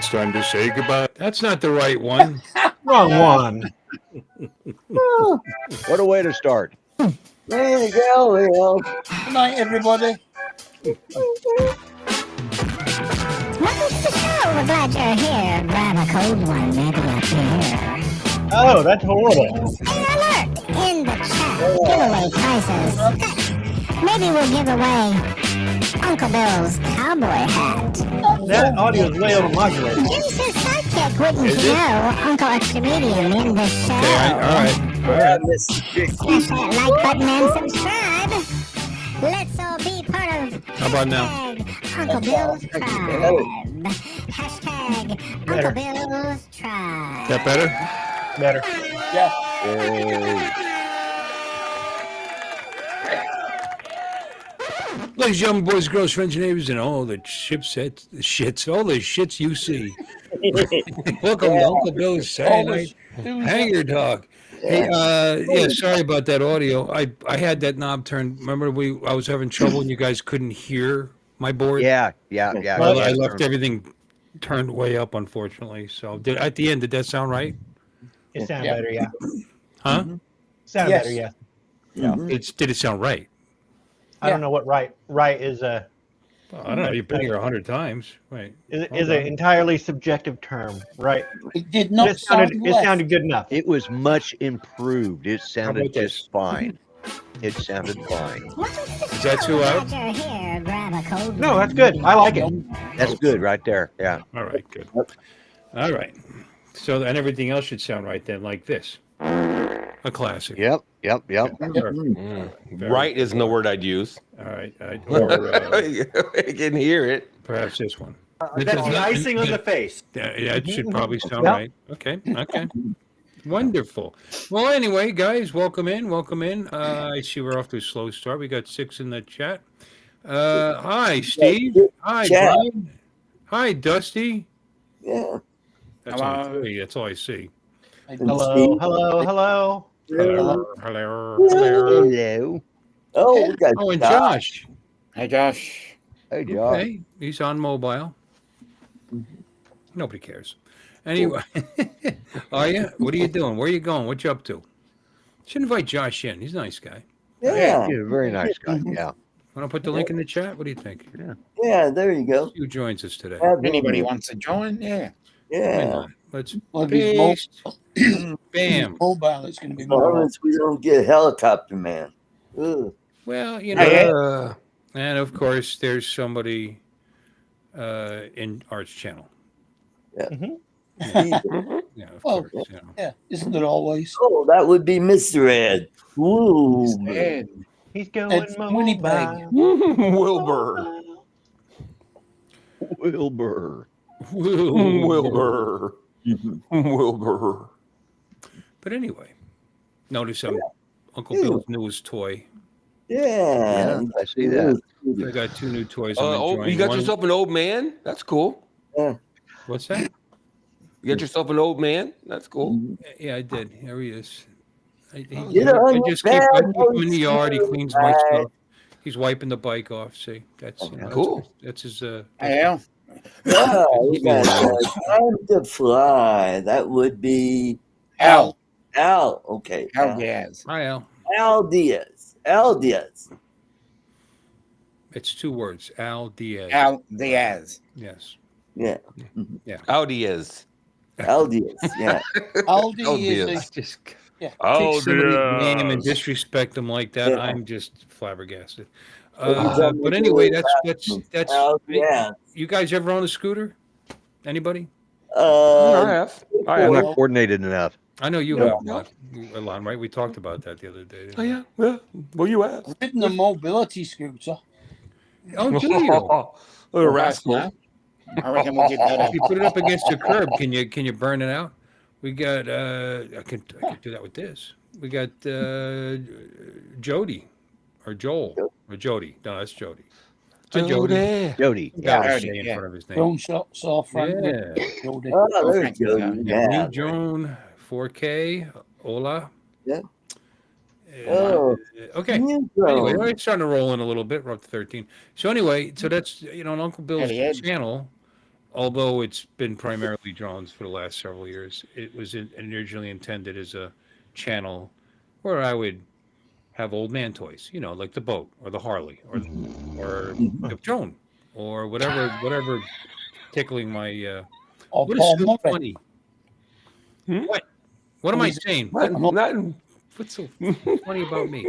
it's time to say goodbye. That's not the right one. Wrong one. What a way to start. There you go, Will. Good night, everybody. Welcome to the show. We're glad you're here. Grab a cold one, maybe a beer. Oh, that's horrible. An alert in the chat. Giveaway prizes. Maybe we'll give away Uncle Bill's cowboy hat. That audio is way overmodulated. Jim says sidekick, wouldn't you know? Uncle Extra Medium in the show. Okay, all right. Smash that like button and subscribe. Let's all be part of How about now? Uncle Bill's Tribe. Hashtag Uncle Bill's Tribe. That better? Better. Yeah. Ladies, gentlemen, boys, girls, friends, and neighbors, and all the all the shits you see. Welcome to Uncle Bill's Saturday Night Hangar Talk. Hey, yeah, sorry about that audio. I had that knob turned. Remember, I was having trouble and you guys couldn't hear my board. Yeah. Well, I left everything turned way up, unfortunately. So, at the end, did that sound right? It sounded better, yeah. Huh? Sounded Yes. better, yeah. Did it sound right? I don't know what right is Well, I don't know. You've been here 100 times, right? is an entirely subjective term, right? It did But not it sounded sound good enough. It was much improved. It sounded about this? just fine. It sounded fine. Is that too loud? Glad you're here. Grab a cold No, one. that's good. I like it. That's good right there. Yeah. All right, good. All right. So, and everything else should sound right then, like this. A classic. Yep. Right isn't the word I'd use. All right. Or I can hear it. perhaps this one. That's the icing on the face. Yeah, it should probably sound Yep. right. Okay. Wonderful. Well, anyway, guys, welcome in. I see we're off to a slow start. We got 6 in the chat. Hi, Steve. Hi, Chat. Brian. Hi, Dusty. Yeah. That's all I see. Hello. Hello. Hello. Oh, we got Oh, and Josh. Hey, Josh. Hey, Josh. Okay. He's on mobile. Nobody cares. Anyway, are you? What are you doing? Where are you going? What you up to? Should invite Josh in. He's a nice guy. Yeah. He's a very nice guy. Yeah. Want to put the link in the chat? What do you think? Yeah, there you go. Who joins us today? Anybody wants to join? Yeah. Why Yeah. not? Let's Well, it'd be mo- paste. Bam. mobile. It's going to be As mobile. long as we don't get helicopter man. Ugh. Well, you know, and of course, there's somebody in Art's channel. Yeah, of Well, course. You know. Yeah. Isn't it always? Oh, that would be Mr. Ed. Ooh. Ed. He's going It's Winnipeg. Wilbur. Wilbur. Wilbur. Wilbur. But anyway, notice Uncle Bill's newest toy. Yeah. I see that. I got 2 new toys. I'm Oh, enjoying. you got One- yourself an old man? That's cool. What's that? You got yourself an old man? That's cool. Yeah, I did. Here he is. I just keep him in the yard. He cleans my stuff. He's wiping the bike off. See, that's Cool. That's his. Yeah. Yeah, we got time to fly. That would be Al. Al. Okay. Al Gaz. Hi, Al. Al Diaz. Al Diaz. It's 2 words. Al Diaz. Al Diaz. Yes. Yeah. Audi is. Al Diaz. Yeah. Aldi Aldi is is. Just Yeah. take somebody's name and disrespect them like that. Yeah. I'm just flabbergasted. Well, But anyway, that's. Al Diaz. You guys ever own a scooter? Anybody? I have. I'm not coordinated enough. I know you Yeah. have not, Alon, right? We talked about that the other day. Oh, yeah. Yeah. Well, you asked. I've ridden a mobility scooter. Oh, do you? Little rascal. I reckon we'll get that If up. you put it up against the curb, can you burn it out? We got I could do that with this. We got Jody or Joel or Jody. No, that's Jody. Hi, Jody. Jody. Got Yeah, a C in yeah. front of his name. Don't soft front. Yeah. Oh, there you go. Yeah. New Joan 4K. Hola. Yeah. Oh. Okay. New Anyway, Joan. it's starting to roll in a little bit. We're up to 13. So anyway, so that's on Uncle Bill's Eddie Ed. channel. although it's been primarily drones for the last several years, it was originally intended as a channel where I would have old man toys, like the boat or the Harley or the drone or whatever tickling my. Or What is Paul so Murray. funny? Hmm? What am I saying? Nothing. What's so funny about me?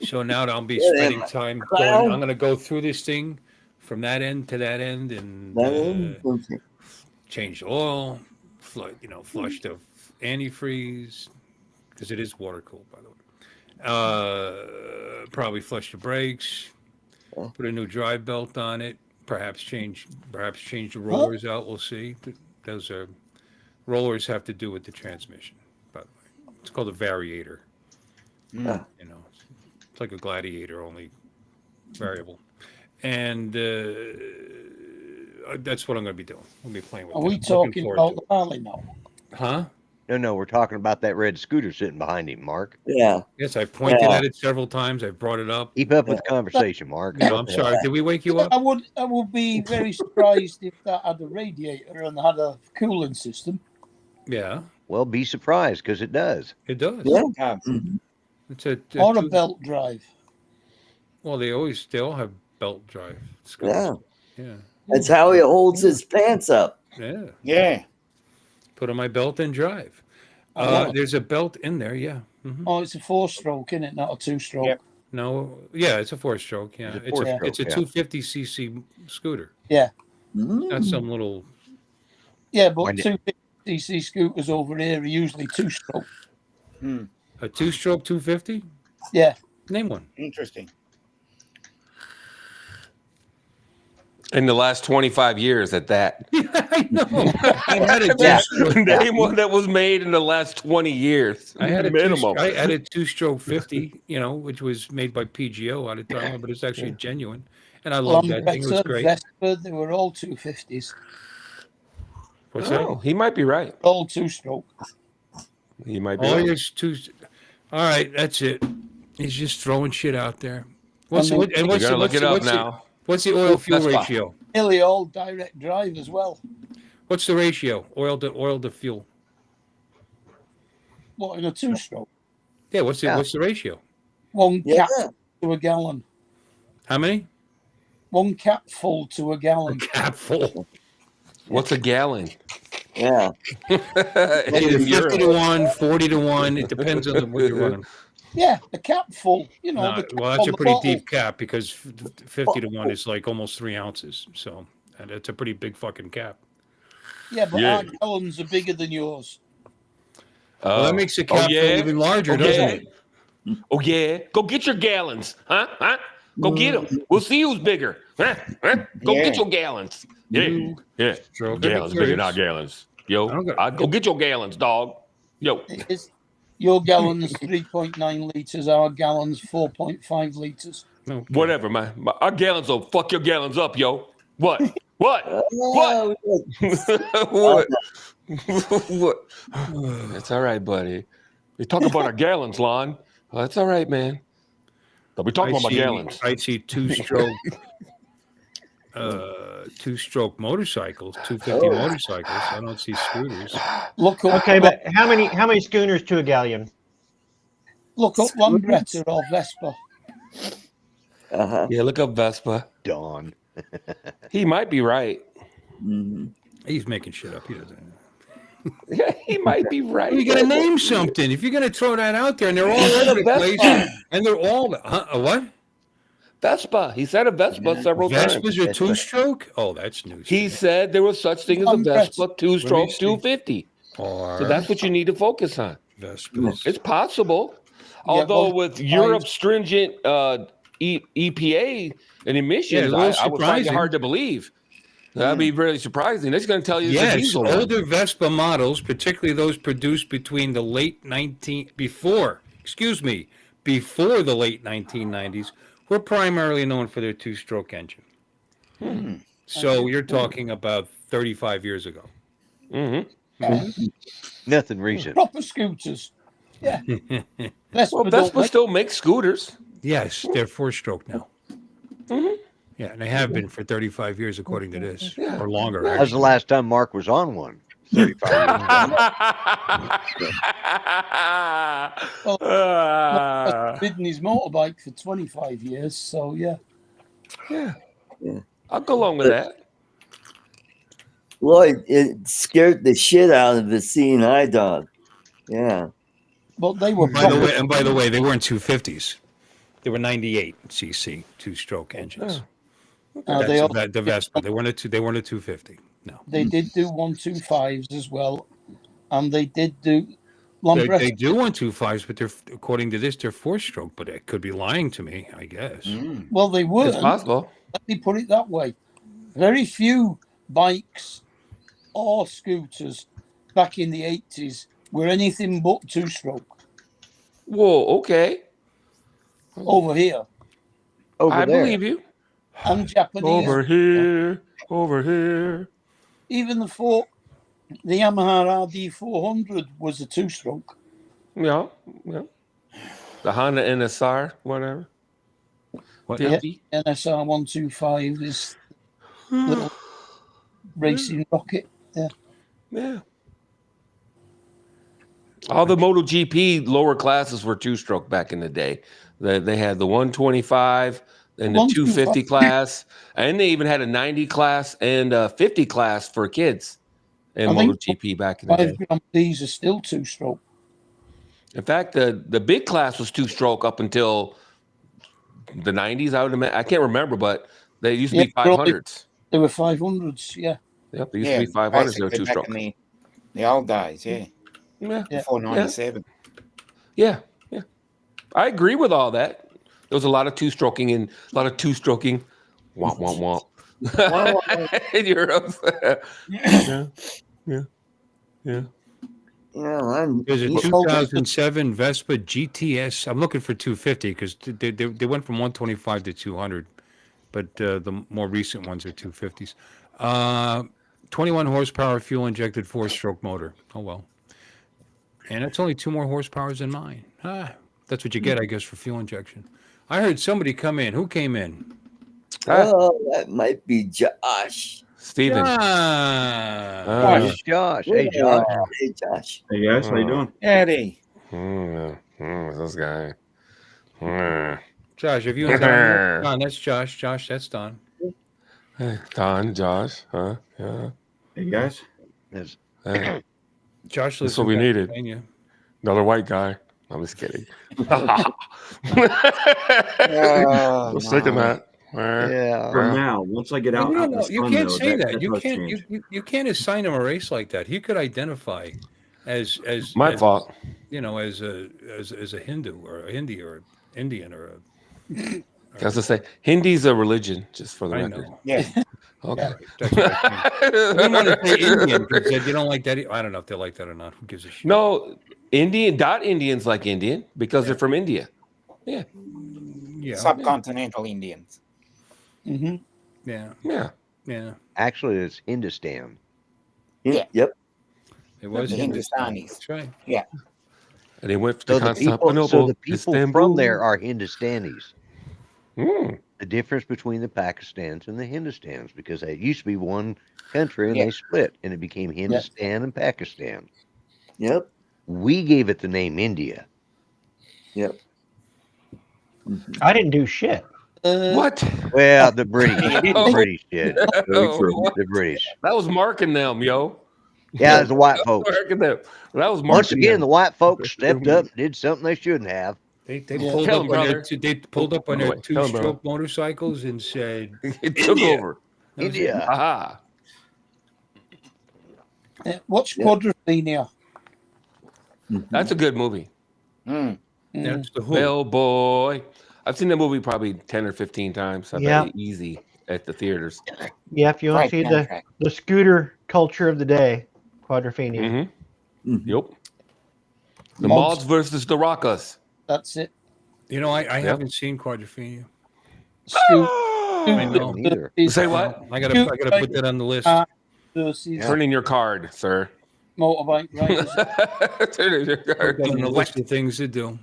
So now I'll be Yeah, spending man. time Clown. going. I'm going to go through this thing from that end to that end and Okay. change the oil, flush the antifreeze because it is water cooled, by the way. Probably flush the brakes, put a new drive belt on it. Perhaps change the rollers out. We'll see. Those are rollers have to do with the transmission. By the way, it's called a variator. It's like a gladiator, only variable. And that's what I'm going to be doing. I'll be playing with. Are that. we Looking talking forward about to the it. Harley now? Huh? No, we're talking about that red scooter sitting behind him, Mark. Yeah. Yes, I've pointed at it several times. I've brought it up. Keep up with the conversation, Mark. I'm sorry. Did we wake you up? I would be very surprised if that had a radiator and had a cooling system. Yeah, Well, be surprised because it does. it does. Yeah. Um, It's a Or a belt drive. Well, they all have belt drive. Yeah. Yeah. That's how he holds his pants up. Yeah. Yeah. Put on my belt and drive. There's a belt in there. Yeah. Mhm. Oh, it's a 4-stroke, isn't it? Not a 2-stroke. Yep. No. Yeah, it's a 4-stroke. Yeah, It's a four-stroke, it's a yeah. 250cc scooter. Yeah. Not some little. Yeah, but When it- 250cc scooters over here are usually 2-stroke. A 2-stroke 250. Yeah. Name one. Interesting. In the last 25 years, at that. I know. I had a two-stroke. Name one that was made in the last 20 years. I had a minimum. I had a 2-stroke 50, which was made by PGO out of Thailand, but it's actually genuine. And I love that thing. It was great. Vespa, they were all 250s. What's Oh, he might be right. All 2-stroke. He might be that? Oh, right. there's two. All right, that's it. He's just throwing shit out there. You gotta look it up now. What's the oil fuel That's fine. ratio? Nearly all direct drive as well. What's the ratio? Oil to fuel. What, in a 2-stroke? Yeah, what's the ratio? One Yeah. cap to a gallon. How many? One cap full to a gallon. Cap full. What's a gallon? Yeah. Either 50 to 1, 40 to 1. It depends on what you're running. Yeah, the cap full. You know, No, the cap well, that's on a the pretty bottle. deep cap because 50 to 1 is like almost 3 ounces. So that's a pretty big fucking cap. Yeah, but Yeah. our gallons are bigger than yours. Well, that makes the cap even larger, doesn't it? Oh, yeah. Go get your gallons. Huh? Go get them. We'll see who's bigger. Huh? Go get your gallons. Yeah. Stroke. Gallons bigger, not gallons. Yo, go get your gallons, dog. Yo. Your gallons 3.9 litres, our gallons 4.5 litres. Okay. Whatever, man. Our gallons will fuck your gallons up, yo. What? What? What? What? What? That's all right, buddy. We talk about our gallons, Lon. Well, that's all right, man. But we talk about my gallons. I see two-stroke motorcycles, 250 motorcycles. I don't see scooters. Look up, okay, but how many schooners to a galleon? look up Lambretta or Vespa. Uh-huh. Yeah, look up Vespa. Dawn. He might be right. Mm-hmm. He's making shit up. He doesn't. Yeah, he might be right. You got to name something. If you're going to throw that out there, and they're all over the place, and they're all a what? Vespa. He said a Vespa several times. Vespa's a two-stroke? Oh, that's news. He said there was such thing as a Vespa two-stroke 250. Or So that's what you need to focus on. Vespas. It's possible. Although with Europe's stringent EPA and emissions, I would find it hard to believe. That'd be really surprising. It's going to tell you Yes, the diesel. older Vespa models, particularly those produced between the before the late 1990s, were primarily known for their two-stroke engine. So you're talking about 35 years ago. Nothing recent. Proper scooters. Yeah. Well, Vespa still makes scooters. Yes, they're 4-stroke now. Yeah, and they have been for 35 years, according to this, or longer. That was the last time Mark was on one. 35 years ago. Well, ridden his motorbike for 25 years, so yeah. Yeah. Yeah. I'll go along with that. Lloyd, it scared the shit out of the seeing eye dog. Yeah. But they were By proper. the way, they weren't 250s. They were 98 cc two-stroke engines. They That's also, the Vespa. They weren't a 250. No. they did do 125s as well, and they did do They Lambretta. do 125s, but they're according to this, they're four-stroke. But it could be lying to me, I guess. Well, they It's weren't. possible. Let me put it that way. Very few bikes or scooters back in the 80s were anything but two-stroke Whoa, okay. over here. I there. believe you. And Japanese. Over here. Even the Yamaha RD400 was a two-stroke. Yeah. The Honda NSR, whatever. What? 50. NSR 125 is little racing rocket. Yeah. All the MotoGP lower classes were two-stroke back in the day. They had the 125 and the 250 class, and they even had a 90 class and a 50 class for kids in I think MotoGP back in the day. 5 Grand Prix are still two-stroke. In fact, the big class was two-stroke up until the 90s. I would imagine. I can't remember, but they used to be 500s. They were 500s, yeah. Yep, they used to be 500s. They were two-stroke. The old days, yeah. Yeah. Before 97. Yeah. I agree with all that. There was a lot of two-stroking and a lot of two-stroking. Womp, womp, womp. In Europe. Yeah. Yeah, There's a 2007 Vespa GTS. I'm looking for 250 because they went from 125 to 200, but the more recent ones are 250s. 21 horsepower fuel injected four-stroke motor. Oh well, and that's only 2 more horsepower than mine. That's what you get, I guess, for fuel injection. I heard somebody come in. Who came in? Oh, that might be Josh. Steven. Josh. Hey, Josh. Hey, Josh. Hey guys, how you doing? Eddie. This guy. Josh, have you and Don? Don, that's Josh. Josh, that's Don. Hey, Don, Josh, huh? Yeah. Hey guys. Yes. Hey, Josh lives that's what we in needed. Pennsylvania. Another white guy. I'm just kidding. Oh, I was thinking that. Yeah. For now, once I get out, No, out in the you sun, can't though, say that. that You does can't. change. You can't assign him a race like that. He could identify as My fault. You know, as a Hindu or a Hindi or an Indian or a. I was to say Hindi's a religion, just for the I record. know. Yeah. Okay. That's what I didn't want to say Indian because you don't like that. I don't know if they like that or not. Who gives a shit? No, Indians like Indian because they're from India. Yeah. Yeah. Subcontinental Indians. Mm-hmm. Yeah. Yeah. Yeah. Actually, it's Hindustan. Yeah. Yep. It was The Hindustanis. That's right. And they went to So the Constantinople. people Istanbul. from there are Hindustanis. Mm. The difference between the Pakistans and the Hindustans, because it used to be one country and Yeah. they split and it became Hindustan and Pakistan. Yep. We gave it the name India. Yep. I didn't do shit. What? Well, the British, Oh. the British did. What? The British. That was Mark and them, yo. Yeah, it's the white folks. Mark and them. That was Mark. Once and again, them. the white folks stepped up and did something they shouldn't have. They Yeah. pulled Tell up him, on brother. they pulled up on their Wait, tell him, brother. two-stroke motorcycles and said, It took India. over. That was India. Aha. What's Quadrophenia? That's a good movie. Mm. That's the hook. Bellboy. I've seen that movie probably 10 or 15 times. I Yeah. bet easy at the theaters. Yeah, if you want Right to see soundtrack. the scooter culture of the day, Quadrophenia. Mm-hmm. Mhm. Yep. The Mods. Mods versus the Rockas. That's it. You know, I haven't seen Quadrophenia. Stu I know. Neither. Say what? I gotta put that on the list. versus Turn in your card, sir. motorbike riders. Turn in your Put card. that on the list of things to do.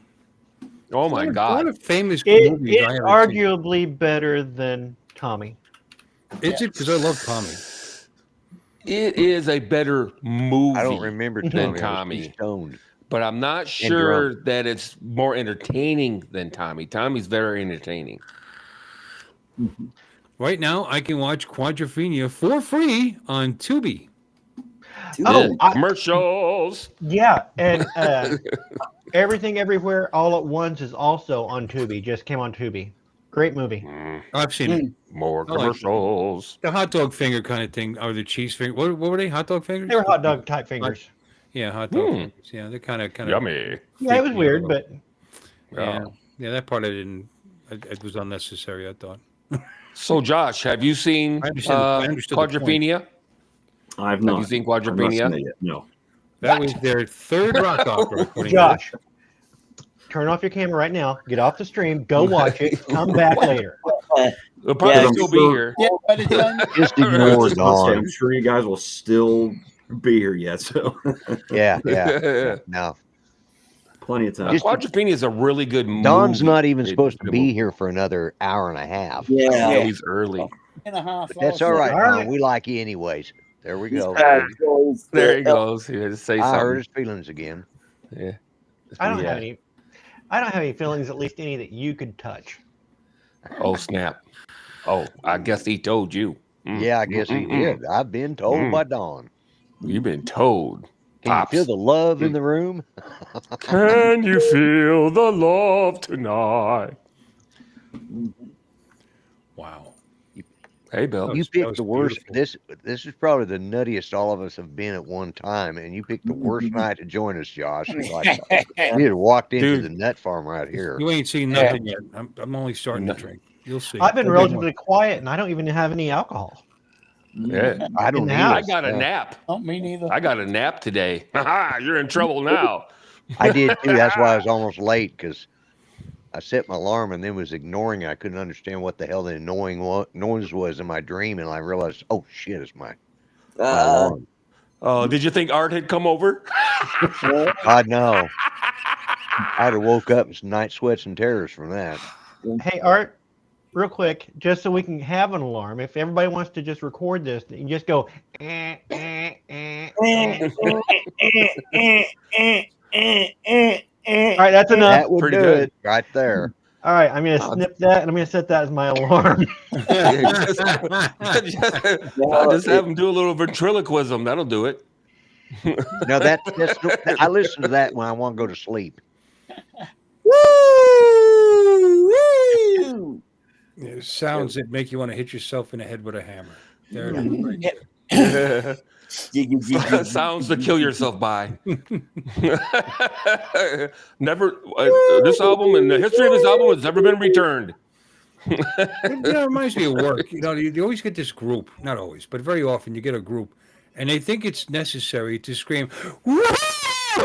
Oh my A lot God. of famous It, movies. it's I haven't seen. arguably better than Tommy. Is it? Because I love Tommy. It is a better movie I don't remember than Tommy. I was too Tommy, stoned. but I'm not sure that it's more entertaining than Tommy. Tommy's very entertaining. Right now, I can watch Quadrophenia for free on Tubi. Oh, commercials. Yeah, and Everything Everywhere All at Once is also on Tubi. Just came on Tubi. Great movie. I've seen it. More I like commercials. The hot dog finger kind of thing, or the cheese finger. What were they? Hot dog fingers? They were hot dog type fingers. Yeah, hot dog fingers. Yeah, they're kind of Yummy. Yeah, it was weird, but yeah, that part I didn't. It was unnecessary. I thought. So, Josh, have you seen I understood the point. Quadrophenia? I've not. Have you seen I've not seen Quadrophenia? it yet. No. That was their third rock opera. according to Josh, turn off your camera right now. Get off the stream. Go watch it. Come back later. They'll probably Yeah, still be here. Yeah, by the time Just I was ignore just about to say, Dawn. I'm sure you guys will still be here yet, so Yeah. No. plenty of time. Just- Quadrophenia is a really good movie. Dawn's not even It's supposed a to good be movie. here for another hour and a half. Yeah, Yeah. he's early. and a half. That's hours. all right, All right. Dawn. We like you anyways. There we go. There he goes. He had to say I hurt something. his feelings again. Yeah. I don't Yeah. have any. I don't have any feelings. At least any that you could touch. Oh, snap. Oh, I guess he told you. Yeah, I guess he did. I've been told by Dawn. You've been told. Can Pops. you feel the love in the room? Can you feel the love tonight? Wow. Hey, Bill. That You was picked the worst. beautiful. This is probably the nuttiest all of us have been at one time, and you picked the worst night to join us, Josh. Like, you had walked into Dude. the nut farm right here. You ain't seen nothing yet. I'm only starting to drink. You'll see. I've been relatively quiet, and I don't even have any alcohol. Yeah. I don't in the either. house. I got a nap. Not me neither. I got a nap today. Ha You're in trouble now. I did too. That's why I was almost late because I set my alarm and then was ignoring it. I couldn't understand what the hell the annoying noise was in my dream, and I realized, oh shit, it's my alarm. Oh, did you think Art had come over? God no. I'd have woke up in some night sweats and terrors from that. Hey, Art, real quick, just so we can have an alarm. If everybody wants to just record this, you just go. All right, that's enough. That would Pretty do good. it right there. All right, I'm gonna snip that, and I'm gonna set that as my alarm. Just have him do a little ventriloquism. That'll do it. No, I listen to that when I want to go to sleep. Yeah, sounds that make you want to hit yourself in the head with a hammer. There it is. Right there. Sounds to kill yourself by. Never. This album and the history of this album has never been returned. It reminds me of work. You always get this group, not always, but very often you get a group, and they think it's necessary to scream, "Woo!"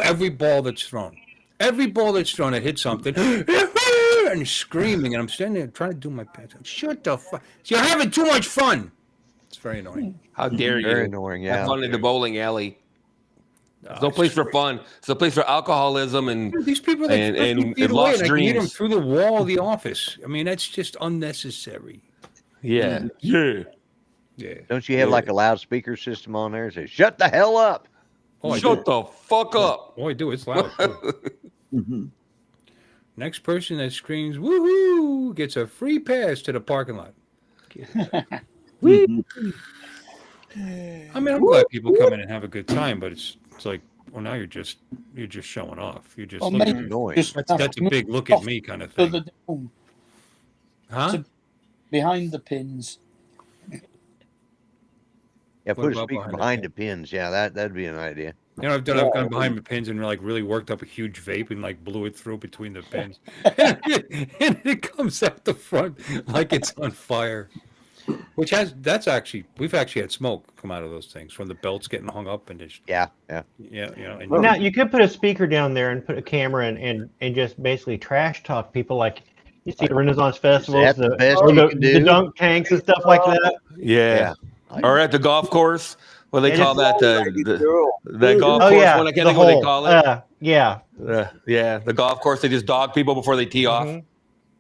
every ball that's thrown. Every ball that's thrown that hits something, and screaming, and I'm standing there trying to do my best. Shut the fuck! You're having too much fun. It's very annoying. How dare you? Very annoying, yeah. Have fun in the bowling alley. There's no place for fun. It's a place for alcoholism and These people that and feet away, lost and I can hear them dreams. through the wall of the office. I mean, that's just unnecessary. Yeah. Yeah. Yeah. Don't you have like a loudspeaker system on there that says, shut the hell up? Oh, I Shut do. the fuck up. Oh, I do. It's loud. Too. Next person that screams "woohoo" gets a free pass to the parking lot. I mean, I'm glad people come in and have a good time, but it's like, well, now you're just showing off. You're just Well, looking- maybe Annoying. just that's a big look at me kind of thing. further down, Huh? behind the pins. Yeah, What put a about speaker behind behind the the pins. Yeah, that'd be an idea. You know, I've gone behind the pins and like really worked up a huge vape and like blew it through between the pins, and it comes out the front like it's on fire. We've actually had smoke come out of those things from the belts getting hung up and just Yeah. And Now you could put a speaker down there and put a camera and just basically trash talk people like you see the Renaissance festivals, that the best or you the can do? dunk tanks and stuff like that. Yeah. Or at the golf course. What do they And call that? The golf Oh course yeah, one. I can't the think what they hole. call it. Yeah. Yeah, the golf course. They just dog people before they tee off. Mhm.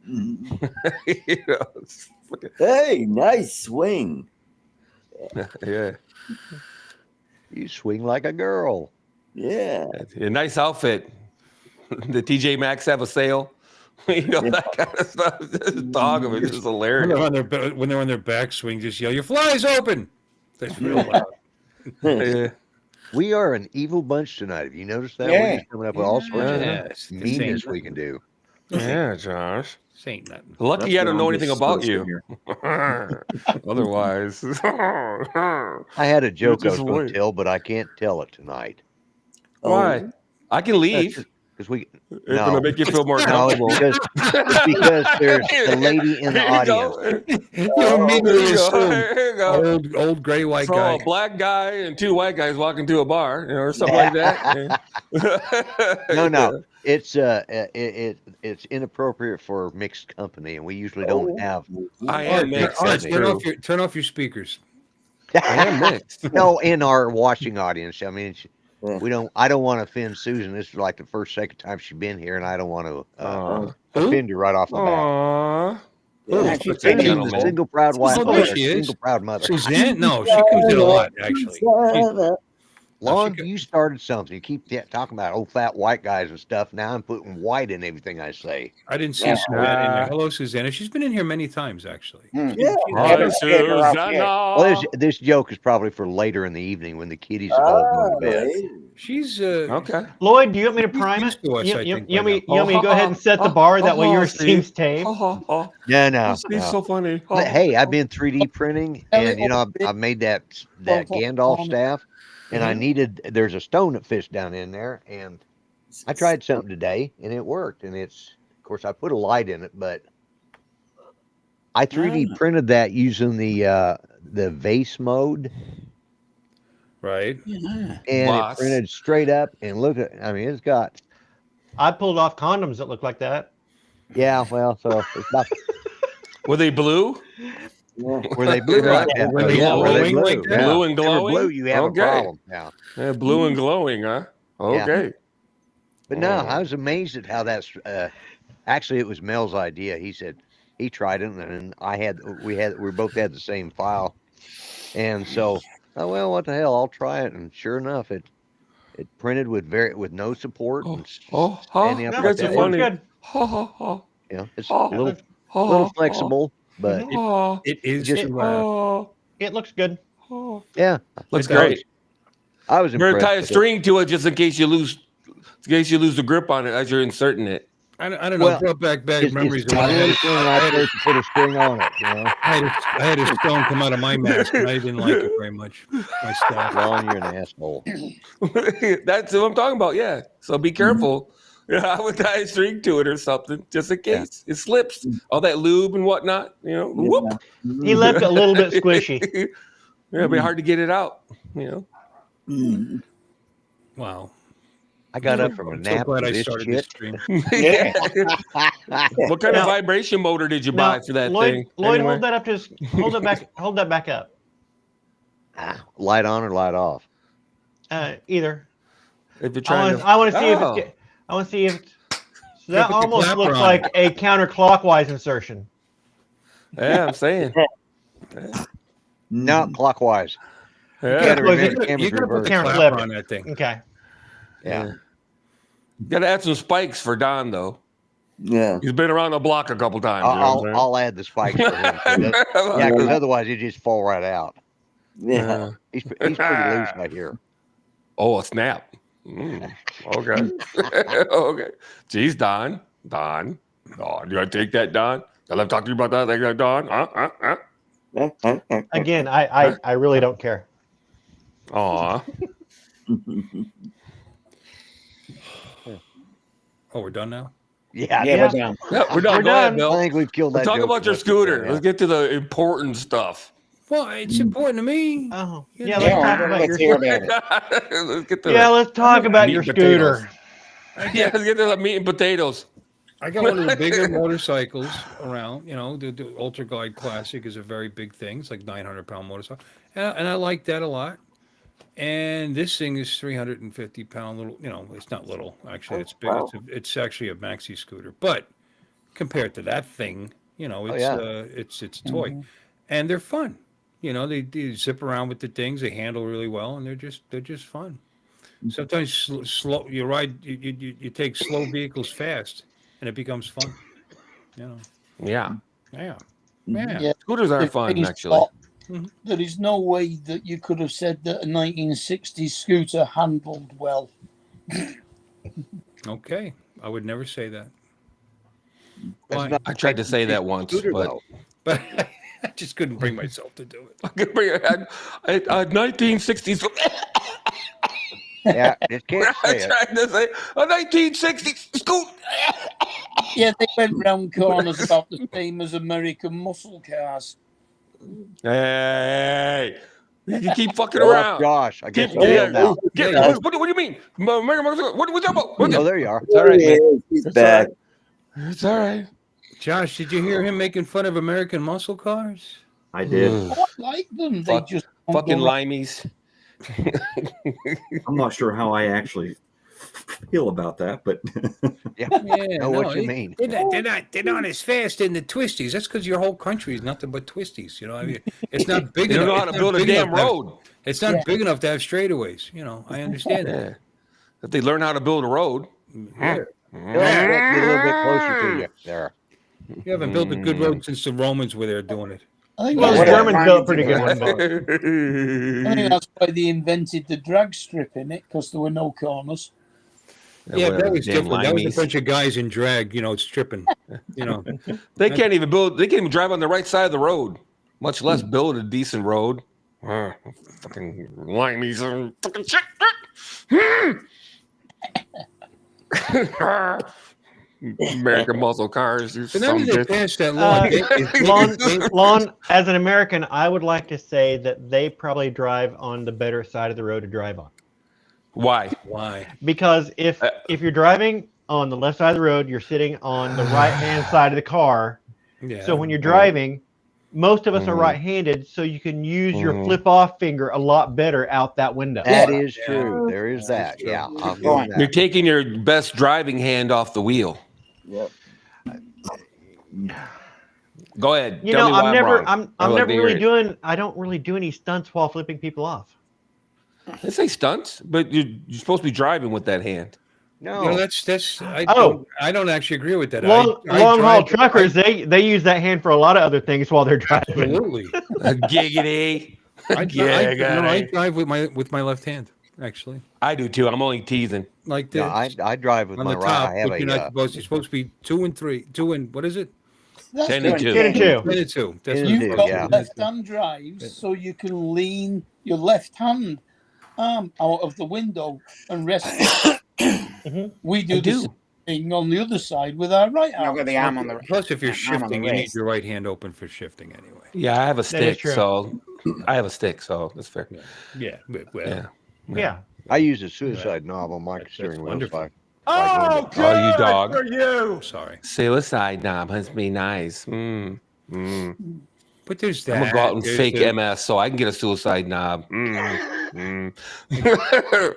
You know, it's fucking- Hey, nice swing. yeah. You swing like a girl. Yeah. A nice outfit. The TJ Maxx have a sale. You know, that kind of stuff. Just dog of it. It's When hilarious. they're on when they're on their backswing, just yell, "Your fly's open!" That's real loud. Yeah. We are an evil bunch tonight. Have you noticed that? We're Yeah. just coming up with all sorts of Yes, this ain't meanness we nothing. can do. Yeah, Josh. This ain't nothing. Lucky I don't know I'm anything just about still you. sitting Otherwise. I had a joke I was just going wait. to tell, but I can't tell it tonight. Why? Oh, I can leave. Because we If no, it'll make you feel more no, it's comfortable. because there's a lady in the Here you audience. go. You immediately There you go. assume There you go. old gray white So guy. a black guy and two white guys walking to a bar, you know, or something like that. No. It's it's inappropriate for mixed company, and we usually don't have. I am mixed. That's true. Turn off your speakers. I am mixed. No, in our watching audience. I mean, Yeah. we don't. I don't want to offend Susan. This is like the second time she's been here, and I don't want to offend you right off the bat. Aww. yeah. She's Susan, taking Susan's gentleman. a single proud wife, Oh, or there a she is. single proud mother. Suzanne? No, she comes in a lot, actually. Lon, she you started something. You keep talking about old fat white guys and stuff. Now I'm putting white in everything I say. I didn't see Suzanne in there. Hello, Susanna. She's been in here many times, actually. Yeah. Hi, Susanna. Well, this joke is probably for later in the evening when the kiddies have all gone to bed. She's Okay. Lloyd, do you want me to She's prime used it? to us, You, I you, think, you, by want me, now. you want me to go ahead and set the bar? That way yours Steve. seems tame. No. He's so funny. But, hey, I've been 3D printing, and you know I've made that Gandalf staff, and I needed. There's a stone that fits down in there, and I tried something today, and it worked. And it's, of course, I put a light in it, but I 3D printed that using the vase mode, right. Yeah. and Boss. it printed straight up. And look at, I mean, it's got. I pulled off condoms that look like that. Yeah, well, so it's not. Were they blue? Were they blue like that? Were though? they Yeah, were they glowing blue? like that? Yeah. Blue and If they were glowing? blue, you have Okay. a problem. Yeah. Yeah, blue and glowing, huh? Okay. But no, I was amazed at how that's. Actually, it was Mel's idea. He said he tried it, and we both had the same file, and so oh well, what the hell? I'll try it, and sure enough, it printed with no support. And standing up you like guys that. are funny. Good. You know, it's Oh. a little flexible, but It is just- too It looks good. yeah, Looks It does. great. I was You're gonna impressed. tie a with it. string to it just in case you lose the grip on it as you're inserting it. I don't know. Well, Brought back It's memories of got when I a had, little thing right there to put a string on it. You know, I had a stone come out of my mask, and I didn't like it very much. My staff. Lon, you're an asshole. That's what I'm talking about. Yeah. So be careful. Yeah, I would tie a string to it or something just in case it slips. All that lube and whatnot. You know, whoop. He left it a little bit squishy. Yeah, it'd be hard to get it out. You know. Wow. I got up from a I'm so nap glad for I this started this shit. stream. What kind of Now- vibration motor did you buy for that Lloyd, thing? Lloyd, Anyway. hold that up. Just hold it back. Hold that back up. Light on or light off? Either. If you're trying to, I want to see Oh. if I want to see if. So that Put the almost clapper looks on like it. a counterclockwise insertion. Yeah, I'm saying. Not clockwise. Yeah. Gotta Well, remember you- the camera's You gotta put the reversed. Flip clapper it. on that thing. Okay. Yeah. Got to add some spikes for Don though. Yeah. He's been around the block a couple times. You know what I'm I'll add the spikes for him. Yeah, because otherwise it just fall right out. Yeah. He's pretty loose right here. Oh, a snap. Okay. Okay. Jeez, Don. Don. You want to take that, Don? I love talking to you about that. Like that, Don. Again, I really don't care. Aw. Oh, we're done now? Yeah, Yeah, Yeah. we're down. Yeah, we're done. We're Go ahead, done. Bill. I think we've killed that. Talk joke about your enough. scooter. Yeah. Let's get to the important stuff. Well, it's important to me. Oh, Yeah, yeah. Let's Yeah, talk about let's your. hear about it. Let's get to Yeah, let's talk about meat your and potatoes. scooter. Yeah, let's get to the meat and potatoes. I got one of the bigger motorcycles around. You know, the Ultra Glide Classic is a very big thing. It's like 900-pound motorcycle, and I like that a lot. And this thing is 350-pound little. You know, it's not little. Actually, it's big. Wow. It's actually a maxi scooter. But compared to that thing. You know, it's yeah. it's a toy, and they're fun. You know, they zip around with the things. They handle really well, and they're just fun. Sometimes slow you ride you take slow vehicles fast, and it becomes fun. You know, Yeah. yeah, Mhm. yeah. Yeah, Scooters are the fun, thing's actually. got- Mhm. There is no way that you could have said that a 1960s scooter handled well. Okay, I would never say that. That's Why? not I tried to say that 1960 once, scooter, but though. But I just couldn't bring myself to do it. I could bring a 1960s. Yeah, just can't I say it. tried to say a 1960s scoot. Yeah, they went round corners about the same as American muscle cars. Hey, you keep fucking Go off around. Josh. I guess Keep, you nailed now. what do you mean? What was that about? Oh, there you are. It's all right, Yeah, man. he's It's back. all right. It's all right. Josh, did you hear him making fun of American muscle cars? I did. Oh, I like them. They Fuck- just don't Fucking go round. limeys. I'm not sure how I actually feel about that, but Yeah, Know what you mean. They're not as fast in the twisties. That's because your whole country is nothing but twisties. You know, I mean, it's not big They don't enough. know how to it's not build a big damn enough to have- road. It's not Yeah. big enough to have straightaways. You know, I understand that. Yeah. If they learn how to build a road. Yeah. He'll have to get a little bit closer to you there. You haven't built a good road since the Romans were there doing it. I think Well, the that's Yeah. why- Germans built a pretty good one. Both. I think that's why they invented the drag strip in it, because there were no corners. Yeah, that was Damn different. That was a limeys. bunch of guys in drag, you know, stripping. You know, They can't even drive on the right side of the road, much less build a decent road. Fucking limeys and fucking shit. American muscle cars. You but now some that they bitch. passed that law, Lon, as an American, I would like to say that they probably drive on the better side of the road to drive on. Why? why? Because if you're driving on the left side of the road, you're sitting on the right hand side of the car. Yeah. So when you're driving, most of us are right-handed, so you can use your flip-off finger a lot better out that window. That is true. There is that. true. Yeah, I'll give Right. you You're that. taking your best driving hand off the wheel. Yep. Go ahead. You Tell know, me why I'm never, wrong. I'm I'd love never to hear really it. doing. I don't really do any stunts while flipping people off. They say stunts, but you're supposed to be driving with that hand. You know, No, that's I Oh. don't actually agree with that. Long I haul drive- truckers, they use that hand for a lot of other things while they're driving. Absolutely. Giggity. I drive with my left hand, actually. I do too. I'm only teasing. Like this. no, I drive with on my the right. top, I have but you're not supposed. You're supposed to be 2 and 3, 2 and what is it? That's 10 good. and 2. 10 and 2. 10 and 2. That's Ten what and You've two, got yeah. left-hand drives, so you can lean your left hand arm out of the window and rest. We do I the do. same thing on the other side with our right I've arm. got the arm on the Plus, if you're arm on the shifting, you need wrist. your right hand open for shifting anyway. Yeah, I have a is stick, true. so that's fair. Yeah, but, well, Yeah. Yeah. I use a suicide knob on my That's steering wheel. wonderful. So Oh, you dog. Oh, sorry. Suicide knob must be nice. But there's that. I'm gonna go out and There's fake the- MS so I can get a suicide knob.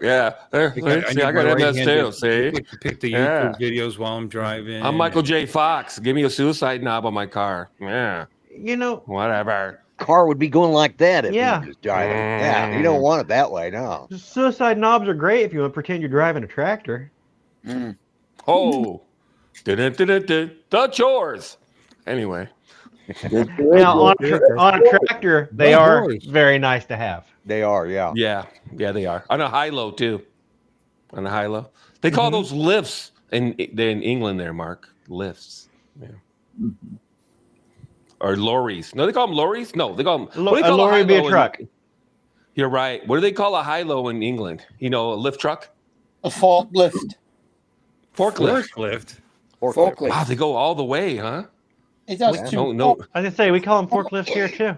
Yeah. There, I see, need I my got right MS hand too. to See, pick the Yeah. YouTube videos while I'm driving. I'm Michael J. Fox. Give me a suicide knob on my car. Yeah, You know, whatever. car would be going like that if Yeah. he was driving. Yeah, you don't want it that way. No. suicide knobs are great if you want to pretend you're driving a tractor. Oh, the chores. Anyway, Now, on a tractor, they No are worries. very nice to have. They are. Yeah. yeah, they are on a high low too. On a high low, they call those lifts in England. There, Mark, lifts. Yeah. Or lorries. No, they call them lorries. No, they call them. A lorry would be a truck. You're right. What do they call a high-low in England? You know, a lift truck? A forklift. Forklift. Forklift. Forklift. Wow, they go all the way, huh? It has Yeah. two. No, I was gonna say we call them forklifts here too.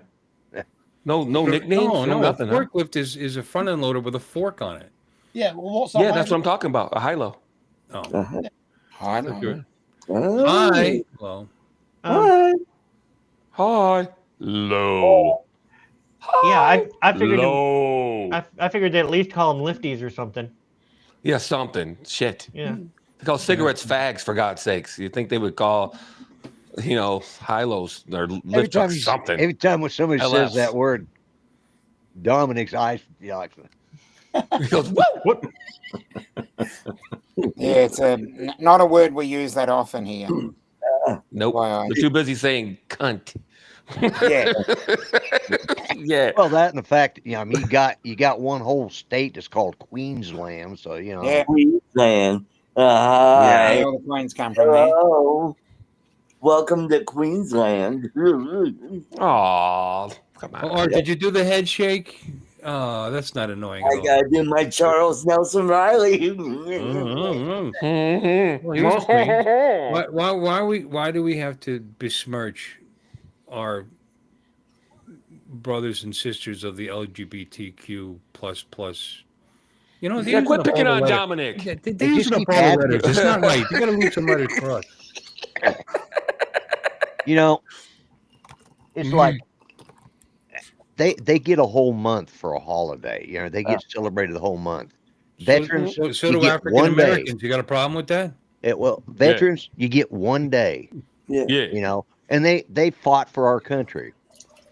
no nicknames. No, nothing. A Huh? forklift is a front end loader with a fork on it. Yeah, well, what's that? Yeah, that's what I'm talking about. A high-low. Oh, Uh-huh. I don't know. Oh. hi. Well, Hi. Hi. Low. Yeah, I figured Low. I figured they'd at least call them lifties or something. Yeah, something. Shit. Yeah. They call cigarettes fags, for God's sakes. You think they would call high-lows or lift truck something. Every time when somebody says that LFs. word, Dominic's eyes, like, He goes, woo! What? Yeah, it's not a word we use that often here. Nope. Why, They're too busy saying cunt. yeah. Yeah. well, that and the fact, I mean, you got one whole state that's called Queensland, so Yeah. Queensland. Where Hi. all the planes come from there. Hello. Welcome to Queensland. Aw, come on. Or did you do the head shake? Oh, that's not annoying at I all. gotta do my Charles Nelson Riley. Mm-hmm. Well, he was clean. Why do we have to besmirch our brothers and sisters of the LGBTQ plus? They're Yeah, using quit up picking all on the letters. Dominic. Yeah, they're They just using up keep all the adding letters. it. It's not right. You got to leave some letters for us. It's like they get a whole month for a holiday. They get celebrated the whole month. Veterans, So you do get African one day. Americans. You got a problem with that? Veterans, you get one day. Yeah. And they fought for our country.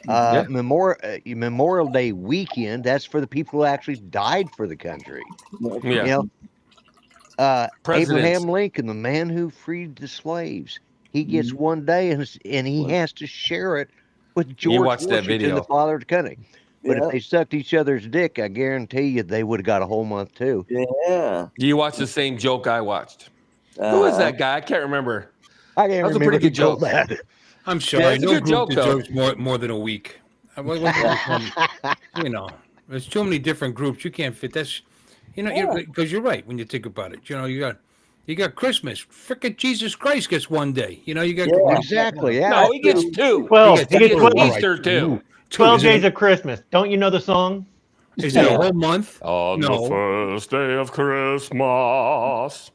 Yeah. Memorial Day weekend, that's for the people who actually died for the country. Yeah. Presidents. Abraham Lincoln, the man who freed the slaves, he gets one day and he has to share it with George watched that Washington, video. the father of the country. But if they sucked each other's dick, I guarantee you they would have got a whole month too. Yeah. You watched the same joke I watched. Who is that guy? I can't remember. I can't That was a remember pretty good who told joke. that. I'm sorry. Yeah, it's a no good group joke, though. deserves more than a week. There's too many different groups. You can't fit. That's because you're right when you think about it. You got Christmas. Frickin' Jesus Christ gets one day. You got Exactly. Yeah. No, he gets two. 12. He He gets 12. Easter too. 12 days of Christmas. Don't you know the song? Is it a whole month? On No. the first day of Christmas.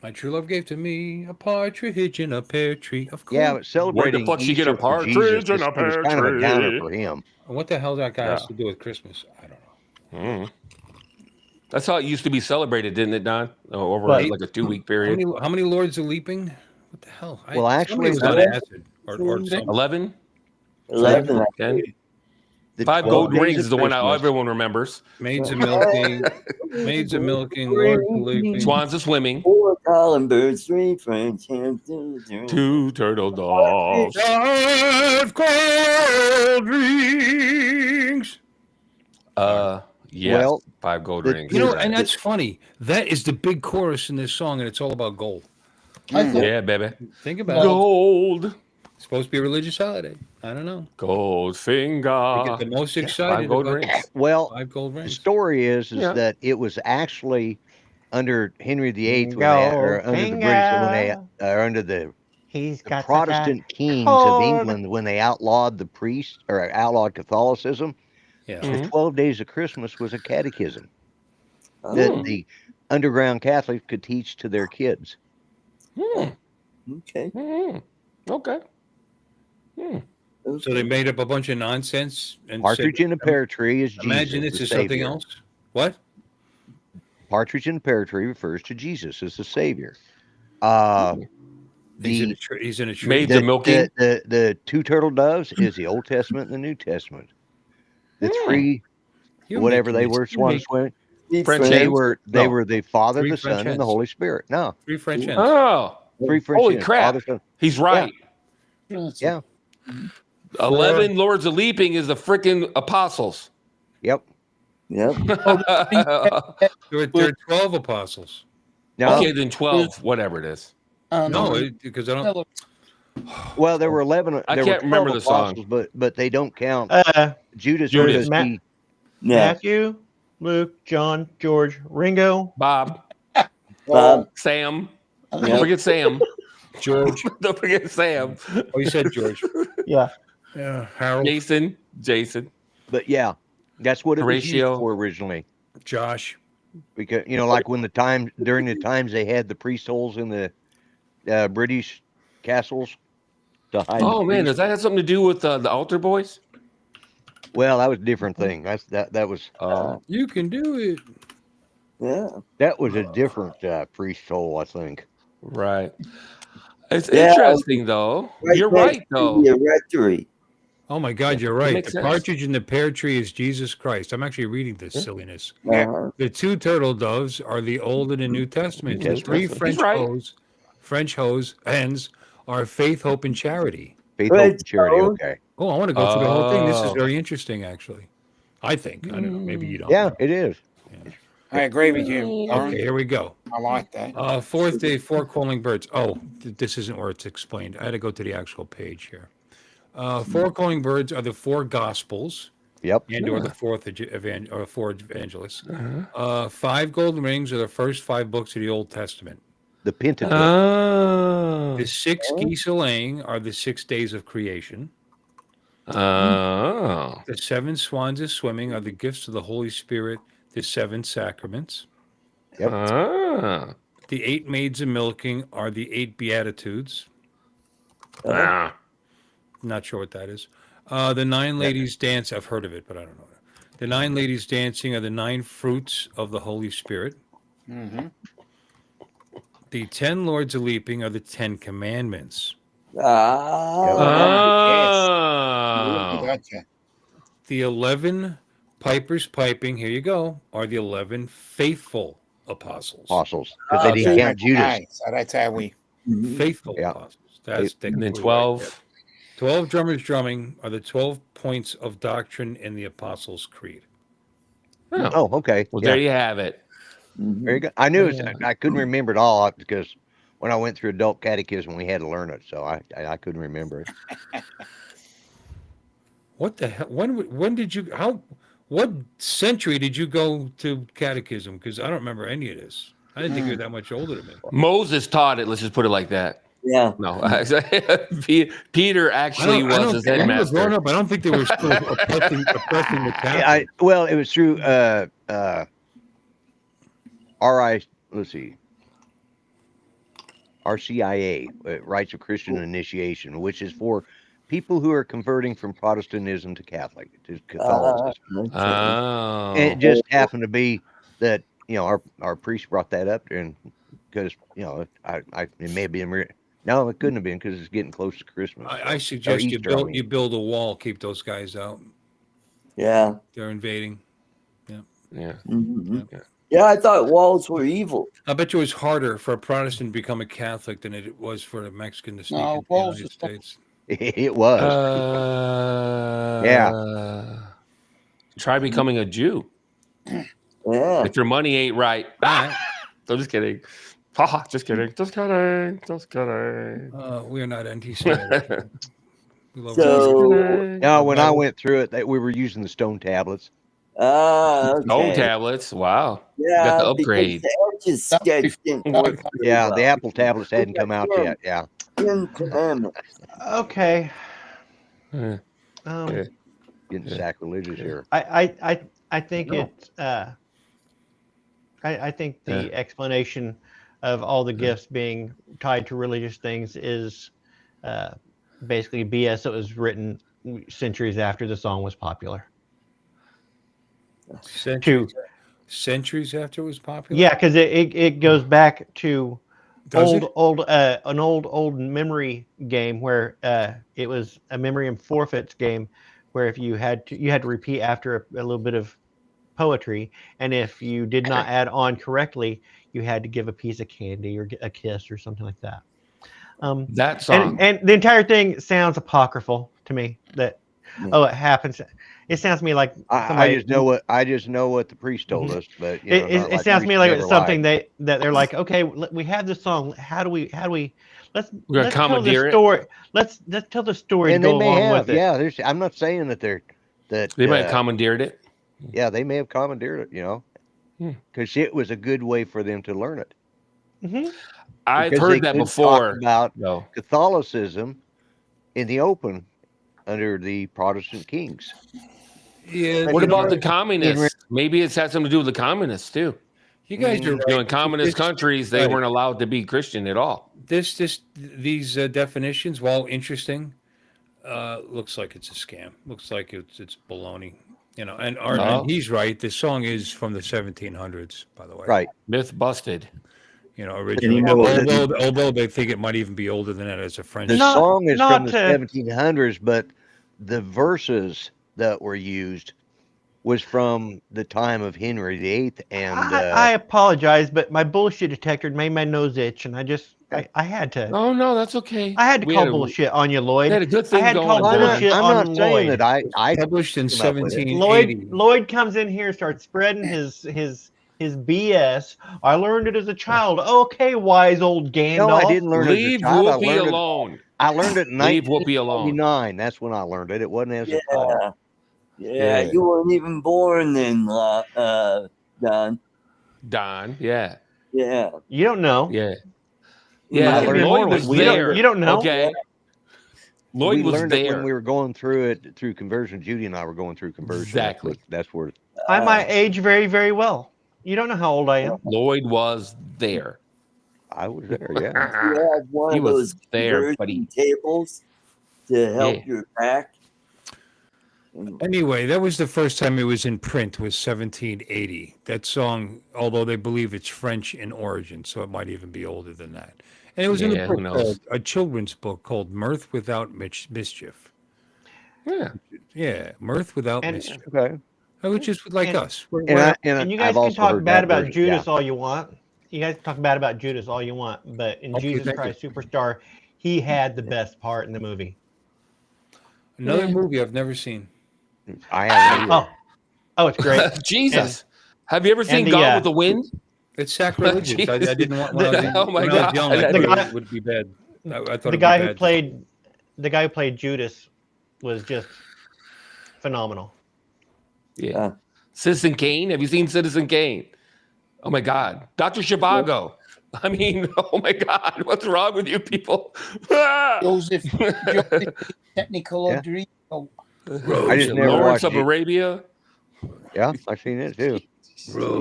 My true love gave to me a partridge in a pear tree. Of course. Yeah, but celebrating fuck she get a Easter for Jesus, partridge in a it was kind of a pear downer tree? for him. What the hell that guy has to do with Christmas? I don't know. That's how it used to be celebrated, didn't it, Don? Over But- like a 2-week period. How many lords are leaping? What the hell? Well, actually, somebody was on acid or something. 11? 11. 10? The 5 12 gold days rings of is the one Christmas. everyone remembers. Maids of milking, lords of leaping. Swans of swimming. 4 column birds, 3 French hens, 2 turtle doves. 5 cold rings. Yeah. Well, 5 gold the- rings. And that's funny. That is the big chorus in this song, and it's all about gold. Yeah, baby. Think about it. Gold. It's supposed to be a religious holiday. I don't know. Gold I finger. get the most 5 excited gold about rings. Well, 5 gold the rings. story is Yeah. that it was actually under Henry VIII or under the British when they under the He's got Protestant kings cord. of England when they outlawed the priest or outlawed Catholicism. Yeah. The 12 days of Christmas was a catechism that the underground Catholics could teach to their kids. Okay. Okay. So they made up a bunch of nonsense and Partridge said, in a pear tree is Jesus. imagine this the is something Savior. else. What? Partridge in a pear tree refers to Jesus as the Savior. He's in The a tree. He's in a tree. Maids of milking. the 2 turtle doves is the Old Testament and the New Testament. The 3 You're whatever making they this- were, swan swimming. French They hens? were No. the Father, 3 the French Son, and the hens. Holy Spirit. No, 3 French hens. Oh. 3 French Holy hens, crap. Father, Son. He's right. Yeah. 11 lords of leaping is the freaking apostles. Yep. Yep. There are 12 apostles. No, Okay, then 12, whatever it is. No, because I don't. well, there were 11. I there can't were 12 remember the song. apostles, but they don't count Judas. Judas. because Ma- he- Yeah. Matthew, Luke, John, George, Ringo. Bob, Bob. Sam. Yep. Don't forget Sam. George. Don't forget Sam. Oh, you said George. Yeah. Yeah. Harold. Jason. but yeah, that's what it was Horatio. used for originally. Josh. Because like when during the times they had the priest holes in the British castles to hide. Oh the man, priests. does that have something to do with the altar boys? Well, that was a different thing. That was You can do it. Yeah. that was a different priest hole, I think. Right. It's Yeah, interesting, though. right You're next right, to though. the rectory. Oh my God, you're It right. makes The sense. partridge in the pear tree is Jesus Christ. I'm actually reading this silliness. Uh-huh. The two turtle doves are the Old and the New Testament. The New three Testament. He's right. French hens are faith, hope, and charity. Faith, hope, and charity. Okay. Oh, I want to go through the whole thing. This is Oh. very interesting, actually. I think. I don't know. Maybe you don't. Yeah, it is. I agree with you, Lauren. Okay, here we go. I like that. Fourth day, four calling birds. Oh, this isn't where it's explained. I had to go to the actual page here. Four calling birds are the four gospels. Yep. And or the four evangelists. Five golden rings are the first 5 books of the Old Testament. The Pentateuch. Oh. The 6 geese a laying are the 6 days of creation. Oh. The 7 swans a swimming are the gifts of the Holy Spirit, the 7 sacraments. Yep. Ah. The 8 maids a milking are the 8 beatitudes. Ah. Not sure what that is. The 9 ladies dance. I've heard of it, but I don't know. The 9 ladies dancing are the 9 fruits of the Holy Spirit. Mm-hmm. The 10 lords a leaping are the 10 commandments. Oh. Gotcha. The 11 pipers piping, here you go, are the 11 faithful apostles. Apostles. Because they didn't count Judas. Nice. So that's how we. Faithful Yeah. apostles. That's And then technically 12. right. 12 drummers drumming are the 12 points of doctrine in the Apostles' Creed. Oh, okay. Well, Yeah. there you have it. Very good. I knew it. I couldn't remember it all because when I went through adult catechism, we had to learn it, so I couldn't remember it. What the hell? When did you? What century did you go to catechism? Because I don't remember any of this. I didn't think you were that much older than me. Moses taught it. Let's just put it like that. Yeah. No, Peter actually was his headmaster. Growing up, I don't think they were still oppressing the Catholics. Well, it was through RCIA, Rites of Christian Initiation, which is for people who are converting from Protestantism to Catholicism. Oh. And it just happened to be that our priest brought that up, and because it may have been. No, it couldn't have been because it's getting close to Christmas. I suggest you build a wall, keep those guys out. Yeah. They're invading. Yeah. Yeah. Mm-hmm. Yeah, I thought walls were evil. I bet you it was harder for a Protestant to become a Catholic than it was for a Mexican to sneak into the United States. It was. Yeah. Try becoming a Jew. Yeah. If your money ain't right. I'm just kidding. Haha, just kidding. Just kidding. Just kidding. We are not anti-Semitic. No, when I went through it, we were using the stone tablets. Okay. Stone tablets. Wow. Yeah, You got the upgrade. The edges sketched didn't work very Yeah, well. the Apple tablets hadn't come out yet. Yeah. 10 commandments. Okay. Getting sacrilegious here. I think it's I think the explanation of all the gifts being tied to religious things is basically BS that was written centuries after the song was popular. Centuries after it was popular? Yeah, because it goes back to Does an old memory game where it was a memory and forfeits game where if you had to repeat after a little bit of poetry, and if you did not add on correctly, you had to give a piece of candy or a kiss or something like that. That song and the entire thing sounds apocryphal to me. That it happens. It sounds to me like I just know what the priest told us, but it sounds to me like it's something that they're like, okay, we have this song. How do we let's tell the story. Let's tell the story and to they go may along have, with it. Yeah, I'm not saying that they might have commandeered it. Yeah, they may have commandeered it, because it was a good way for them to learn it. Mm-hmm. I've heard that before. About Catholicism in the open under the Protestant kings. Yeah. What about the communists? Maybe it's had something to do with the communists too. You guys are in communist countries, they weren't allowed to be Christian at all. These definitions, while interesting, looks like it's a scam. Looks like it's baloney. And he's right. The song is from the 1700s, by the way. Right. Myth busted. originally. Although they think it might even be older than that as a French. The Not- song is not from the to- 1700s, but the verses that were used was from the time of Henry VIII. And I apologize, but my bullshit detector made my nose itch, and I had to. Oh no, that's okay. I had to We call had a- bullshit on you, Lloyd. we had a good thing I had to call going, Don. bullshit I'm on not saying Lloyd. that I Published in came up with it. 1780. Lloyd comes in here, starts spreading his BS. I learned it as a child. Okay, wise old Gandalf. No, I didn't learn it as a Leave child. Whoopi alone. I learned it in Leave Whoopi alone. 1999. That's when I learned it. It wasn't as a child. Yeah, you weren't even born then, Don. Don, yeah. Yeah. You don't know. Yeah. I Yeah, learned Lloyd it was when there. You don't know. Okay. Lloyd we was learned it there. when we were going through it through conversion. Judy and I were going through conversion. Exactly. That's where I might age very, very well. You don't know how old I am. Lloyd was there. I was there. Yeah. You had one He of was those there, conversion buddy. tables to help Yeah. your back. Anyway, that was the first time it was in print. Was 1780. That song, although they believe it's French in origin, so it might even be older than that. And it was in Yeah, a who book knows? called, a children's book called "Mirth Without Mischief." Yeah. Yeah, mirth without And- mischief. Okay. Which is like and- us. And you guys I've can also talk heard bad that about version, Judas yeah. all you want. You guys can talk bad about Judas all you want, but in Okay, Jesus thank Christ Superstar, he had the best part in the movie. Another movie I've never seen. I haven't either. Oh, it's great. Jesus. Have you ever seen the, Gone with the Wind? It's sacrilegious. I didn't want when I was, Oh my when I was God. young. I The thought guy- it would be bad. I thought the it'd guy be who bad. played Judas was just phenomenal. Yeah. Citizen Kane. Have you seen Citizen Kane? Oh my God. Dr. Zhivago. I mean, oh my God. What's wrong with you people? Ah! Joseph technical Yeah. Rodrigo. I just never Lawrence watched of it. Arabia. Yeah, I've seen it too.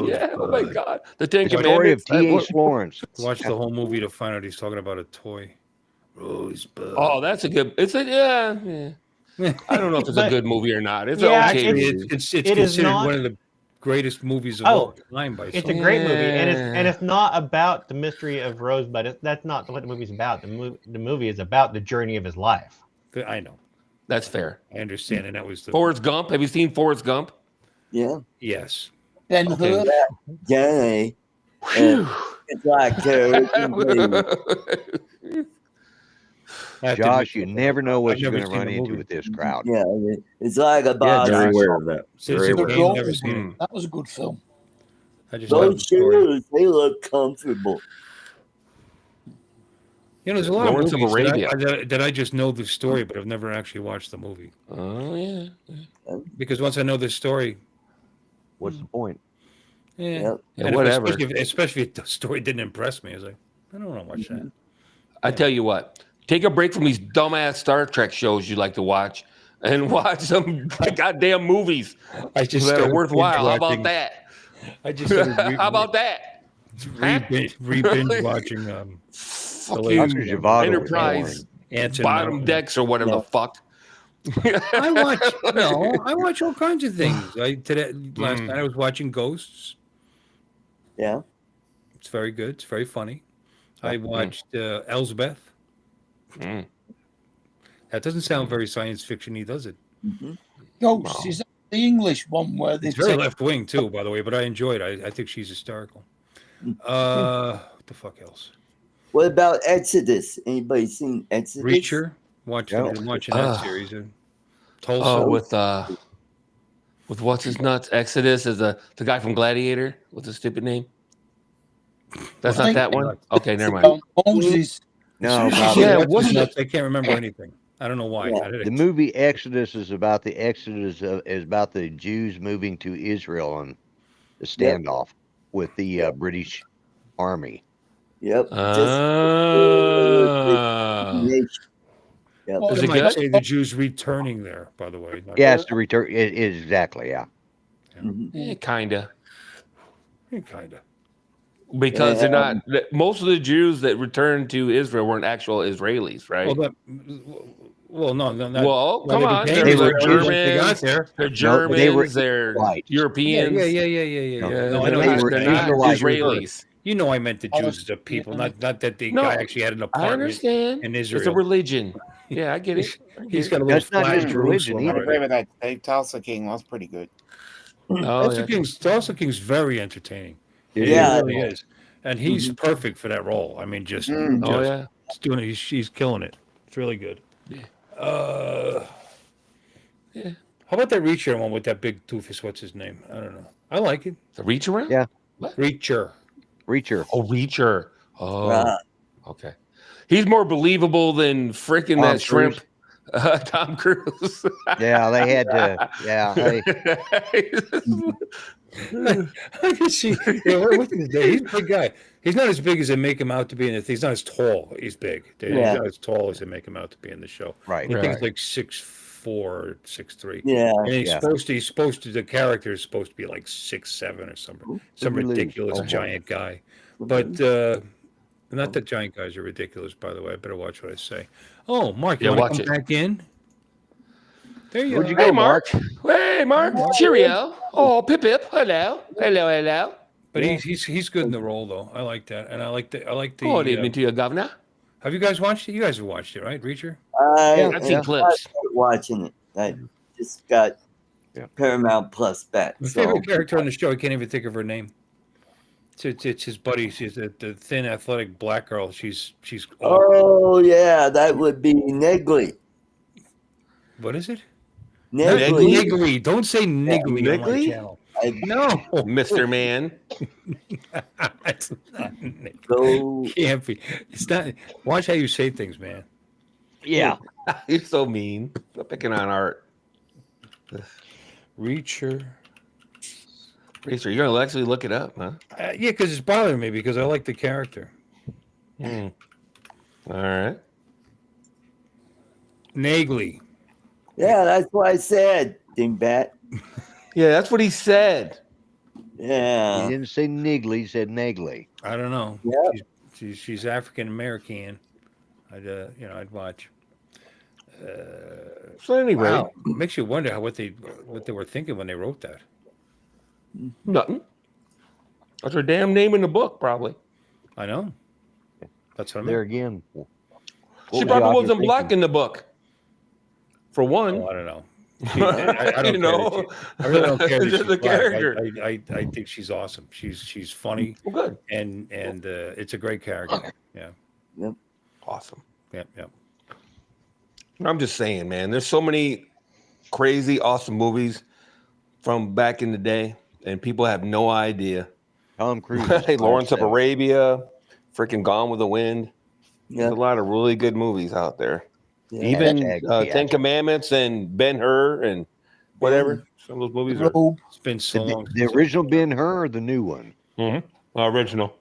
Yeah. Oh my God. The Ten The story of Commandments. T.H. Lawrence. Watch the whole movie to find out he's talking about a toy. Rosebud. Oh, that's a good. It's a yeah. I don't know if it's a But- good movie or not. It's Yeah, an okay Actually, movie. it's It is considered not- one of the greatest movies of Oh, all time by It's some. a great movie, and it's not about the mystery of Rosebud. That's not what the movie's about. The movie is about the journey of his life. I know. That's fair. I understand, and that was the Forrest Gump. Have you seen Forrest Gump? Yeah. yes. Then Okay. her. Gay. It's like Josh, you never know what I've you're never going to seen run the into movie. with this crowd. yeah, it's like a Yeah, box. very aware of that. Very Citizen aware. Kane, never seen it. That was a good film. I just love the Those story. shoes, they look comfortable. There's a lot Lawrence of of movies Arabia. that I just know the story, but I've never actually watched the movie. Oh yeah. Because once I know the story, What's the point? yeah, Yep. Yeah, and whatever. Especially if the story didn't impress me. I was like, I don't want to watch that. I tell you what. Take a break from these dumbass Star Trek shows you like to watch, and watch some goddamn movies I just that are started worthwhile. How binge-watching- about that? I just started How about that? re-binge watching Fucking Dr. Zhivago was Enterprise Ants and bottom Mountain. decks or whatever the fuck. I watch all kinds of things. Last night I was watching Ghosts. Yeah. It's very good. It's very funny. I watched Elsbeth. Mm. That doesn't sound very science fiction-y, does it? Ghost, is that the English one where they It's very take left wing too, by the way. But I enjoyed it. I think she's hysterical. What the fuck else? What about Exodus? Anybody seen Exodus? Reacher. Watching that series. Tulsa. Oh, with what's his nuts? Exodus is the guy from Gladiator. What's his stupid name? That's not that one. Okay, never mind. about Moses. No, Yeah, What's wasn't nuts? I can't remember anything. I don't know why. Yeah. the movie Exodus is about the Exodus is about the Jews moving to Israel and the standoff with the British Army. Yep. Yep. Is They it might good? say the Jews returning there, by the way. Yeah, it's the return. It is exactly, yeah. Kinda. Kind of. Because they're not. Most of the Jews that returned to Israel weren't actual Israelis, right? Well, no. Well, come on. They They were were Jews when they got Germans. there. They're No, Germans. they were they're white. Europeans. Yeah. No, No, I they're know not, were they're not Israelite Israelis. You know, I meant the Oh, Jews as a people, yeah. not that the No, guy actually had an I apartment understand. in It's a Israel. religion. Yeah, I get it. He's got a little That's not flat his religion Jerusalem I either. agree already. with that. Dave Tulsa King was pretty good. Oh, yeah. Tulsa King's very entertaining. It He is. really is, and he's perfect for that role. I mean, just Oh, yeah. doing it. He's killing it. It's really good. Yeah. Yeah. How about that Reacher one with that big doofus? What's his name? I don't know. I like it. The reach around? Yeah. Reacher. Reacher. Oh, Reacher. Oh, Right. okay. He's more believable than freaking Tom that shrimp. Cruise. Tom Cruise. Yeah, they had to. Yeah, I can see. What's his name? He's a big guy. He's not as big as they make him out to be in the. He's not as tall. He's big. He's Yeah. not as tall as they make him out to be in the show. right. I think Right. he's like 6'4", 6'3". Yeah. And he's Yeah. supposed to. The character is supposed to be like 6'7" or something. Some Really? ridiculous Oh, boy. giant guy. But not that giant guys are ridiculous, by the way. I better watch what I say. Oh, Mark, you Yeah, want watch to come it. back in? There you Where'd you are. go, Hey, Mark. Hey, Mark. Cheerio. Oh, pip pip. Hello. Hello, hello. But he's good in the role though. I like that, and I like the Good evening to you, Governor. Have you guys watched it? You guys have watched it, right, Reacher? I've seen Yeah. clips. started watching it. I just got Paramount Plus back. My So favorite character on the show. I can't even think of her name. It's his buddy. She's the thin, athletic black girl. She's oh yeah, that would be Negley. what is it? Negley. Niggly. Don't say niggly on my Niggly? channel. I No, Mr. Man. it's not niggly. go. Can't be. It's not. Watch how you say things, man. Yeah. You're so mean. Stop picking on Art. Reacher. Racer, you're gonna actually look it up, huh? Yeah, because it's bothering me because I like the character. All right. Nagley. Yeah, that's what I said, Dingbat. Yeah, that's what he said. He Yeah. didn't say niggly, he said naggly. I don't know. Yep. She's African American. I'd watch. So anyway, Wow, makes you wonder what they were thinking when they wrote that. nothing. That's her damn name in the book, probably. I know. That's what I There meant. again. She probably wasn't black in the book. For one. Oh, I don't know. I don't You care know? that I really don't care. That It's just she's a black. character. I think she's awesome. She's funny Well, good. and it's a great character. Yeah. Awesome. Yep. I'm just saying, man, there's so many crazy, awesome movies from back in the day, and people have no idea. Tom Cruise. Hey, Lawrence of 5'7". Arabia, freaking Gone with the Wind. There's Yeah. a lot of really good movies out there. Yeah. Even Yeah. Ten Commandments and Ben-Hur and whatever. Some of those movies are Robe. It's been so long. The original Ben-Hur or the new one? original.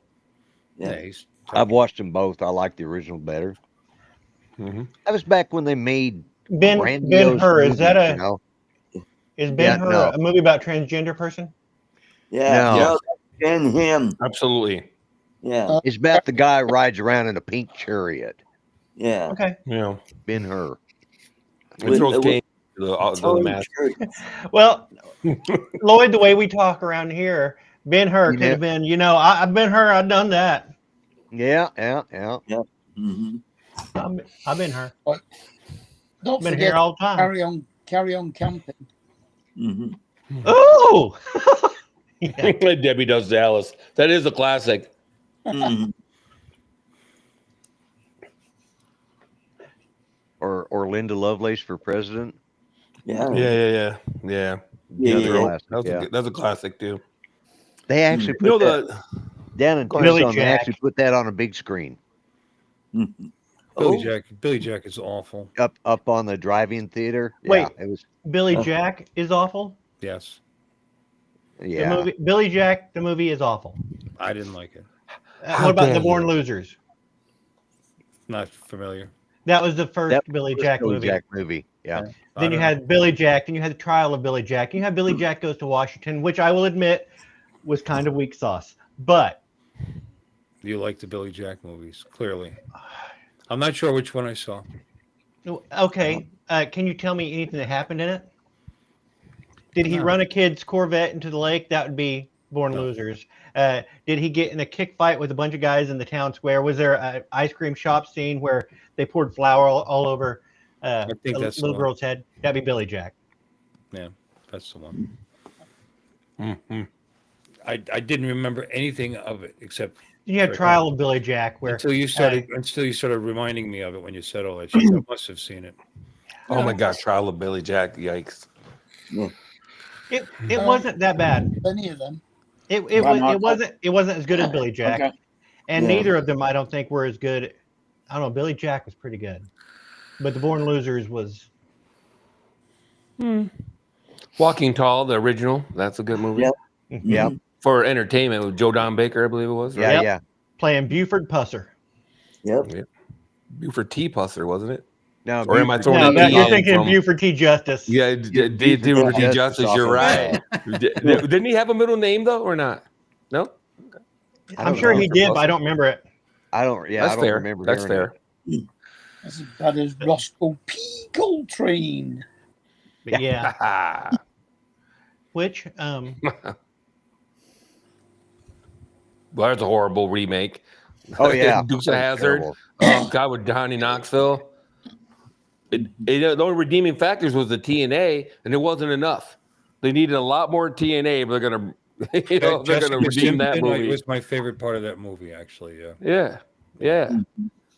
Yeah. He's- I've watched them both. I like the original better. That was back when they made grandiose Ben-Hur, is movies, that a- you know? Is Ben-Hur no. a movie about transgender person? Yeah. No. No, and him. Absolutely. Yeah. It's about the guy who rides around in a pink chariot. Yeah. Okay. Yeah. Ben-Hur. It With- throws with- Kane to the Totally mask. true. Well, Lloyd, the way we talk around here, Ben-Hur You could have been, I've been her, I've done that. Yeah. Mhm. I've been her. Don't Been forget, here all the time. carry on camping. Mhm. Oh! Debbie Does Dallas. That is a classic. Mhm. Or Linda Lovelace for president. Yeah. Yeah. Yeah, Another yeah. classic, That's, yeah. that's a classic too. They actually You know put that the down in Billy Tucson. They Jack. actually put that on a big screen Mhm. Billy Jack is awful. up on the drive-in theater. Wait. Yeah, it was. Billy Jack is awful. Yes, Yeah, The movie Billy Jack, the movie is awful. I didn't like it. How What about dare The Born you. Losers? Not familiar. That was the first That was Billy the Jack Billy movie. Jack movie. Yeah, I Then you don't had Billy Jack. Then you had the trial of Billy Jack. You had Billy Jack Goes to Washington, which I will admit was kind of weak sauce. But You like the Billy Jack movies, clearly. I'm not sure which one I saw. okay, can you tell me anything that happened in it? Did he No. run a kid's Corvette into the lake? That would be Born No. Losers. Did he get in a kick fight with a bunch of guys in the town square? Was there an ice cream shop scene where they poured flour all over I think a that's the little one. girl's head? That'd be Billy Jack. Yeah, that's the one. I didn't remember anything of it except You had for Trial of Billy Jack, where until you started reminding me of it when you said all that shit. I must have seen it. Oh my God, Trial of Billy Jack. Yikes. it wasn't that bad. Any of them. It wasn't as good as Billy Jack, Okay. and Yeah. neither of them I don't think were as good. I don't know. Billy Jack was pretty good, but the Born Losers was. Walking Tall, the original. That's a good movie. Yep. Yep. For entertainment with Joe Don Baker, I believe it was. Yeah, Right? Yep. Playing Buford Pusser. Yep. Buford T. Pusser, wasn't it? No, Or am I throwing No, an that, E you're in thinking from- Buford T. Justice. Yeah, Buford Buford T. T. Justice Justice. You're off right. Didn't he have a middle name though, or not? No. I'm sure he did, but I don't remember it. I don't. Yeah, That's I don't fair. remember. That's hearing fair. That's as bad as Roscoe P. Coltrane. But yeah, which Well, that's a horrible remake. It. Oh yeah, Dukes That of was Hazzard. terrible. Oh God, with Johnny Knoxville. The only redeeming factors was the TNA, and it wasn't enough. They needed a lot more TNA, but they're gonna, they're gonna Jessica redeem that Simpson movie. was my favorite part of that movie, actually. Yeah. Yeah.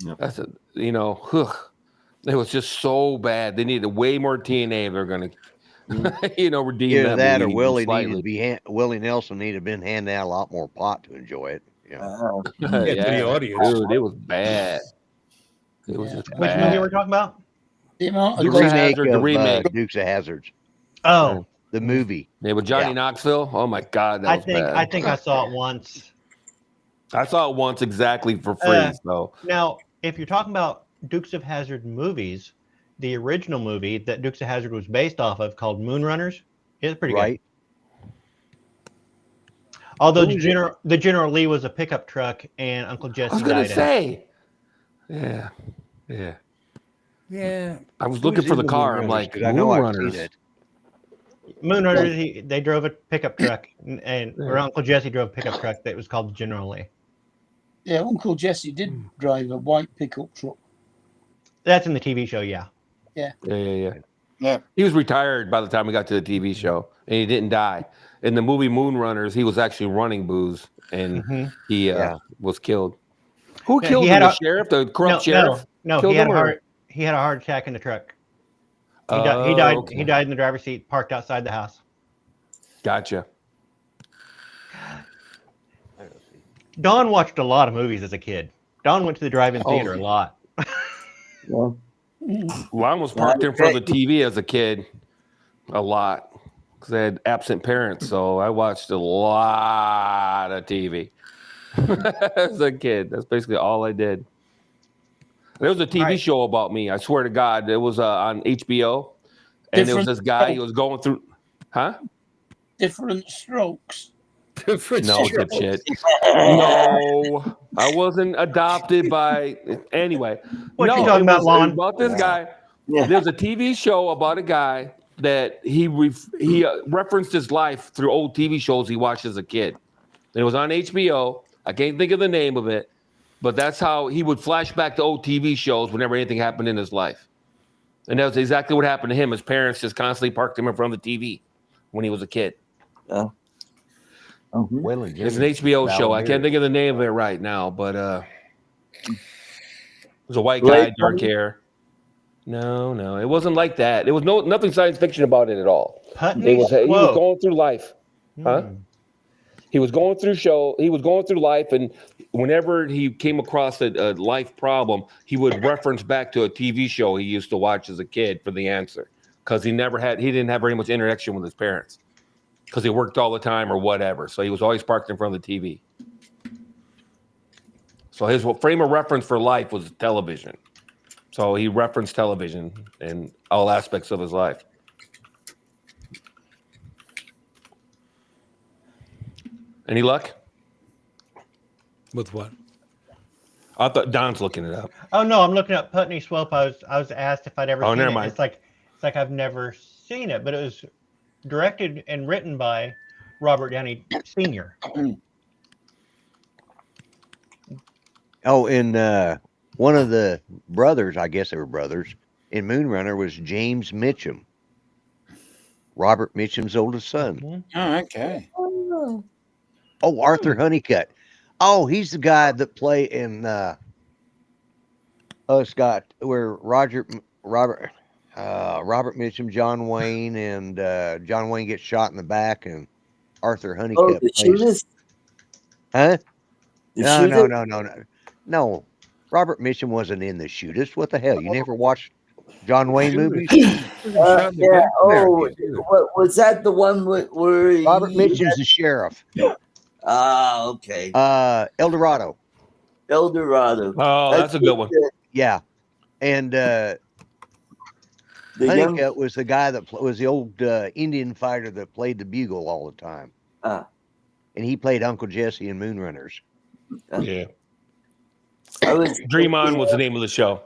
Yep. That's a, it was just so bad. They needed way more TNA. They're gonna, redeem Either that that or movie Willie slightly. needed to be Willie Nelson needed to been handing out a lot more pot to enjoy it. Yeah. To the audience. Dude, it was bad. It was just which bad. movie we're talking about? The amount The of Dukes of remake Hazzard, the of remake. Dukes of Hazards, Oh, the movie. Yeah, with Johnny Yeah. Knoxville. Oh my God, that I was think bad. I think I saw it once. I saw it once exactly for free. So Now, if you're talking about Dukes of Hazzard movies, the original movie that Dukes of Hazzard was based off of, called Moonrunners, is pretty Right. good. Although Who was the General Lee was a pickup truck, and Uncle Jesse I was gonna died. say, yeah. Yeah. I was Who's looking for in the car. I'm Moonrunners? like, 'Cause I know I've seen Moonrunners. it. Moonrunners, they drove a pickup truck, or Uncle Jesse drove a pickup truck that was called the General Lee. Yeah, Uncle Jesse did drive a white pickup truck. That's in the TV show, yeah. Yeah. Yeah. He was retired by the time we got to the TV show, and he didn't die. In the movie Moonrunners, he was actually running booze, and he was killed. Who Yeah, killed he him? had The a- sheriff, the corrupt sheriff. No, killed he had him, a or- heart attack in the truck. He Oh, died. okay. He died in the driver's seat, parked outside the house. Gotcha. Don watched a lot of movies as a kid. Don went to the drive-in theater a lot. Well, Lon was parked in front of the TV as a kid a lot because I had absent parents, so I watched a lot of TV as a kid. That's basically all I did. There was a TV Right. show about me. I swear to God, it was on HBO, and there was this guy. He was going through, Different strokes. Different No, strokes. dipshit. No, I wasn't adopted by. Anyway, What no, you talking it about, was Lon? about this guy. Yeah. There's a TV show about a guy that he referenced his life through old TV shows he watched as a kid. It was on HBO. I can't think of the name of it, but that's how he would flash back to old TV shows whenever anything happened in his life. And that was exactly what happened to him. His parents just constantly parked him in front of the TV when he was a kid. It's an HBO show. I can't think of the name of it right now, but it was a white guy, dark hair. No, it wasn't like that. It was nothing science fiction about it at all. Putney? He was Whoa. going through life, huh? He was going through life, and whenever he came across a life problem, he would reference back to a TV show he used to watch as a kid for the answer, because he didn't have very much interaction with his parents, because he worked all the time or whatever. So he was always parked in front of the TV. So his frame of reference for life was television. So he referenced television in all aspects of his life. Any luck? With what? I thought Don's looking it up. Oh no, I'm looking up Putney Swope. I was asked if I'd ever Oh, seen never it. mind. It's like I've never seen it, but it was directed and written by Robert Downey Sr. Oh, and one of the brothers, I guess they were brothers, in Moonrunner was James Mitchum, Robert Mitchum's oldest son. Oh, okay. Oh, Arthur Honeycutt. Oh, he's the guy that play in Scott, where Robert Mitchum, John Wayne, and John Wayne gets shot in the back, and Arthur Honeycutt the plays. shooters? Huh? The No, shooter? no. Robert Mitchum wasn't in the shooters. What the hell? You never watched John Wayne movies? Yeah. Oh, what was that? The one where Robert Mitchum's the sheriff. Ah, okay. El Dorado. El Dorado. Oh, that's a good one. Yeah, and Honeycutt was the guy that was the old Indian fighter that played the bugle all the time. And he played Uncle Jesse in Moonrunners. Yeah. Dream On was the name of the show.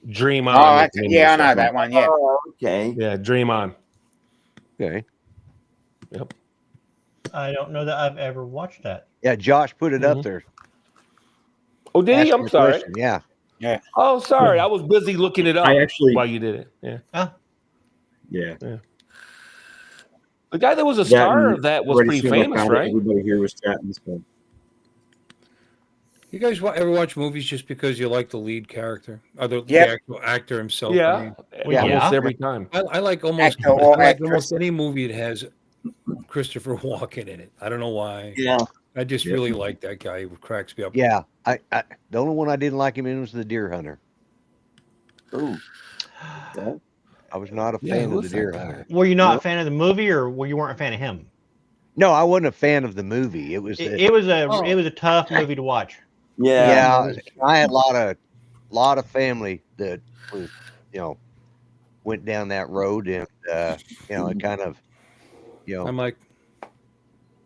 Dream On. Oh, yeah, I know that one. Yeah. Oh, okay. Yeah, Dream On. Okay. Yep. I don't know that I've ever watched that. Yeah, Josh put it up there. Oh, did he? I'm sorry. Question. Yeah. Yeah. Oh, sorry. I was busy looking it up. I actually while you did it. Yeah. Yeah. The guy that was a star of that was pretty famous, right? Everybody here was chatting. So. You guys ever watch movies just because you like the lead character, or the actual actor himself? Yeah, almost every time. I like almost any movie that has Christopher Walken in it. I don't know why. Yeah, I just really like that guy. He cracks me up. Yeah, I the only one I didn't like him in was The Deer Hunter. Ooh. I was not a fan of The Deer Hunter. Were you not a fan of the movie, or you weren't a fan of him? No, I wasn't a fan of the movie. It was it was a tough movie to watch. Yeah, I had a lot of family that was, went down that road, and it kind of, I'm like,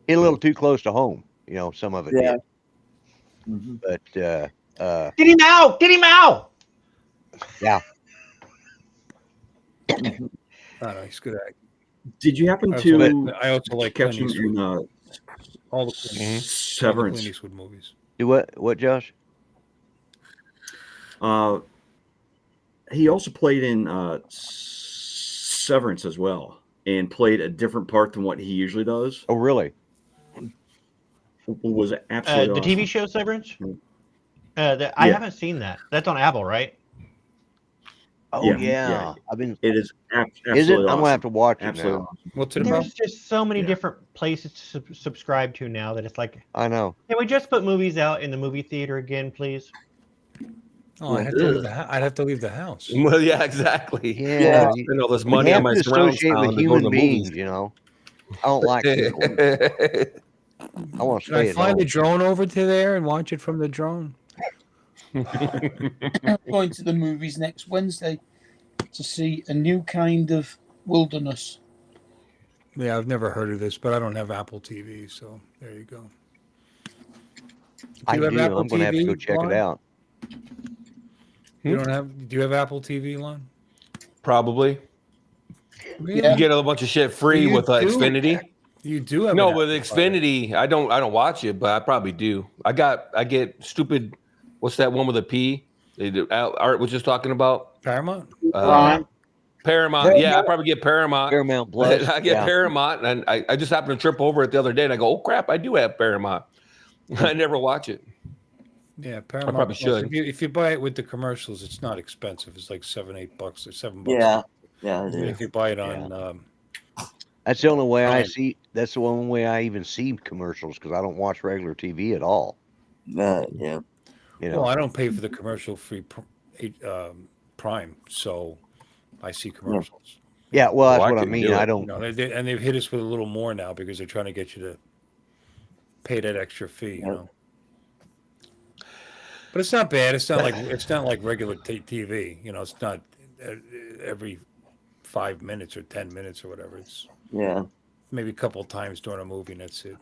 hit a little too close to home. Some of it did. Mm-hmm. But get him out! Get him out! Yeah. He's good at. Did you happen to? I also like catch him in all the Severance Clint Eastwood movies. Do what, Josh? He also played in Severance as well, and played a different part than what he usually does. Oh, really? Was absolutely the TV show Severance? I haven't seen that. That's on Apple, right? Oh yeah. It is. Is it? I'm gonna have to watch it now. What's it about? There's just so many different places to subscribe to now that it's like. I know. Can we just put movies out in the movie theater again, please? Oh, I'd have to leave the house. Well, yeah, exactly. Yeah. I spend all this money on my surround sound with to go to human the beings. movies. I don't like people. I want to Can I stay fly at the home. drone over to there and watch it from the drone? I'm going to the movies next Wednesday to see a new kind of wilderness. Yeah, I've never heard of this, but I don't have Apple TV, so there you go. I do. have Apple I'm going to have to go check Lon? it out. You don't have? Do you have Apple TV, Lon? Probably. Really? You get a bunch of shit free You with do? Xfinity. You do have No, an with Apple Xfinity, I don't watch it, but I probably do. I get stupid. What's that one with a P? Art was just talking about Paramount. Paramount. Yeah, I probably get Paramount. Paramount Plus. I get Paramount, and I just happened to trip over it the other day, and I go, "Oh crap, I do have Paramount." I never watch it. Yeah, Paramount. I probably Plus. should. If you buy it with the commercials, it's not expensive. It's like $7-8 or $7. Yeah, it is. If you buy it on. That's the only way I see. That's the only way I even see commercials, because I don't watch regular TV at all. Yeah. Well, I don't pay for the commercial-free Prime, so I see commercials. Yeah, well, that's what I mean. I don't. And they've hit us with a little more now because they're trying to get you to pay that extra fee. But it's not bad. It's not like regular TV. It's not every 5 minutes or 10 minutes or whatever. It's maybe a couple times during a movie, and that's it.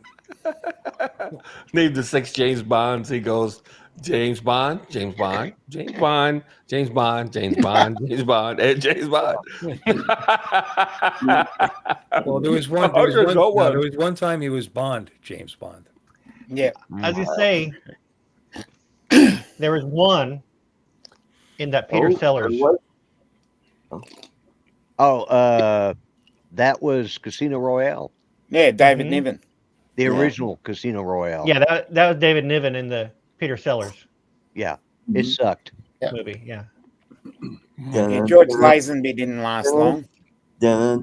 Name the 6 James Bonds. He goes, James Bond, James Bond, James Bond, James Bond, James Bond, James Bond, and James Bond. Well, there was one. There was one, no, there was one time he was Bond, James Bond. Yeah. As you say, there was one in that Peter Sellers. That was Casino Royale. Yeah, David Niven. The original Casino Royale. Yeah, that was David Niven in the Peter Sellers. Yeah, it sucked. Movie. Yeah. Yeah, George Lazenby didn't last long. Yeah,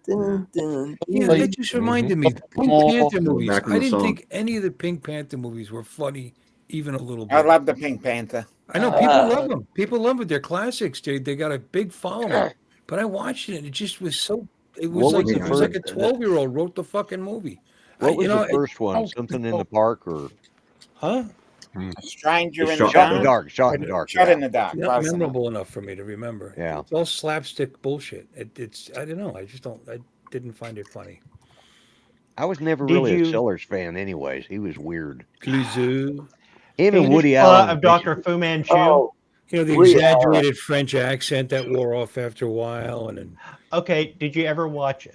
that just reminded me. The Pink Panther movies. Back in I the didn't song. think any of the Pink Panther movies were funny, even a little bit. I love the Pink Panther. I know people love them. People love it. They're classics. They got a big following. But I watched it. And it just was so. It was What like was the a 12-year-old wrote the fucking movie. What was the first one? Something in the park or? Huh? Stranger in the Shot in the Dark. dark. Shot in the dark. Shot in the Dark. Not close enough. memorable enough for me to remember. Yeah. It's all slapstick bullshit. It's I don't know. I just don't. I didn't find it funny. I was never really a Sellers fan, anyways. He was weird. Clouseau. Him and Woody Allen of Dr. Fu Manchu. Oh, You know, the exaggerated French accent that wore off after a while, and then Okay, did you ever watch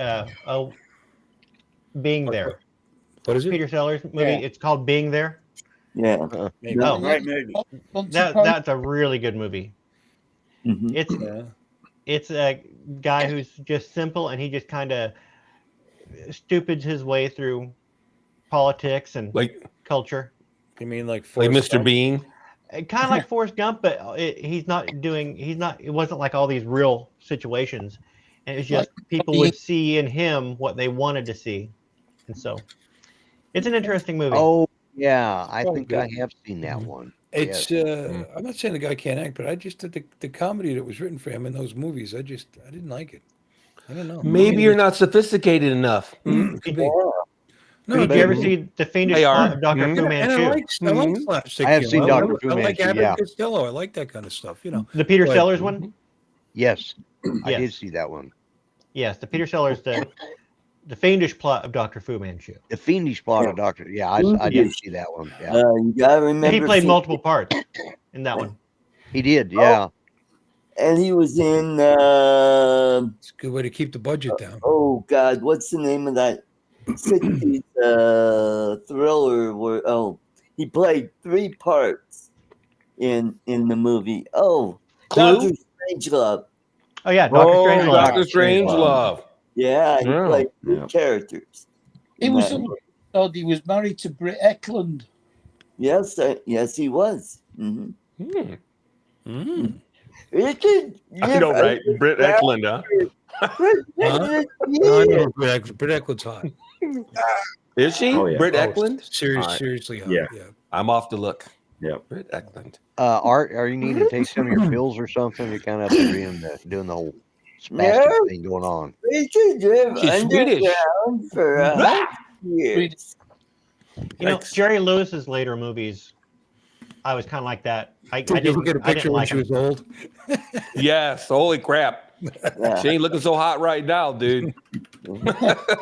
Being There? what is it? Peter Sellers movie. Yeah. It's called Being There. yeah. Maybe. No. Great movie. That's a really good movie. Mhm. It's a guy who's just simple, and he just kind of stupids his way through politics and like culture. You mean like Mr. Gump? Bean? Kind of like Forrest Gump, but it wasn't like all these real situations. And it was just people would see in him what they wanted to see. And so it's an interesting movie. Oh yeah, I Oh, think good. I have seen that one. It's Yes. I'm not saying the guy can't act, but I just the comedy that was written for him in those movies, I didn't like it. I don't know. Maybe you're not sophisticated enough. Could be. No, Did you ever see The Fiendish They Plot are. of Dr. Fu and I Manchu? like slapstick. I have humor. seen Dr. Fu I like Manchu, Abbott yeah. Costello. I like that kind of stuff. You know. The Peter But- Sellers one? Yes, I Yes. did see that one. Yes, the Peter Sellers, the Fiendish Plot of Dr. Fu Manchu. The Fiendish Plot of Doctor. Yeah, I did see that one. Yeah, You gotta remember. And he played Fi- multiple parts in that one. he did. Yeah. And he was in. It's a good way to keep the budget down. Oh God, what's the name of that 60s thriller? Where he played 3 parts in the movie. Oh, Clue? Dr. Strangelove. Oh yeah, Dr. Strangelove. Dr. Strangelove. Yeah, he Yeah. played 3 Yeah. characters. He in was that. thought he was married to Britt Eklund. Yes, yes, he was. Mm-hmm. Hmm. Mm. Richard, I know, right? Britt Eklund, huh? No, I know Britt Eklund's hot. Is she? Oh, yeah. Britt Oh, Eklund? Seriously, All right. seriously hot. Yeah. Yeah. I'm off the look. Yeah. Britt Eklund. Art, are you needing to take some of your pills or something? You're kind of up there doing the whole spastic No. thing going on. Richard lived She's Swedish. underground for 100 years. You know, Yikes. Jerry Lewis's later movies, I was kind of like that. I Did you look at a I picture didn't when like she him. was old? Yes. Holy crap. Yeah. She ain't looking so hot right now, dude.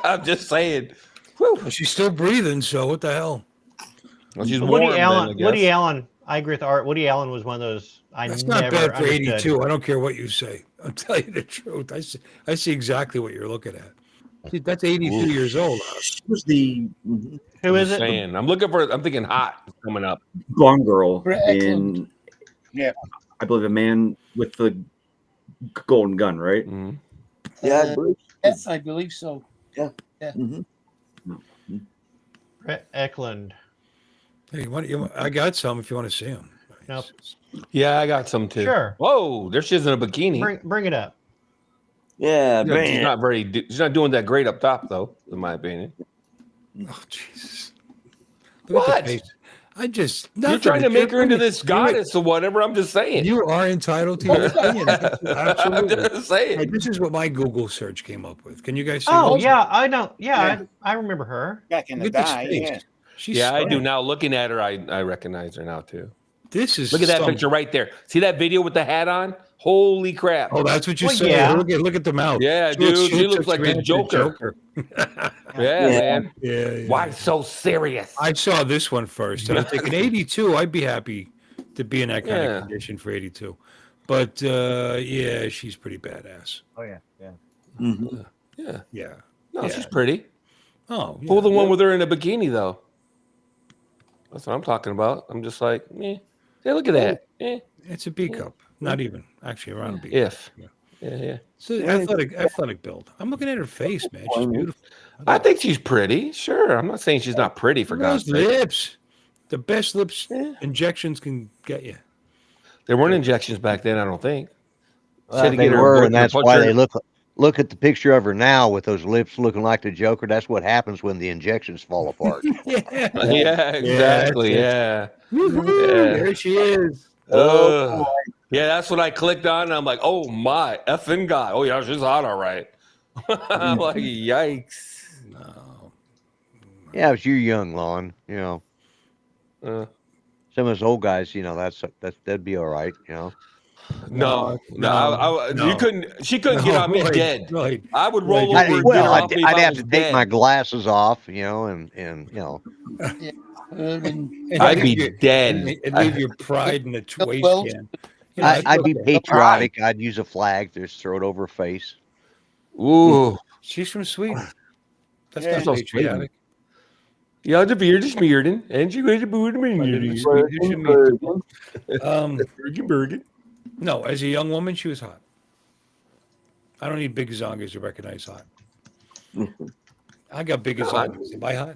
I'm just saying. Whew. Well, she's still breathing, so what the hell? Well, she's Woody warm then, I Allen. guess. Woody Allen. I agree with Art. Woody Allen was one of those. That's never not bad for understood. 82. I don't care what you say. I'm telling you the truth. I see exactly what you're looking at. See, that's 82 years old. She was the Who is I'm it? saying. I'm thinking hot coming up. blonde girl Britt Eklund. in, Yeah. I believe, A Man with the Golden Gun, right? Mhm. Yeah, I believe Yes, I believe so. mhm. Brett Eklund. Hey, I got some if you want to see them. Nope. Yeah, I got some too. Sure. Whoa, there she is in a bikini. Bring it up. Yeah, Yeah, man. she's not doing that great up top though, in my opinion. Oh, Jesus. Look at What? the face. You're trying to make her into this goddess or whatever. I'm just saying. You are entitled to your opinion. I'm Absolutely. just saying. Hey, this is what my Google search came up with. Can you guys see? Oh this? yeah, I know. Yeah, Yeah. I remember her. Back in the Look at day, this face. yeah. She's Yeah, I do stunning. now. Looking at her, I recognize her now too. This is Look at that some- picture right there. See that video with the hat on? Holy crap! Oh, that's what you Well, say. yeah. Look at the mouth. Yeah, dude, she looks like the the Joker. Yeah, man. Yeah. Why so serious? I saw this one first, and I'm thinking 82. I'd be happy to be in that kind of condition for 82. But yeah, she's pretty badass. Oh yeah. Mm-hmm. Yeah. No, Yeah. she's pretty. Oh, yeah. Pull the one with her in a bikini, though. That's what I'm talking about. I'm just like, Hey, look at that. It's a B cup. Not even. Actually, around a B. If. Yeah. Yeah. It's an athletic build. I'm looking at her face, man. She's beautiful. I think she's pretty. Sure. I'm not saying she's not pretty, for God's Those sake. lips. The best lips injections can get you. There weren't injections back then, I don't think. They were, and that's why they look at the picture of her now with those lips looking like the Joker. That's what happens when the injections fall apart. Yeah, exactly. Yeah. There she is. Yeah, that's what I clicked on. And I'm like, oh my effing God. Oh, yeah, she's hot, all right. I'm like, yikes. No. Yeah, it was your young Lon, Some of those old guys, that'd be all right, No. You couldn't. She couldn't get on me dead. Right. I would roll over. And well, get her off me if I'd I have was to dead. take my glasses off, and I'd be dead. And leave your pride in a waste can. I'd be patriotic. I'd use a flag, just throw it over her face. Ooh, she's from Sweden. That's not not patriotic. Ja, de beer is meerden. En je weet de boer de meerden. No, as a young woman, she was hot. I don't need big zongas to recognize hot. I got big zongas. Am I hot?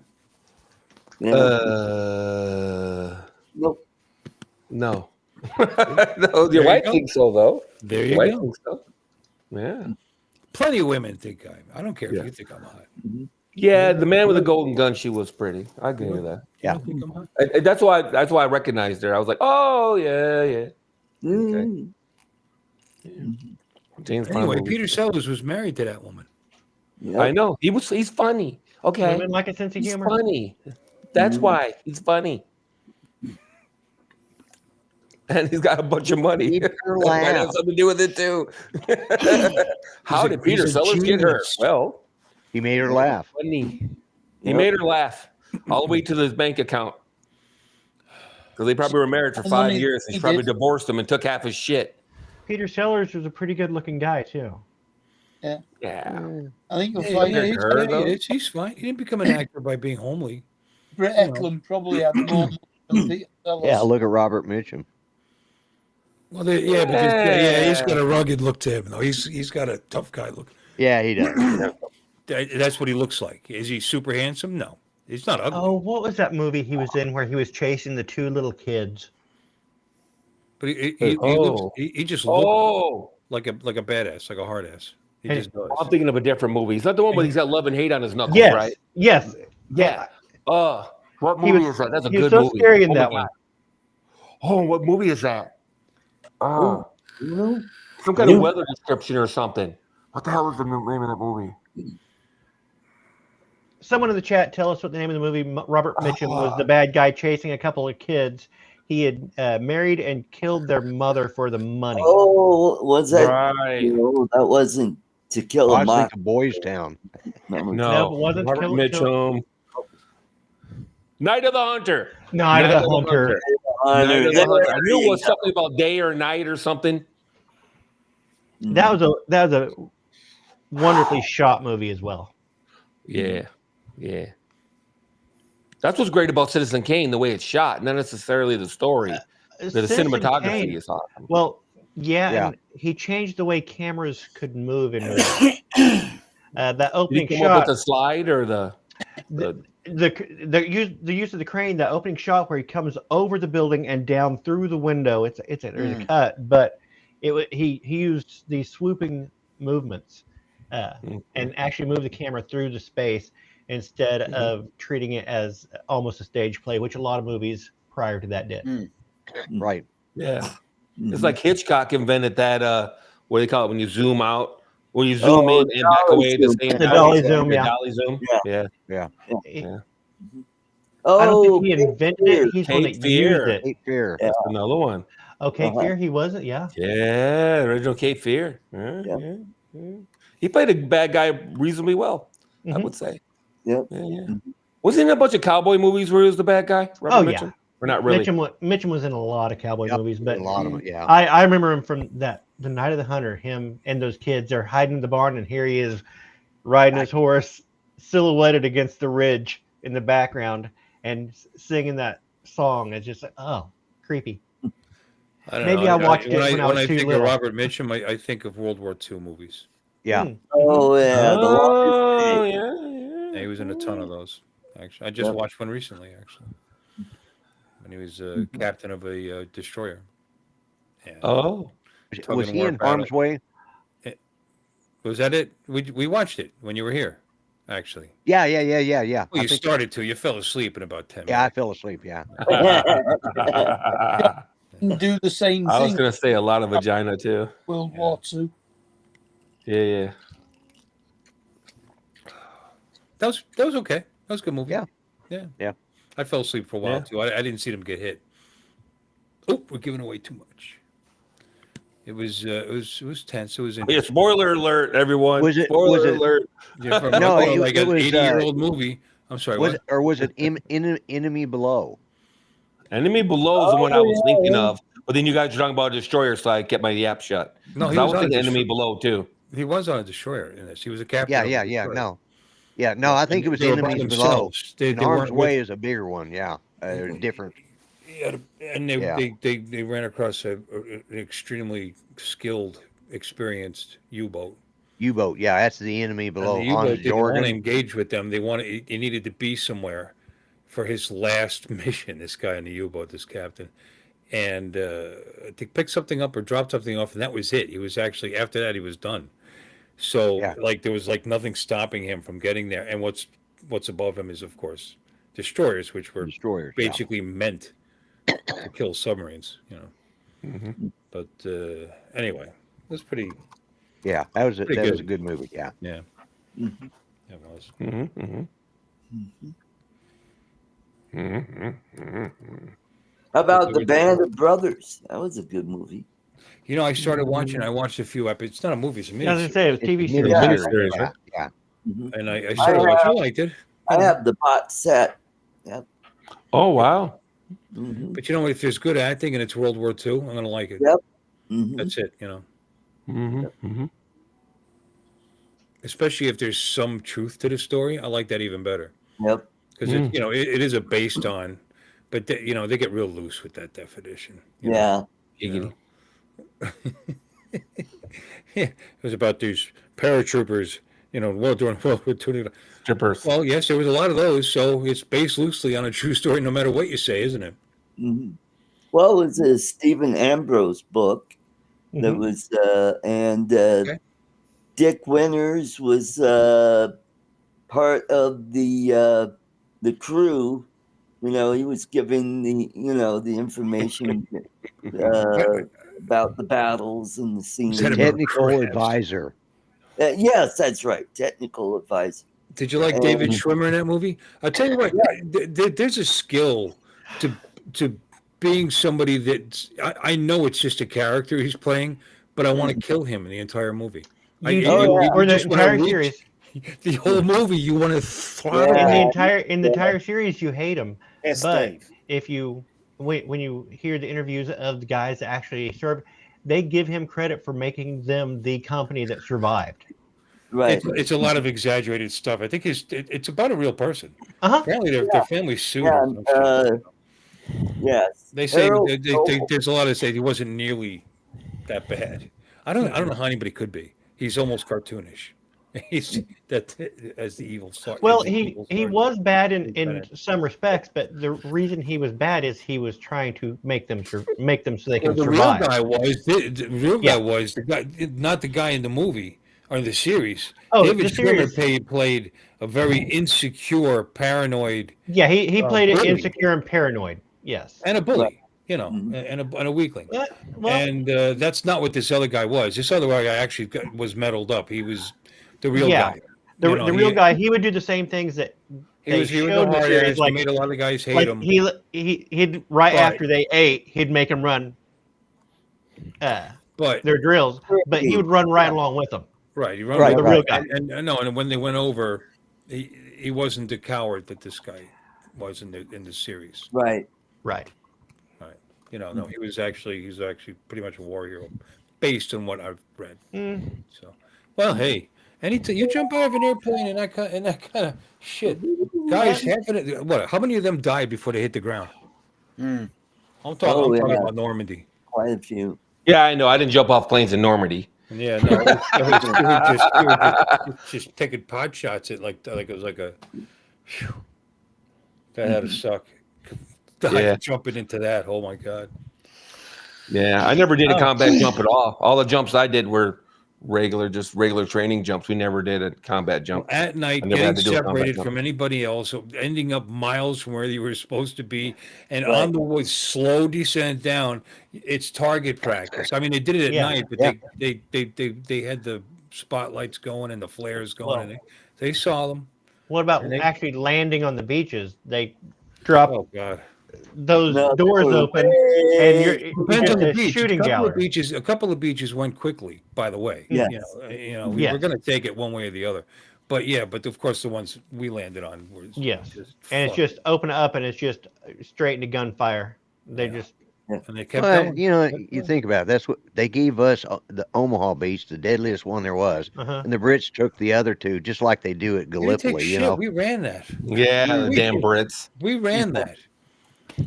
Nope. No. No, you might think so, though. There you go. Think so. Yeah. Plenty of women think I don't care if you think I'm hot. Yeah, the man with the golden gun, she was pretty. I give you that. Yeah. That's why I recognized her. I was like, oh, yeah. Okay. James Anyway, Peter Sellers was married to that woman. Yep. I know. He's funny. Okay. Women like a sense of humor. Funny. That's why he's funny. And he's got a bunch of money. That might have something to do with it too. How did Peter Sellers get her? Well, he made her laugh. Funny. He made her laugh all the way to his bank account. Because they probably were married for 5 years. He probably divorced him and took half his shit. Peter Sellers was a pretty good-looking guy too. Yeah. I think you'll find he's fine. He didn't become an actor by being homely. Brett Eklund probably had more money than Peter Sellers. Yeah, look at Robert Mitchum. Well, he's got a rugged look to him, though. He's got a tough guy look. Yeah, he does. That's what he looks like. Is he super handsome? No, he's not ugly. Oh, what was that movie he was in where he was chasing the two little kids? But he just looks like a badass, like a hard ass. He just does. I'm thinking of a different movie. He's not the one where he's got love and hate on his knuckles, right? Yes. Yeah. What movie is that? That's a good movie. He was so scary in that one. Oh, what movie is that? Some kind of weather description or something. What the hell is the name of that movie? Someone in the chat tell us what the name of the movie. Robert Mitchum was the bad guy chasing a couple of kids. He had married and killed their mother for the money. Oh, was that? Right. No, that wasn't To Kill a Mockingbird. Boys Town. No, it wasn't Robert Mitchum. Night of the Hunter. Night of the Hunter. I knew it was something about day or night or something. That was a wonderfully shot movie as well. Yeah. That's what's great about Citizen Kane, the way it's shot, not necessarily the story. The cinematography is awesome. Well, and he changed the way cameras could move in movies. That opening Did he come shot up with the slide or the use of the crane, the opening shot where he comes over the building and down through the window. There's a cut, but he used these swooping movements and actually moved the camera through the space instead of treating it as almost a stage play, which a lot of movies prior to that did. Right. Yeah. It's like Hitchcock invented that what do they call it when you zoom out? When you zoom in and back away at the same time. The dolly zoom, Dolly zoom. Yeah. I don't Oh, think he invented Fear. it. He's the one Cape that used Fear. it. Cape Fear. Yeah. That's another one. Okay, Uh-huh. Fear. He wasn't. Yeah. Yeah, original Cape Fear. Yeah, Yep. yeah, yeah. He played a bad guy reasonably well, I Mhm. would say. Yep. Yeah, yeah. Wasn't he in a bunch of cowboy movies where he was the bad guy? Robert Yeah. Mitchum? Or not really? Mitchum was in a lot of cowboy Yep, movies, a but lot of them. Yeah. I remember him from the Night of the Hunter. Him and those kids are hiding in the barn, and here he is riding his horse, silhouetted against the ridge in the background, and singing that song. It's just like, oh, creepy. I don't Maybe know. I watched it when I was too think little. of Robert Mitchum, I think of World War II movies. Yeah. Oh yeah, the longest Oh, day. yeah. Yeah, he was in a ton of those. Actually, I just watched one recently. Actually, when he was captain of a destroyer. And Oh. tug Was and he war in battle. harm's way? Was that it? We watched it when you were here. Actually, Yeah. Well, well, you started to. You fell asleep in about 10 Yeah, I minutes. fell asleep. Yeah. Do the same I was thing. going to say a lot of vagina too. World War II. Yeah. That was okay. That was a good movie. Yeah. I fell asleep for a while Yeah. too. I didn't see them get hit. Oh, we're giving away too much. It was tense. It was Yeah, interesting. spoiler alert, everyone. Was it- Spoiler was it- alert. Yeah, from No, like it an was, 80-year-old movie. I'm sorry. Was What? it, or was it Enemy Below? Enemy Below is the one I was yeah, thinking yeah. of, but then you guys were talking about Destroyer, so I kept my yap shut. No, 'Cause he I was was on a thinking Enemy destroyer. Below too. He was on a destroyer in this. He was a captain. Yeah. of a destroyer. No. Yeah. No, I think it was They were by Enemies Below. themselves. They And Harm's weren't Way with- is a bigger one. Yeah. Different. Yeah, and they ran across an extremely skilled, experienced U-boat. U-boat. Yeah, that's the Enemy Below. And the U-boat Hans didn't want to Jorgen. engage with them. He needed to be somewhere for his last mission. This guy in the U-boat, this captain, and to pick something up or drop something off, and that was it. He was actually after that he was done. So Yeah. like there was like nothing stopping him from getting there. And what's above him is of course destroyers, which were Destroyers. Yeah. basically meant to kill submarines. You know. Mm-hmm. But anyway, it was pretty. Yeah, that was a Pretty good. good movie. Yeah. Yeah, Mhm. it was. Mm-hmm. How about the Band of Brothers? That was a good movie. You know, I started watching. I watched a few episodes. It's not a movie; it's a I was gonna miniseries. say it was TV It's a series. Yeah. Miniseries, Yeah. right? Yeah. Mhm. And I started watching. I liked it. I have the box set. Oh wow. Mhm. But you know, if there's good acting and it's World War II, I'm gonna like it. Yep. Mhm. That's it. You know, Mm-hmm. especially if there's some truth to the story, I like that even better Yep. because it is a based on, but they get real loose with that definition. you know? Yeah. You know? Yeah, it was about these paratroopers, during World War II. Strippers. Well, yes, there was a lot of those, so it's based loosely on a true story, no matter what you say, isn't it? Mhm. Well, it's a Stephen Ambrose book that Mhm. was, and Okay. Dick Winters was part of the crew. He was giving the information about the battles and the scenes. that about Technical crabs? advisor. Yes, that's right. Technical advisor. Did you like David Schwimmer in that movie? I'll tell you what, there's a skill to being somebody that I know it's just a character he's playing, but I want to kill him in the entire movie. Or the just wanna entire reach- series. The whole movie, you want to throttle In him. the entire series, you hate him. Yes, But Dave. if you when you hear the interviews of the guys that actually served, they give him credit for making them the company that survived. Right. It's a lot of exaggerated stuff. I think it's about a real person. Uh-huh. Apparently, their family sued Yeah, him. yes. They say Harold there's a lot of say he wasn't nearly that bad. I don't know how anybody could be. He's almost cartoonish. He's that as the evil sort. Well, as the he evil he sort. was bad He's in bad. some respects, but the reason he was bad is he was trying to make them so they can The real survive. guy was the real Yeah. guy was the guy, not the guy in the movie or in the series. Oh, David the Schwimmer series. played a very insecure, paranoid, Yeah, he played it bully. insecure and paranoid. Yes. and a bully. Mhm. And a weakling. Well, And that's not what this other guy was. This other guy actually was meddled up. He was the real Yeah. guy. the you know, real he- guy, he would do the same things that He was a showed in the hard series, ass. He made a lot of guys hate like him. he'd right But- after they ate, he'd make them run But their drills, but he would run right along with them. right, he run Right, with the real right. guy. and no, and when they went over, he wasn't the coward that this guy was in the series. Right. Right. Right. No, he's actually pretty much a war hero, based on what I've read. So, well, hey, anytime you jump out of an airplane and that kind of shit, guys, how many of them died before they hit the ground? I'm talking about Normandy. Quite a few. Yeah, I know. I didn't jump off planes in Normandy. Yeah, no, we were just taking pot shots at like it was like a. Whew, that had to suck. Yeah. Jumping into that. Oh my god. Yeah, I never did a combat jump at all. All the jumps I did were regular training jumps. We never did a combat jump. Well, at night, I never had getting to do a combat separated jump. from anybody else, ending up miles from where you were supposed to be, and on the slow descent down. It's target practice. I mean, they did it at night, but they had the spotlights going and the flares going, and they saw them. What about actually landing on the beaches? They drop Oh god. those doors open, and you're Depends on the beach. shooting gallery. A couple of beaches went quickly. By the way, Yes. We were going to take it one way or the other, but of course the ones we landed on were it's just open up, and it's just straight into gunfire. They just and they kept Well, going. you think about it, that's what they gave us, the Omaha beach, the deadliest one there was, and the Brits took the other two, just like they do at They didn't take Gallipoli. shit. We ran that. Yeah, the damn Brits. We ran that.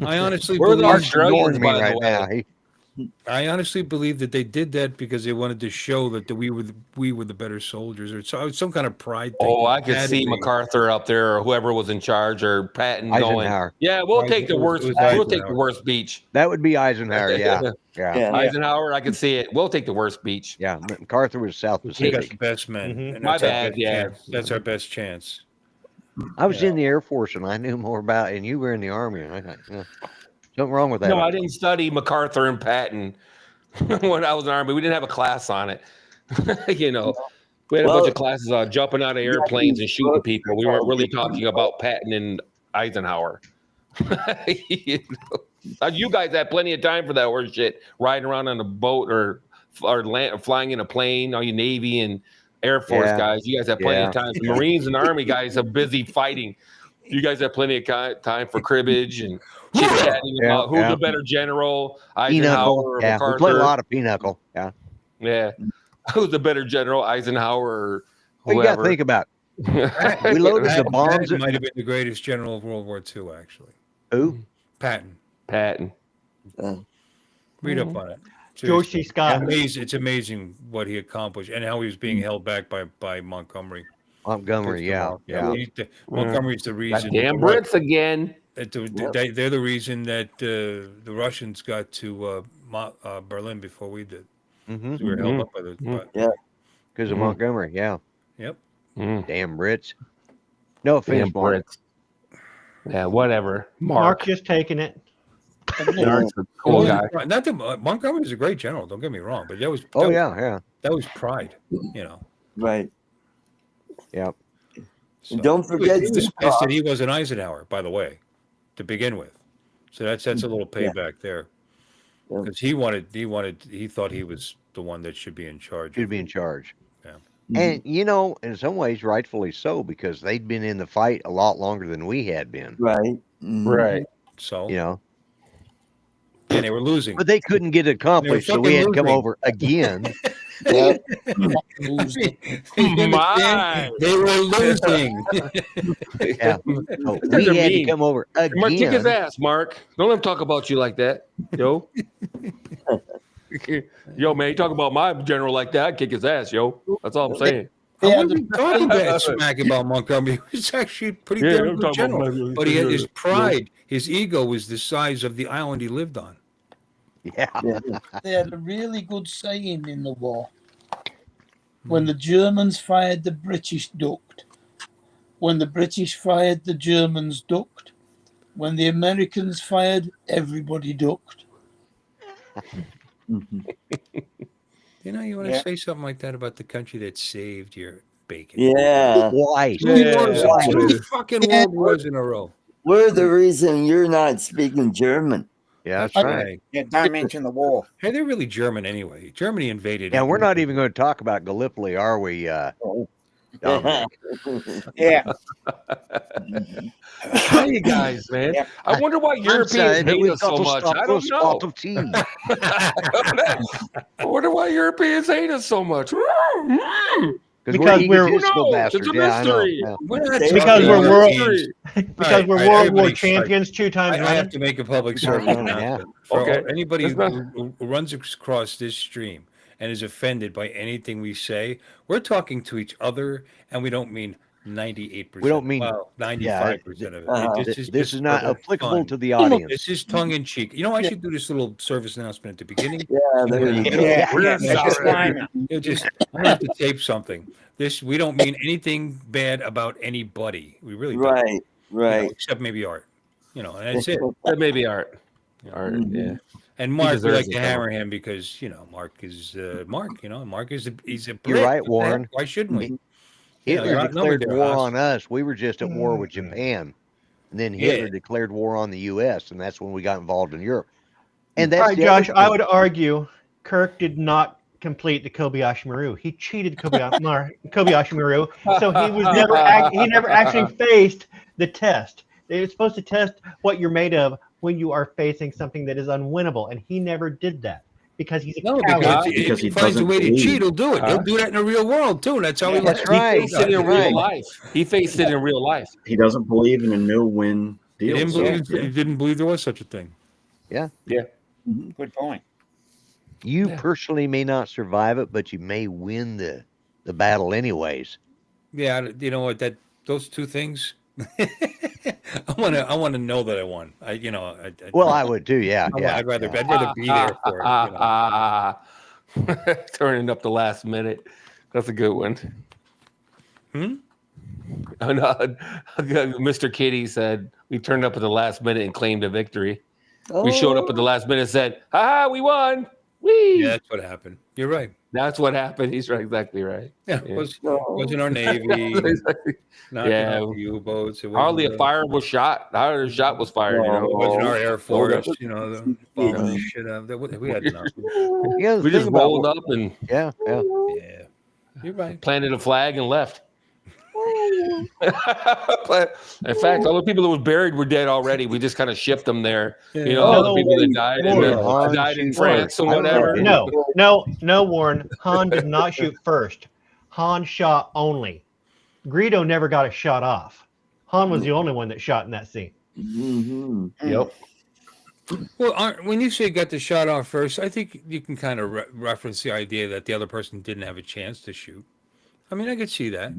I honestly We're the believe, Australians, ignoring me by the right now. way. I honestly believe that they did that because they wanted to show that we were the better soldiers, or some kind of pride thing. Oh, I could Had to see be. MacArthur up there, or whoever was in charge, or Patton going. Eisenhower. Yeah, we'll take the worst. it was We'll take the Eisenhower. worst beach. That would be Eisenhower. Yeah. Yeah. Eisenhower, I could see it. We'll take the worst beach. Yeah. MacArthur was South We got Pacific. the best men. And My that's our bad, best yeah. chance. That's our best chance. I was in the Air Force and I knew more about, and you were in the Army. And I thought, something wrong with that. No, I didn't study MacArthur and Patton when I was in the Army. We didn't have a class on it. We had a bunch of classes on jumping out of airplanes and shooting people. We weren't really talking about Patton and Eisenhower. You guys had plenty of time for that horse shit, riding around on a boat or flying in a plane. All you Navy and Air Force guys, you guys have plenty of time. The Marines and Army guys are busy fighting. You guys have plenty of time for cribbage and chit chatting about who's the better general, Eisenhower or MacArthur. We played a lot of pinochle. Yeah. Yeah, who's the better general, Eisenhower or Well, you got to whoever? think about it. We loaded the bombs. Patton might have been the greatest general of World War II, actually. Who? Patton. Read up on it. George C. Scott. It's amazing what he accomplished and how he was being held back by Montgomery. Montgomery, yeah. Montgomery's the reason. Damn Brits again. They're the reason that the Russians got to Berlin before we did. Mm-hmm. So we were held up by the. Because of Montgomery, yeah. Yep. Damn Brits. No offense, Damn Mark. Brits. Yeah, whatever. Mark just taking it. Mark's a cool guy. Not that Montgomery's a great general. Don't get me wrong, but that was. That was pride. Right. Yep. So, Don't forget he was pissed that he wasn't Eisenhower, by the way, to begin with. So that's a little payback there, because he thought he was the one that should be in charge. Should be in charge. Yeah. And in some ways, rightfully so, because they'd been in the fight a lot longer than we had been. Right. Right. So and they were losing, but they couldn't get it accomplished, so we had to come over again. My, they were losing. Yeah. So we had to come over Mark, kick his again. ass, Mark. Don't let him talk about you like that, yo. Yo, man, you talk about my general like that, I'd kick his ass, yo. That's all I'm saying. I wasn't talking bad smack about Montgomery. He was actually a pretty damn good general. But he had his pride, his ego was the size of the island he lived on. Yeah. They had a really good saying in the war. When the Germans fired, the British ducked. When the British fired, the Germans ducked. When the Americans fired, everybody ducked. You want to say something like that about the country that saved your bacon. Yeah. Twice. Two fucking World Wars in a row. We're the reason you're not speaking German. Yeah, that's right. Yeah, don't mention the war. Hey, they're really German anyway. Germany invaded. Yeah, we're not even going to talk about Gallipoli, are we, Dominic? Yeah. How you guys, man? Yeah. I wonder why Europeans hate us so much. I don't know. Of tea. I wonder why Europeans hate us so much. Because we're- egotistical bastards. It's a Yeah, I know. mystery. Yeah. Because we're world All right, World War everybody, champions 2 times I running. have to make a public service Yeah. announcement for Okay. anybody That's not- who runs across this stream and is offended by anything we say. We're talking to each other, and we don't mean 98%. We don't mean- 95% of it. This is not for applicable fun. to the audience. This is tongue in cheek. You know, I should do this little service announcement at the beginning. Yeah, there you go. Yeah. We're Disclaimer. I'm gonna have to tape something. We don't mean anything bad about anybody. We really don't. Right, You know, right. except maybe Art. And that's it. That may be art. Art, Mhm. yeah. And Mark, we deserves like it, to though. hammer him because Mark is Mark. Mark is he's a. You're prick. right, What the Warren. heck? Why shouldn't we? Hitler you're outnumbered declared there, war Haas. on us. We were just at war with Japan. And then Hitler declared war on the U.S., and that's when we got involved in Europe. And that's All right, the other Josh, I thing. would argue Kirk did not complete the Kobayashi Maru. He cheated Kobayashi Maru, so he was he never actually faced the test. They're supposed to test what you're made of when you are facing something that is unwinnable, and he never did that because he's a No, coward. because Because he he finds a doesn't way to believe. cheat. He'll do it. He'll do that in the real world too. That's how he Yeah, lets. that's right. He faced it in That's real right. life. He faced it in real life. He doesn't believe in a no-win He deal. didn't, so, believe, yeah. he didn't believe there was such a thing. Good point. You Yeah. personally may not survive it, but you may win the battle anyways. Yeah, you know what? Those two things. I want to know that I won. Well, I would too. Yeah, yeah. I'd rather yeah. be there for it. Turning up the last minute. That's a good one. Hmm? Oh, no. Mr. Kitty said we turned up at the last minute and claimed a victory. We showed up at the last minute and said, "Ha, we won. Whee!" Yeah, that's what happened. You're right. That's what happened. He's right, exactly right. Yeah, Yeah. wasn't our Navy. Not Yeah. the U-boats. It Hardly a wasn't fire was shot. Hardly a shot was fired. It wasn't our Air Force. that- The bombs, shit. We had nothing. Yeah, the We thing just about rolled war- up and Yeah, yeah. Yeah, you're right. planted a flag and left. In fact, all the people that were buried were dead already. We just kind of shipped them there. You know, all the people that died died in France and whatever. No, Warren. Han did not shoot first. Han shot only. Greedo never got a shot off. Han was the only one that shot in that scene. Mm-hmm. Yep. Well, when you say got the shot off first, I think you can kind of reference the idea that the other person didn't have a chance to shoot. I mean, I could see that.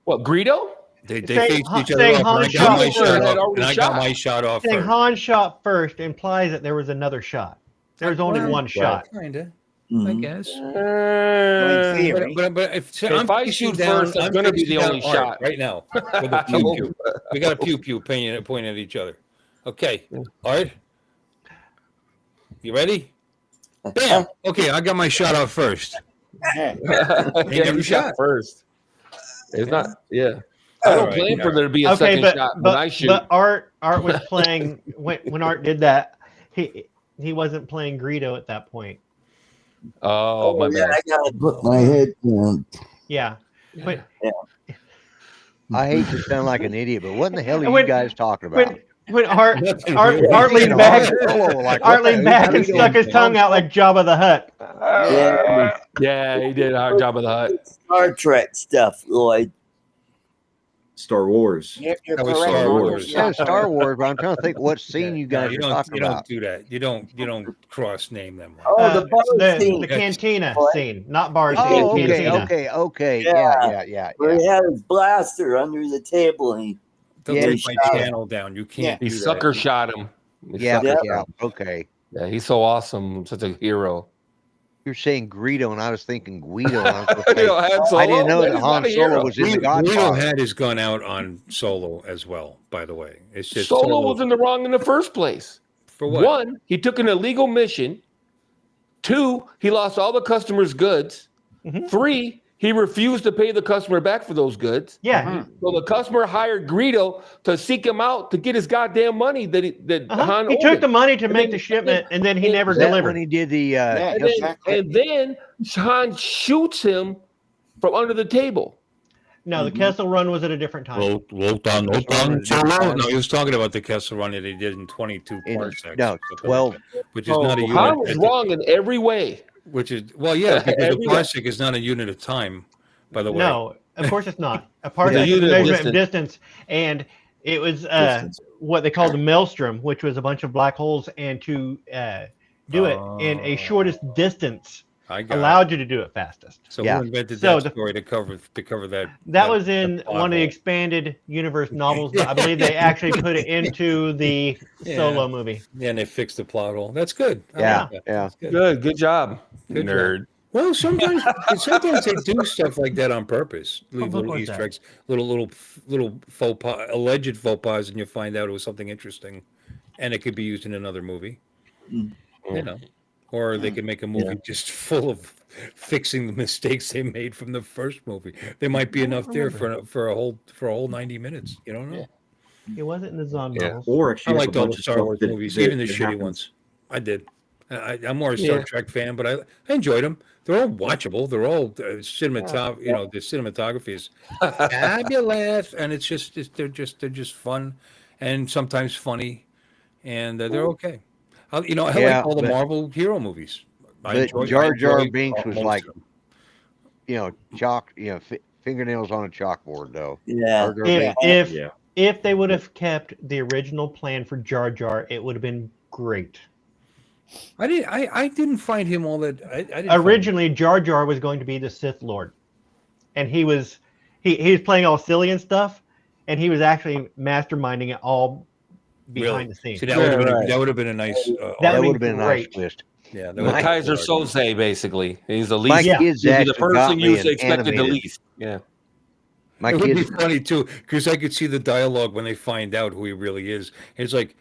What, Greedo? They Say- faced each saying other off, and I Han got my shot shot first. off, and I got Shot. my shot off Saying first. Han shot first implies that there was another shot. There was only one shot. Kinda, I Mhm. guess. Well, in theory. But if If I shoot first, that's gonna be the only shot. right now. With a pew pew. We got a pew pew pointing at each other. Okay, Art, you ready? Bam. Okay, I got my shot off first. Yeah. Yeah, never you shot shot. first. It's not. Yeah. I don't Alright, plan for there to be a Okay, second but shot when I shoot. Art was playing when Art did that. He wasn't playing Greedo at that point. Oh, my yeah, bad. I gotta put my head down. Yeah, but I hate to sound like an idiot, but what in the hell are you When- guys talking about? when Art Nothing Art, really. Art leaned back, Like, Art what the leaned hell back are and you stuck his doing? tongue out like Jabba the Hutt. Yeah, Yeah, he did a hard job of the hut. Star Trek stuff, Lloyd. Star Wars. Yep, you're That was correct. Star Mark. Wars. Yeah, Star Wars, but I'm trying to think what scene you guys you are don't, talking you don't about. do that. You don't cross name them. Oh, the bar scene The cantina scene, not bars. Oh, the okay, cantina. okay. Yeah. Yeah. where he had his blaster under the table and he They'll Yeah, take my shot. channel down. You can't. He do sucker that. shot him. He Yeah, sucker- Yeah. okay. Yeah, he's so awesome. Such a hero. You're saying Greedo, and I was thinking Guido. And I was gonna say, You know, Han Solo, I didn't know man, that he's Han not a Solo hero. was in the Guido Godfather. had his gun out on Solo as well. By the way, it's just Solo was in the wrong in the first place. for what? One, he took an illegal mission. Two, he lost all the customers' goods. Mhm. Three, he refused to pay the customer back for those goods. Yeah. So the customer hired Greedo to seek him out to get his goddamn money that Han He owed took him. the money to And make then- the shipment, and then he and- never Is that delivered. when he did the? Yeah, And exactly. then Han shoots him from under the table. No, the Kessel Run was at a different time. No, he was talking about the Kessel Run that he did in 22 In- parsecs. no, 12. Which is not a unit. Han was wrong in every way. Which is, well, yeah, because a Everywhere. parsec is not a unit of time, by the way. No, of course it's not. A parsec is a unit of measurement of distance, and it was what they called the maelstrom, which was a bunch of black holes, and to do it in a shortest distance I got allowed you to do it fastest. So Yeah. who invented So that story to cover that? That was in plot one of the hole? expanded universe novels, but I believe they actually put it into the solo movie. Yeah, and they fixed the plot hole. That's good. I Yeah, like that. yeah. That's good. Good job, Good nerd. Well, sometimes they do stuff like that on purpose. Leave book little was Easter that? eggs, little faux pas, alleged faux pas, and you find out it was something interesting, and it could be used in another movie. You know, or they could make a movie just full of fixing the mistakes they made from the first movie. There might be enough there for a whole 90 minutes. You don't know. It wasn't in the Zom Yeah. novels. Or I actually, liked all the Star Wars movies, even the shitty ones. I did. I'm more a Star Yeah. Trek fan, but I enjoyed them. They're all watchable. They're all cinematography. You know, the cinematography is fabulous, and they're just fun, and sometimes funny, and they're okay. I Yeah, like all the but- Marvel hero movies. I But Jar Jar enjoy Binks was most of like, them. fingernails on a chalkboard, though. Yeah. Jar Jar Binks. If they would have kept the original plan for Jar Jar, it would have been great. I didn't find him all that. I didn't Originally, Jar Jar was going to be the Sith Lord, and he was playing all silly and stuff, and he was actually masterminding it all behind the scenes. See, that would have been a nice. That That would would have been a nice great. twist. Yeah, that The would Kaiser Soze, basically. He's the My least. kids he'd be actually the person got you me an expected the animated. least. Yeah. My It would be kids, funny too, because I could see the dialogue when they find out who he really is. It's like,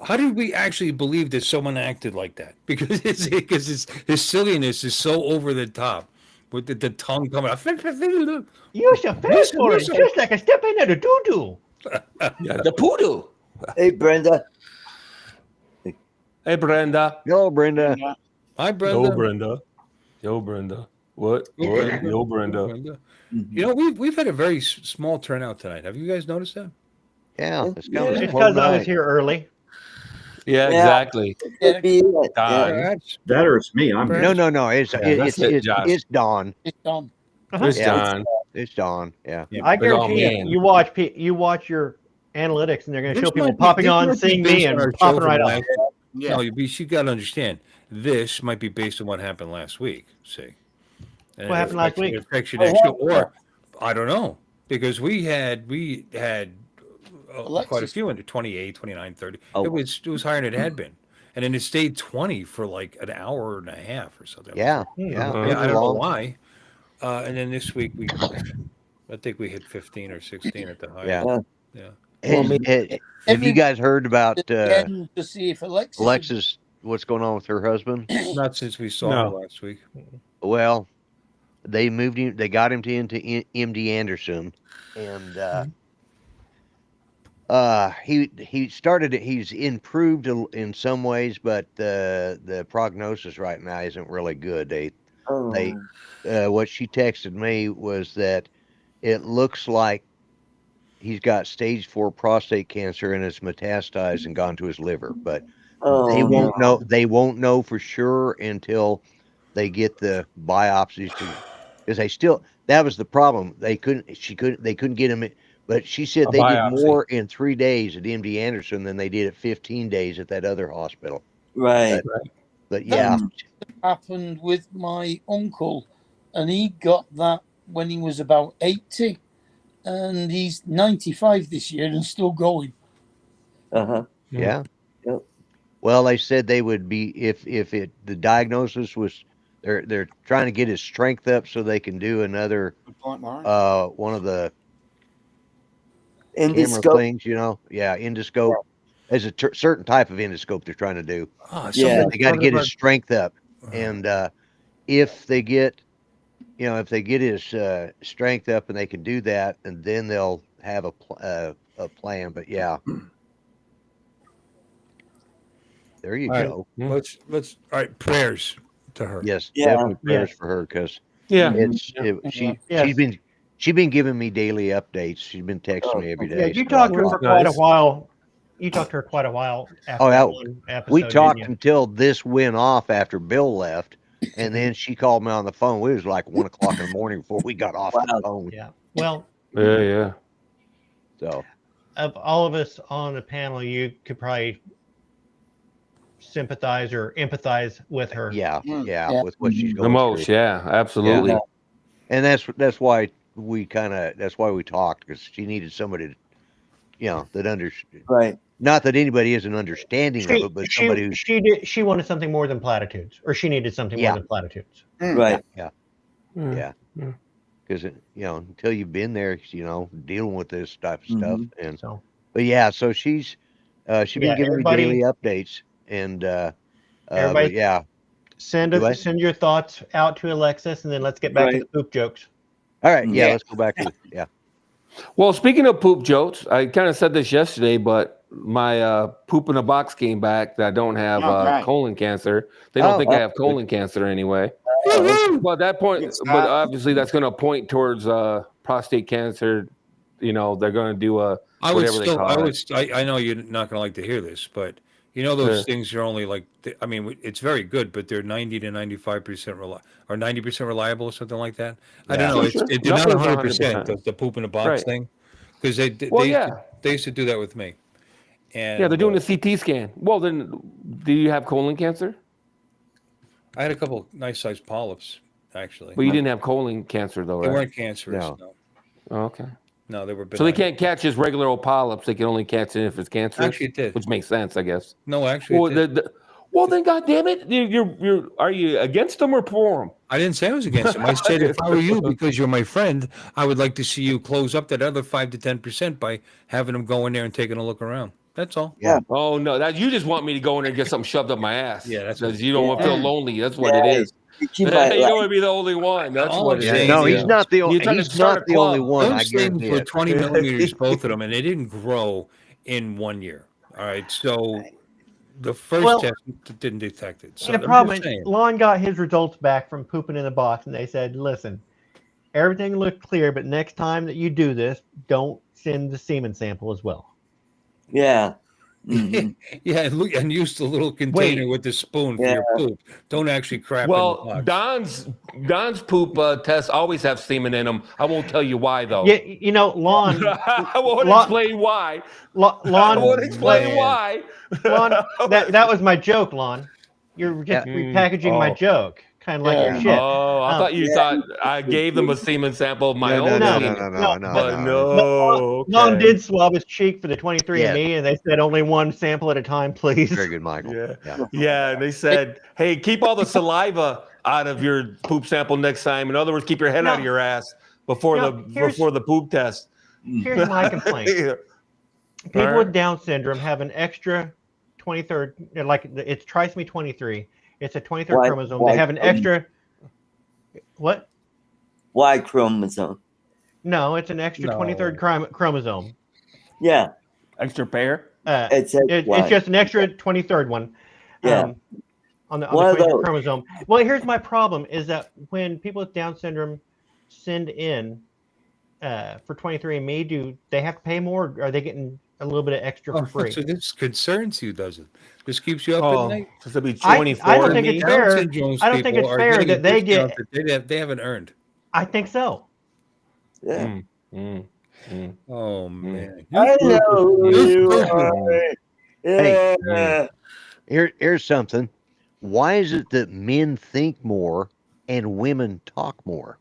how did we actually believe that someone acted like that? Because his silliness is so over the top, with the tongue coming out. Use your face for it, just like a step into the doo-doo. Yeah, the poodoo. Hey, Brenda. Hey, Brenda. hello, Brenda. Hi, Brenda. Yo, Brenda. Yo, Brenda. What? What? Yo, Brenda. You know, we've had a very small turnout tonight. Have you guys noticed that? Yeah, it's kind of a It's slow because I was night. here early. Yeah, Yeah. exactly. Could be it. God. Yeah. That or it's me. I'm No. It's that's it, Josh. it's Dawn. It's done. There's Yeah. John. It's Dawn. Yeah. I But, oh, guarantee man. you watch your analytics, and they're going to This show people might be- popping this on, might be seeing based me, on and our show popping from right off. last- Yeah. No, you got to understand. This might be based on what happened last week. See, and What it happened last affects- week? It affects your next show, or I don't know, because we had quite a Alexis. few under 28, 29, 30. Oh. It was higher than it had been, and then it stayed 20 for like an hour and a half or something. Yeah. Hmm. Yeah. Uh-huh. Yeah, I don't know Long. why. And then this week I think we hit 15 or 16 at the highest. Yeah. Yeah. Have you guys heard about Again, to see if Alexis? What's going on with her husband? Not since we saw No. her last week. Well, they moved him. They got him into MD Anderson, and he started. He's improved in some ways, but the prognosis right now isn't really good. What she texted me was that it looks like he's got stage 4 prostate cancer and it's metastasized and gone to his liver, but they won't know. They won't know for sure until they get the biopsies because that was the problem. They couldn't get him. But she said A they biopsy. did more in 3 days at MD Anderson than they did at 15 days at that other hospital. Right. But yeah, happened with my uncle, and he got that when he was about 80, and he's 95 this year and still going. Uh-huh. yeah. Yep. Well, they said they would be if the diagnosis was they're trying to get his strength up so they can do another Good point, Lauren. one of the camera Endoscope. things, endoscope. There's a certain type of endoscope they're trying to do. Oh, Yeah. They got to get his strength up, and if they get if they get his strength up and they can do that, and then they'll have a plan. But yeah, there you All right. go. Let's all right. Prayers to her. Yes, Yeah. definitely prayers for her because Yeah. she's been giving me daily updates. She's been texting me every day. Yeah, you so talked to her I- for quite a Nice. while. You talked to her quite a while after Oh, that yeah. one episode. We didn't talked you? until this went off after Bill left, and then she called me on the phone. It was like 1 o'clock in the morning before we got off the Wow. phone. Yeah. Well, Yeah. So of all of us on the panel, you could probably sympathize or empathize with her. yeah, Yeah. with what she's The going most. through. Yeah. Absolutely. Yeah. And that's why we talked, because she needed somebody that Right. not that anybody is an understanding of it, but somebody who's She wanted something more than platitudes, or she needed something more Yeah. than platitudes. Right. yeah. Yeah. Because until you've been there, dealing with this type of stuff, and So but yeah, so she's been giving me everybody- daily updates, and Everybody- but yeah, send Do I? your thoughts out to Alexis, and then let's get back to Right. the poop jokes. all right, yeah, Yeah. let's go back to Well, speaking of poop jokes, I kind of said this yesterday, but my poop in a box came back that I don't have Right. colon cancer. They don't Oh, think I have colon cancer anyway. But that point, Good but stuff. obviously that's going to point towards prostate cancer. They're going to do I would whatever they still. call I it. would. I know you're not going to like to hear this, but those Yeah. things are only like. I mean, it's very good, but they're 90 to 95% or 90% reliable or something like that. I don't know. Sure. It's not Nothing's 100%. The poop in the box Right. thing, because they used to do that with me. And Yeah, they're doing a CT scan. Well, then, do you have colon cancer? I had a couple nice sized polyps actually. But you didn't have colon cancer, though, They right? weren't cancerous. No. No, Oh, okay. no, they were. So they benign. can't catch just regular old polyps. They can only catch it if it's cancerous. Actually, it did. Which makes sense, I guess. No, actually, Well, it did. well, then, goddamn it, you're are you against them or for them? I didn't say I was against them. I said if I were you, because you're my friend, I would like to see you close up that other 5 to 10% by having them go in there and taking a look around. That's all. Yeah. Oh no, that you just want me to go in there and get something shoved up my ass. Yeah, that's because you don't want to feel lonely. That's what Yeah. it is. You You might don't like- want to be the only one. That's All what I'm it saying is. No, is- he's not the only. You're trying to He's start not a the only club. one. I Those things guarantee were it. 20 millimeters, both of them, and they didn't grow in 1 year. All right, so the first Well- test didn't detect it. So And the I'm problem just is, saying. Lon got his results back from pooping in the box, and they said, "Listen, everything looked clear, but next time that you do this, don't send the semen sample as well." Yeah. Mhm. Yeah, and look, and use the little container Wait. with the spoon for Yeah. your poop. Don't actually crap Well, in the box. Don's poop tests always have semen in them. I won't tell you why though. Yeah, Lon, I won't Lon- explain why. I Lon, won't explain man. why. Lon, that was my joke, Lon. You're just Yeah. repackaging my Oh. joke, kind of like Yeah. your shit. Oh, I thought you Yeah. thought I gave them a semen sample of my No, own no, semen. But no. Lon okay. did swab his cheek for the 23andMe, and they said only one sample at a time, please. Very good, Michael. Yeah. Yeah. Yeah, and they said, "Hey, keep all the saliva out of your poop sample next time. In other words, keep your head out of your ass before the poop test." Here's my complaint. People Alright. with Down syndrome have an extra 23rd, like it's trisomy 23. It's a 23rd Why- chromosome. why- They have an extra. What? Y chromosome. No, it's an extra No. 23rd chromosome. Yeah. Extra pair. It's It's just an extra 23rd one. Yeah. On the One of 23rd those. chromosome. Well, here's my problem: is that when people with Down syndrome send in for 23andMe, do they have to pay more? Or are they getting a little bit of extra for free? So this concerns you, does it? This keeps you up Oh, at night. so it'll be I 24. don't think it's Down fair. syndrome's I don't think people it's are fair getting a that they discount get. that they haven't earned. I think so. Yeah. Oh man, I know who you You're are. Hey. Yeah. Here's something. Why is it that men think more and women talk more?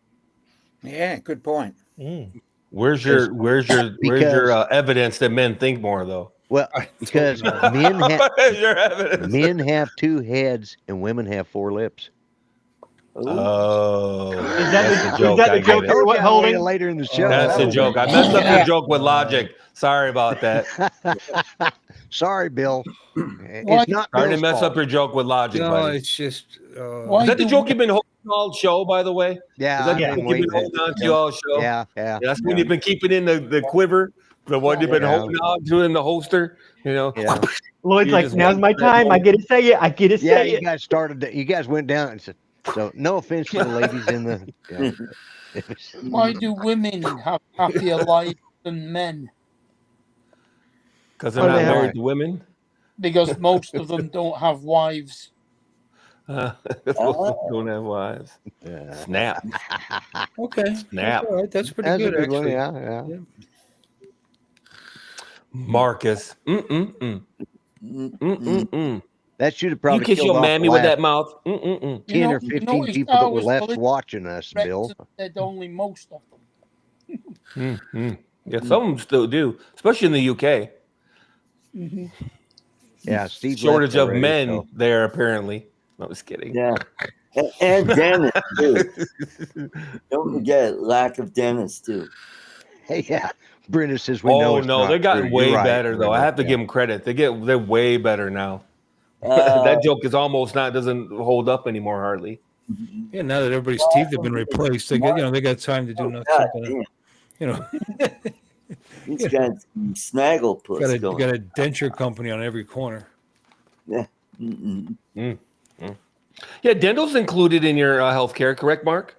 Yeah, good point. Where's your Because- evidence that men think more though? Well, because men Where's your evidence? have 2 heads and women have 4 lips. Oh, Is that that's the- the joke. is that the I get joke it. you're holding? Later in the show. That's That a was joke. I messed up your joke with logic. Sorry about that. Sorry, Bill. Why- It's not Sorry to Bill's mess fault. up your joke with logic, No, buddy. it's just. Why Is that the do joke you've been holding y'all show, by the way? Yeah, Is that I've the been one you've waiting. been holding on to all show? Yeah. That's when you've been keeping in the quiver, the one you've been holding on to in the holster. Yeah. Lloyd's You're like, just now's waiting my for that time. I moment. get to say it. I get to Yeah, say you it. guys started. You guys went down and said. So no offense to the ladies in the. Why do women have happier lives than men? Because they're Oh, not they have- married to women. Because most of them don't have wives. Don't have wives. Snap. Okay. Snap. All right. That's pretty That's good, a good one. actually. Yeah. Marcus. That should have You probably kiss killed your off mammy the with last that mouth. 10 or 15 his people that car were was left full of watching us, Bill. said only most of them. Yeah, some of them still do, especially in the UK. Yeah, Steve Shortage left of already, men so. there, apparently. I was kidding. Yeah. And dentists, too. Don't forget lack of dentists, too. Hey, yeah. Brenda says we know it's No, not they've gotten true. You're way right, better though. I Brenda. have to Yeah. give them credit. They're way better now. That joke is almost doesn't hold up anymore hardly. Yeah, now that everybody's teeth have been replaced, they get they got time to do something. He's got some snagglepuss You got a denture company on every corner. Yeah. Yeah, dental's included in your healthcare, correct, Mark?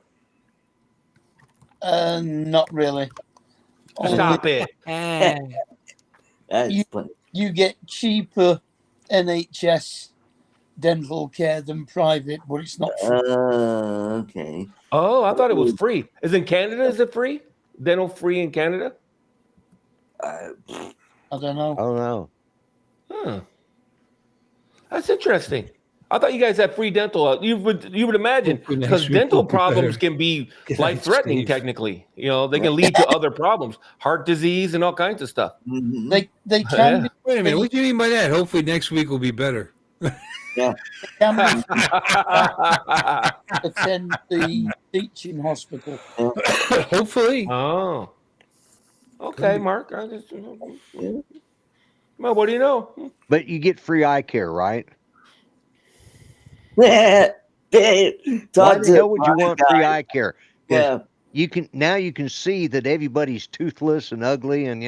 Not really. Stop it. You get cheaper NHS dental care than private, but it's not free. Okay. Oh, I thought it was free. Is it free? Dental free in Canada? I don't know. Oh no. Huh. That's interesting. I thought you guys had free dental. You would imagine, because dental problems can be life-threatening. Technically, they can lead to other problems, heart disease, and all kinds of stuff. They can. Yeah. Wait a minute. What do you mean by that? Hopefully next week will be better. Yeah. Can attend the teaching hospital. Hopefully. Oh. Okay, Mark. Well, what do you know? But you get free eye care, right? Why the hell would you want free eye care? Yeah. You can see that everybody's toothless and ugly, and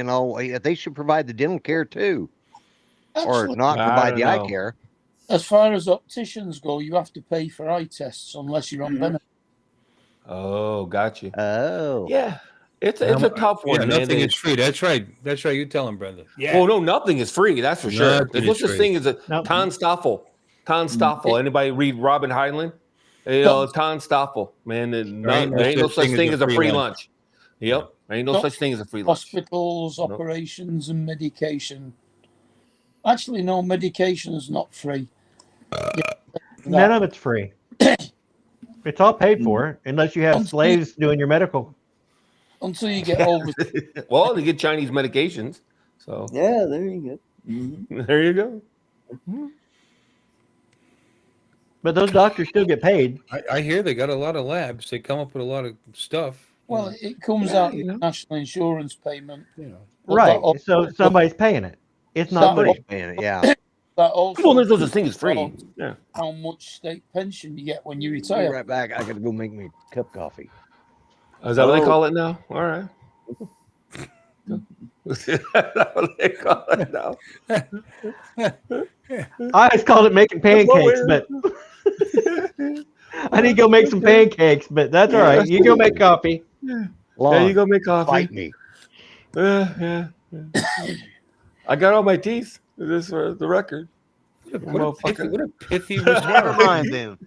they should provide the dental care too, or not provide the eye care. As far as opticians go, you have to pay for eye tests unless you're on benefit. Oh, got you. Oh, yeah. It's a tough one. Yeah, nothing is free. That's right. That's right. You tell him, Brenda. Yeah. Oh no, nothing is free. That's for sure. There's no such thing as a Tonstoffel. Anybody read Robin Heinlein? Tonstoffel. Man, there ain't no such thing as a free lunch. Yep. There ain't no such thing as a free lunch. Hospitals, operations, and medication. Actually, no, medication is not free. None of it's free. It's all paid for, unless you have slaves doing your medical. Until you get over. Well, they get Chinese medications. So yeah, there you go. Mm-hmm. There you go. But those doctors still get paid. I hear they got a lot of labs. They come up with a lot of stuff. Well, it comes out of national insurance payment. Right. So somebody's paying it. It's not free. Paying it, yeah. That also well, there's such thing as free. Yeah. How much state pension you get when you I'll retire? be right back. I got to go make me a cup of coffee. Is that what they call it now? All right. Is that what they call it now? I always called it making pancakes, but I need to go make some pancakes, but that's all right. You go make coffee. Yeah, you go make coffee. Fight me. Yeah. I got all my teeth. This is for the record. What a pithy Never mind then.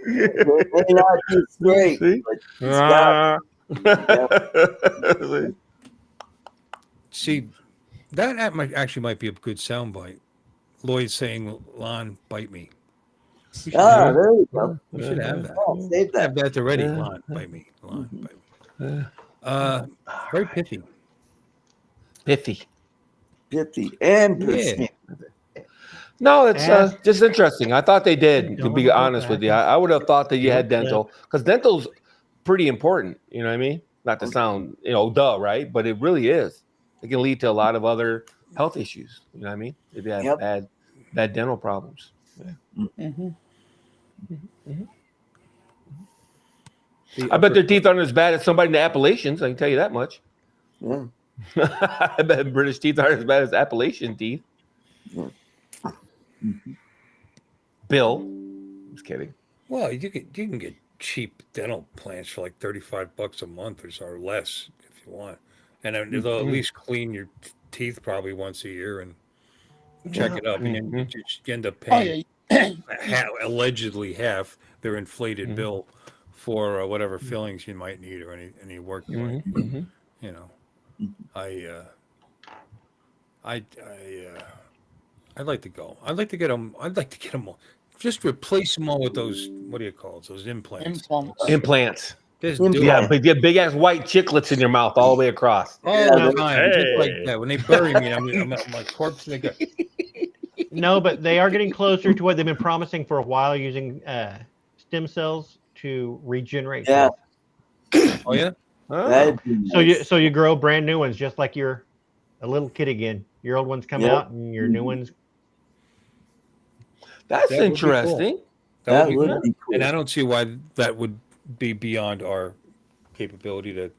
They're not just straight, but See, that might be a good soundbite. Lloyd saying, "Lon, bite me." there you go. We should have that. Oh, save that. Have that already. Lon, bite me. Lon, bite me. Very pithy. Pithy and persistent. No, it's just interesting. I thought they did, to be honest with you. I would have thought that you had dental, because dental's pretty important. You know what I mean? Not to sound, right? But it really is. It can lead to a lot of other health issues. You know what I mean? If you have bad dental problems. Yeah. I bet their teeth aren't as bad as somebody in the Appalachians. I can tell you that much. Yeah. I bet British teeth aren't as bad as Appalachian teeth. Yeah. Bill, just kidding. Well, you can get cheap dental plans for like $35 a month or less if you want, and then they'll at least clean your teeth probably once a year and check it up, and you end up paying allegedly half their inflated bill for whatever fillings you might need or any work you might need. You know, I'd like to go. I'd like to get them. I'd like to get them all. Just replace them all with those. What do you call it? Those implants. Implants. Just do Yeah, it. but get big ass white chiclets in your mouth all the way across. All the time, just like that. When they bury me, I'm my corpse. They go. No, but they are getting closer to what they've been promising for a while, using stem cells to regenerate. Yeah. Oh yeah. That'd be nice. So you grow brand new ones, just like you're a little kid again. Your old ones come Yep. out, and your new ones. That's That would be interesting. cool. That would be cool. And I don't see why that would be beyond our capability to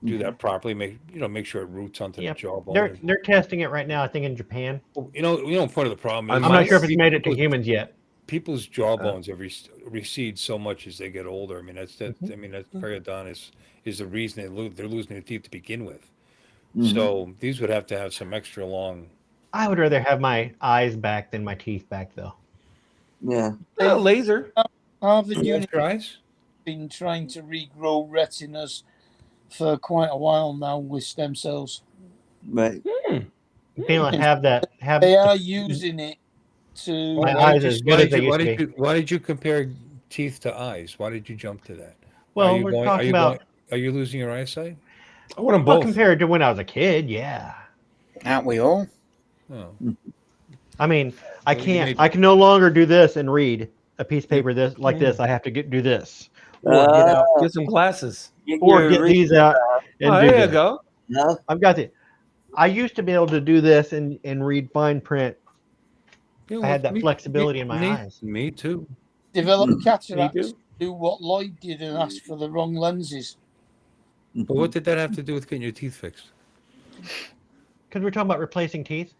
do that properly. Make sure it roots onto the jawbone. They're testing it right now, I think, in Japan. You know, part of the problem is I'm not sure if it's made it to humans yet. People's jawbones have recede so much as they get older. I mean, that periodontitis is the reason they're losing their teeth to begin with. So these would have to have some extra long. I would rather have my eyes back than my teeth back, though. Yeah. Laser. Harvard University eyes? Been trying to regrow retinas for quite a while now with stem cells. Right. Being able to have that. They are using it to. My eyes as good as they used to be. Why did you compare teeth to eyes? Why did you jump to that? Well, we're talking about. Are you losing your eyesight? I want them Well, both. compared to when I was a kid, yeah. Aren't we all? Oh. I mean, I can no longer do this and read a piece of paper like this. I have to do this. Or get some glasses. Get these out. And Oh, do there you this. go. Yeah. I've got it. I used to be able to do this and read fine print. I had that flexibility in my eyes. Me too. Develop cataracts. Do what Lloyd did and ask for the wrong lenses. But what did that have to do with getting your teeth fixed? Because we're talking about replacing teeth.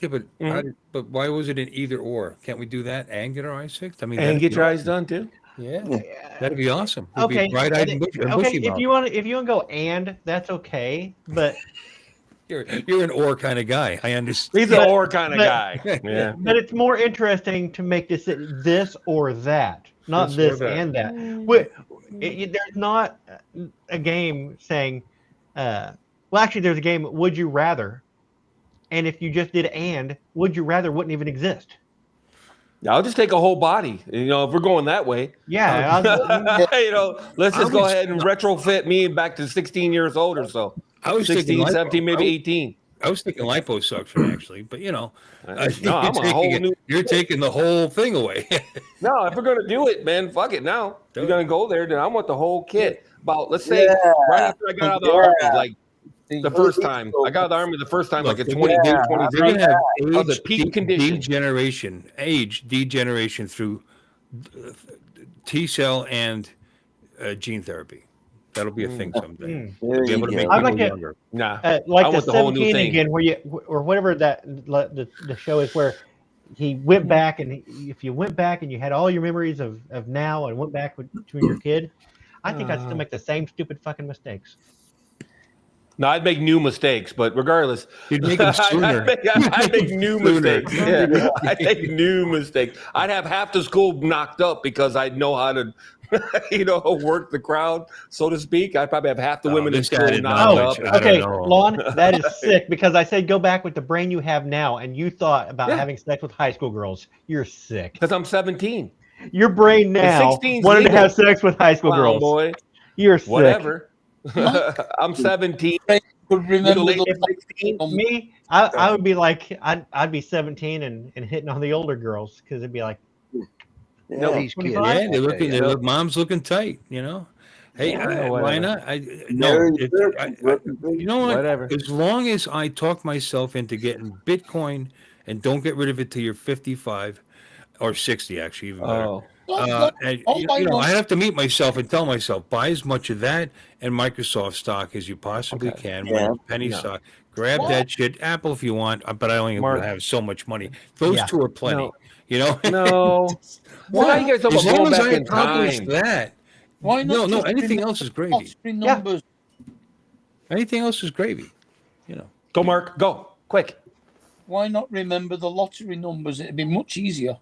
Yeah, but why was it an either or? Can't we do that and get our eyes fixed? I mean, And get your eyes done too. Yeah, that'd be awesome. We'd Okay, be bright-eyed and bushy if you want to go and that's okay, but you're an or kind of guy. I understand. He's an or kind of guy. Yeah, but it's more interesting to make this or that, not this and that. There's not a game saying, well, actually, there's a game. Would you rather? And if you just did and, would you rather wouldn't even exist. I'll just take a whole body. You know, if we're going that way. Yeah. Let's just go ahead and retrofit me back to 16 years old or so. I was 16, 17, maybe 18. I was thinking liposuction actually, but no, I'm a whole new. You're taking the whole thing away. No, if we're gonna do it, man, fuck it. Now you're gonna go there, then I want the whole kit. About let's say right after I got out of the army, like the first time I got out of the army, the first time, like at 22, 23, They're gonna have I was at peak condition. Age degeneration through T cell and gene therapy. That'll be a thing someday. We'll be able to make people younger. Nah, like I the want the whole new 17 thing again, or whatever the show is, where he went back, and if you went back and you had all your memories of now and went back to your kid, I think I'd still make the same stupid fucking mistakes. No, I'd make new mistakes, but regardless, you'd make them sooner. I'd make new mistakes. Yeah, I'd make new mistakes. I'd have half the school knocked up because I'd know how to, work the crowd, so to speak. I'd probably have half the women in school knocked up. Okay, Lon, that is sick because I said go back with the brain you have now, and you thought about having sex with high school girls. You're sick. Because I'm 17. Your brain now wanted to have sex with high school girls. Boy. You're sick. Whatever. I'm 17. Remember me? I would be like I'd be 17 and hitting on the older girls because it'd be like these kids. Yeah, they look. Mom's looking tight. Hey, why not? Whatever. As long as I talk myself into getting Bitcoin and don't get rid of it till you're 55 or 60, actually, even better. And I have to meet myself and tell myself, buy as much of that and Microsoft stock as you possibly can. When it's penny stock, grab that shit. Apple if you want, but I only have so much money. Those two are plenty. No. So now you guys talk about going back in time. That. Why not? No. Anything else is gravy. Numbers. Anything else is gravy. Go, Mark. Go quick. Why not remember the lottery numbers? It'd be much easier.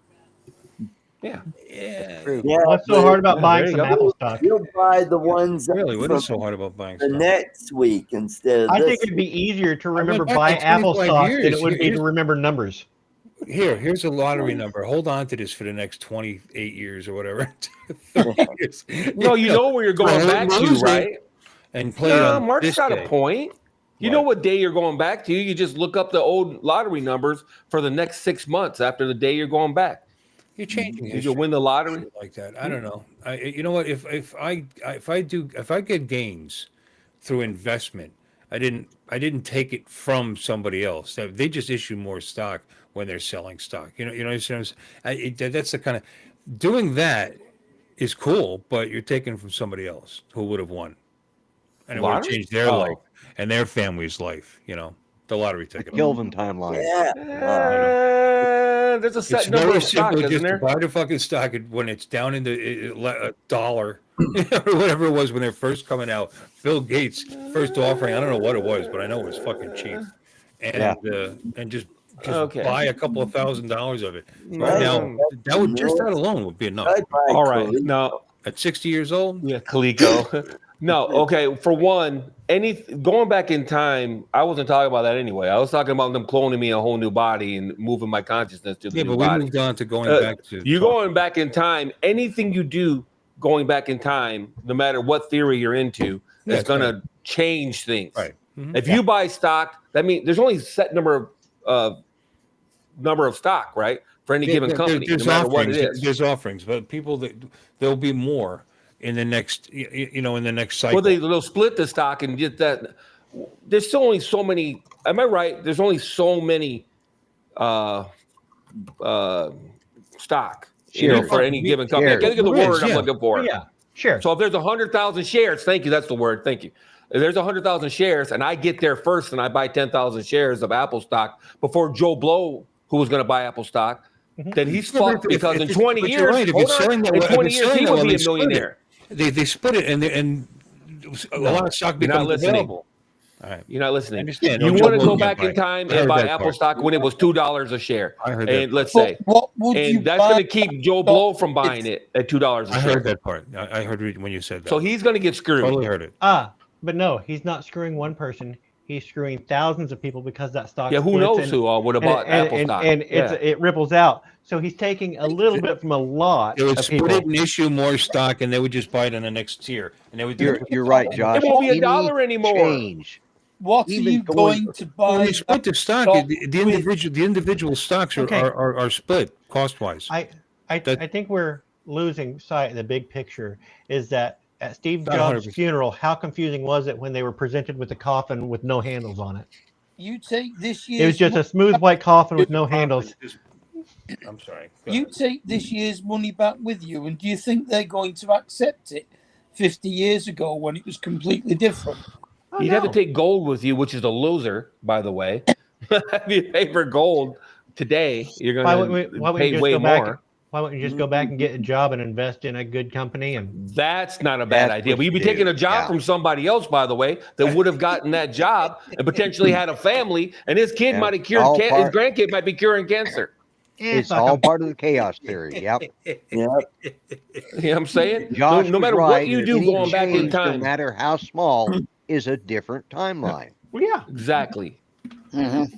Yeah. What's so hard about buying some Apple stock? You'll buy the ones. Really, what is so hard about buying the stock? next week instead of I this think it'd be easier to remember back buying like Apple 25 stock years. than it would be to remember numbers. Here's a lottery number. Hold on to this for the next 28 years or whatever. 30 years. No, you know where you're going back to, right? And play it on Mark's this got day. a point. You know what day you're going back to. You just look up the old lottery numbers for the next 6 months after the day you're going back. You're changing Did you win the lottery like that? I don't know. You know what? If I get gains through investment, I didn't take it from somebody else. They just issue more stock when they're selling stock. You know what I'm saying? That's the kind of doing that is cool, but you're taking from somebody else who would have won, and it would have changed their life and their family's life. The lottery ticket. Kelvin timeline. there's a set number of stock, isn't there? Buy the fucking stock when it's down in the dollar or whatever it was when they're first coming out. Bill Gates first offering, I don't know what it was, but I know it was fucking cheap. And just buy a couple of $1,000s of it. Right now, that would just that alone would be enough. All right, no, at 60 years old, Coleco. No, okay. For one, going back in time, I wasn't talking about that anyway. I was talking about them cloning me a whole new body and moving my consciousness to the new body. We moved on to going back to you going back in time. Anything you do going back in time, no matter what theory you're into, is going to change things. Right. Mm-hmm. If you buy stock, that means there's only a set number of stock, right, for any given company, no matter what it is. There's offerings, but there'll be more in the next, in the next cycle. Well, they'll split the stock and get that. There's still only so many. Am I right? There's only so many stock for any given company. I can't think of the word I'm looking for. Yeah, sure. So if there's 100,000 shares, thank you. That's the word. Thank you. If there's 100,000 shares and I get there first and I buy 10,000 shares of Apple stock before Joe Blow, who was going to buy Apple stock, then he's fucked because in 20 years, in 20 years he would be a millionaire. They split it and a lot of stock becomes available. All right. You're not listening. You want to go back in time and buy Apple stock when it was $2 a share. I heard and that. Let's say, and that's going to keep Joe Blow from buying it at $2 a share. I heard that part. I heard it when you said that. So he's going to get screwed. Totally heard it. But no, he's not screwing one person. He's screwing thousands of people because that stock. Yeah, who knows who would have bought Apple stock? And it ripples out. So he's taking a little bit from a lot. They would split it and issue more stock, and they would just buy it in the next tier. And they would. You're right, Josh. It won't be $1 anymore. Change. What are you going to buy? When you split the stock, the individual stocks are split cost wise. I think we're losing sight of the big picture. Is that at Steve Jobs' 100%. funeral, how confusing was it when they were presented with a coffin with no handles on it? You take this year's. It was just a smooth white coffin with no handles. I'm sorry. You take this year's money back with you, and do you think they're going to accept it 50 years ago when it was completely different? You'd have to take gold with you, which is a loser, by the way. If you pay for gold today, you're going to pay way more. Why wouldn't you just go back and get a job and invest in a good company? And that's not a bad idea. But you'd be taking a job from somebody else, by the way, that would have gotten that job and potentially had a family, and his kid might have cured his grandkid might be curing cancer. It's all part of the chaos theory. Yep. Yep. You know what I'm saying? Josh no matter what you do going back in time, no matter how small, is a different timeline. Well, yeah, exactly. Yep.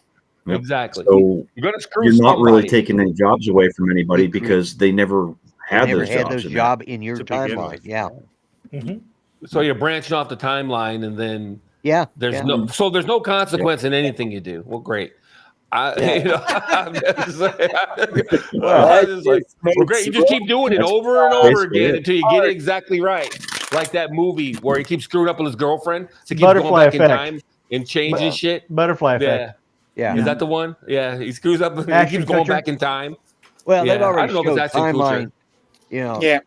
Exactly. So you're going to screw you're not somebody. really taking any jobs away from anybody because they never had those jobs in your timeline. Yeah. Mm-hmm. So you're branching off the timeline, and then there's no consequence in anything you do. Well, great. I'm just like, well, great. You just keep doing it over and over again until you get it exactly right. Like that movie where he keeps screwing up with his girlfriend to keep going back in time and changing shit. Butterfly effect. Yeah. Is that the one? Yeah. He screws up and he keeps going back in time. Well, they've already I don't know if showed it's Ashton timeline. Kutcher. Yeah.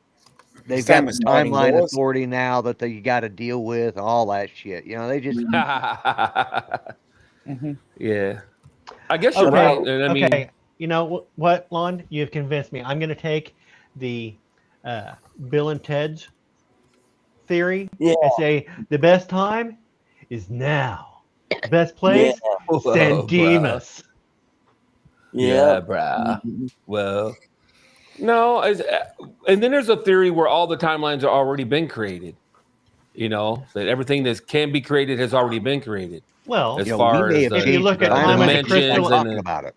They've Same got with the sliding timeline doors. authority now that you got to deal with, all that shit. They just Yeah. I guess you're Okay. right. And I mean, Okay. You know what, Lon? You've convinced me. I'm going to take the Bill and Ted's theory Yeah. and say the best time is now. The best Yeah. place, San bruh. Dimas. Yeah, Yeah. bruh. Well, no. And then there's a theory where all the timelines are already been created. That everything that can be created has already been created. Well, As we far may as have if you changed look the at the time as a timeline just by dimensions crystal, talking about it.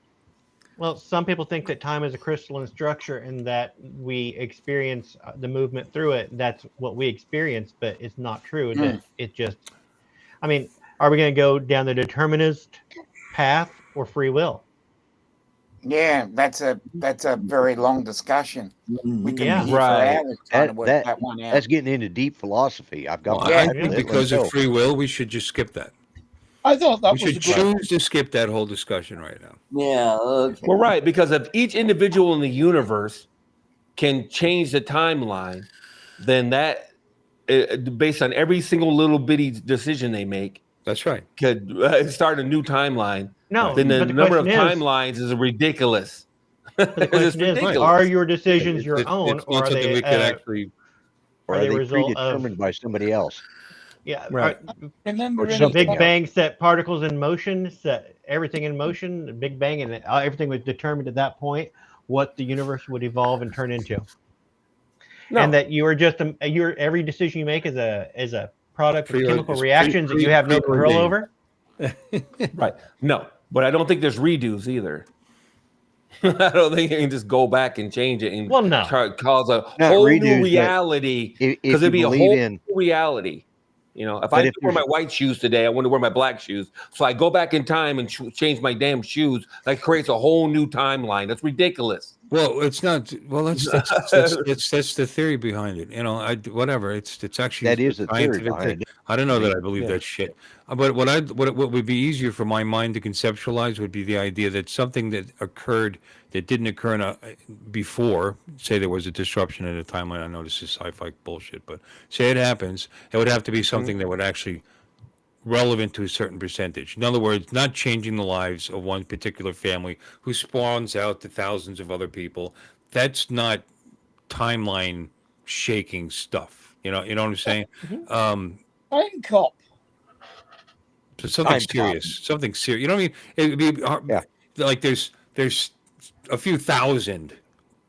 well, some people think that time is a crystalline structure and that we experience the movement through it. That's what we experience, but it's not true. That it just, I mean, are we going to go down the determinist path or free will? Yeah, that's a very long discussion. We can Yeah. be here for Right. hours trying to work that one out. That's getting into deep philosophy. I've got Well, my I pipe think lit, because let's of go. free will, we should just skip that. I thought that We was should a good. choose to skip that whole discussion right now. Yeah. Okay. Well, right, because if each individual in the universe can change the timeline, then that, based on every single little bitty decision they make, That's right. could start a new timeline. No, Then the but the number of question is, timelines is ridiculous. but the It's question is, ridiculous. are your decisions your It's own, or not are something they we could actually. Or are are they a they result of predetermined by somebody else? yeah? Right. Remember Or in The something Big else. Bang set particles in motion, set everything in motion. The Big Bang and everything was determined at that point what the universe would evolve and turn into, No. and that you are just you're every decision you make is a product of chemical it's reactions that you have no control preordained. over. Right. No, but I don't think there's redos either. I don't think you can just go back and change it and Well, no. cause a Not whole redos, new but reality. if Because it'd you be a believe whole in, new reality. If But I if wear my there's- white shoes today, I want to wear my black shoes. So I go back in time and change my damn shoes. That creates a whole new timeline. That's ridiculous. Well, it's not. Well, that's the theory behind it. Whatever. It's actually that is the theory scientific behind thing. it. I don't know I that mean, I believe yeah. that shit. But what would be easier for my mind to conceptualize would be the idea that something that occurred that didn't occur before, say there was a disruption in the timeline. I know this is sci-fi bullshit, but say it happens, it would have to be something that would actually relevant to a certain percentage. In other words, not changing the lives of one particular family who spawns out to thousands of other people. That's not timeline shaking stuff. You know what I'm saying? Time cop. So something Time cop. serious. Something serious. You know what I mean? It would be like there's a few thousand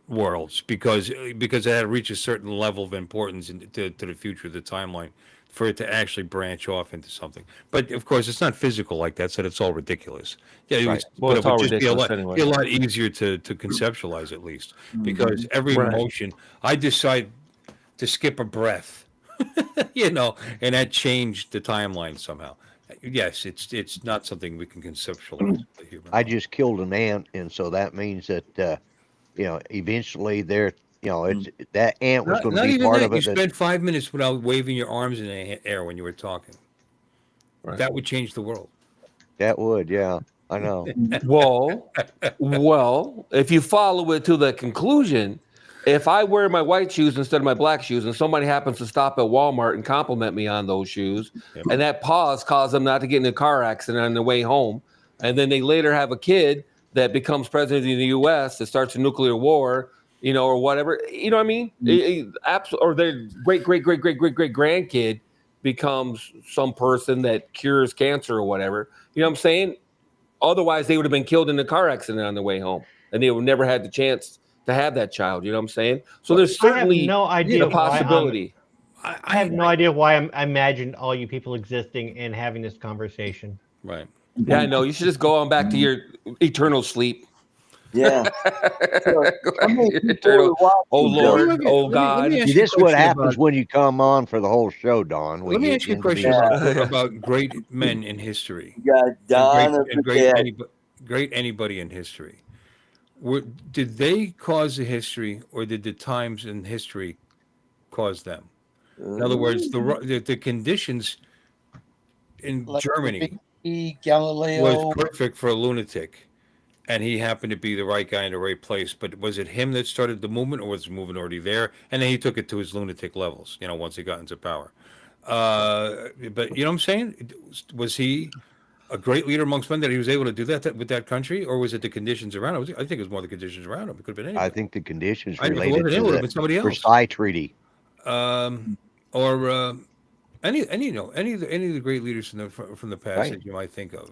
worlds because it had reached a certain level of importance to the future of the timeline for it to actually branch off into something. But of course, it's not physical like that, so it's all ridiculous. Yeah, Right. but It's it would all just be ridiculous anyway. be a lot easier to conceptualize at least because every Right. emotion, I decide to skip a breath, and that changed the timeline somehow. Yes, it's not something we can conceptualize. with the human I mind. just killed an ant, and so that means that eventually it's that ant was going to Not be even part that. of You it. spent 5 minutes without waving your arms in the air when you were talking. Right. That would change the world. That would, yeah, I know. Well, if you follow it to the conclusion, if I wear my white shoes instead of my black shoes and somebody happens to stop at Walmart and compliment me on those shoes, and that pause caused them not to get in a car accident on their way home, and then they later have a kid that becomes president of the U.S. that starts a nuclear war, or whatever, you know what I mean? Or their great grandkid becomes some person that cures cancer or whatever. You know what I'm saying? Otherwise, they would have been killed in a car accident on their way home, and they would never had the chance to have that child. You know what I'm saying? So there's certainly no idea the possibility. I have no idea why I imagined all you people existing and having this conversation. Right. Yeah, I know. You should just go on back to your eternal sleep. Yeah. So, how many people Eternal, were watching, oh Bill? Lord, oh God. ask See, you a this is what question happens about- when you come on for the whole show, Don. We Let me get ask you a into question these- about great men in history. You got Don and over great, there. great anybody in history. Did they cause the history, or did the times in history cause them? In other words, the conditions in Like Germany Da Vinci, Galileo. was perfect for a lunatic, and he happened to be the right guy in the right place. But was it him that started the movement, or was the movement already there? And then he took it to his lunatic levels, once he got into power. But you know what I'm saying? Was he a great leader amongst men that he was able to do that with that country, or was it the conditions around him? I think it was more the conditions around him. It could have been anybody. I think the conditions If it related wasn't him, it to would have been somebody the else. Versailles Treaty. Or any of the great leaders from the past Right. that you might think of.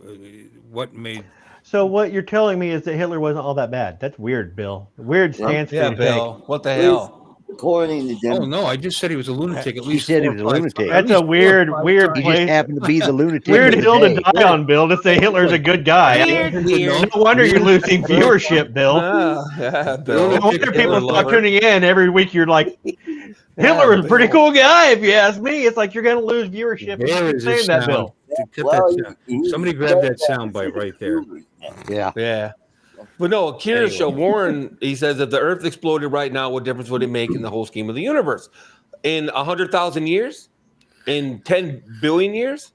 What made? So what you're telling me is that Hitler wasn't all that bad. That's weird, Bill. Weird stance. Yeah, for you to Bill. What the hell? According to Oh them, no, I just said he was a lunatic. At He least said he 4 was a or 5 lunatic. times. That's At least a 4 or weird, 5 weird times. He place. just happened to be the lunatic. Weird of the hill to day. die on, Bill, to say Hitler's a good guy. Weird. No wonder you're losing viewership, Bill. Yeah, Bill. No wonder people Hitler stop lover. tuning in every week. You're like, Hitler was a pretty cool guy, if you ask me. It's like you're going to lose viewership if you There keep is a saying that, sound. Bill. Cut well, that sound. Somebody grab that sound bite right there. Yeah. Yeah. But no, Akira Warren, he says if the Earth exploded right now, what difference would it make in the whole scheme of the universe? In 100,000 years? In 10 billion years?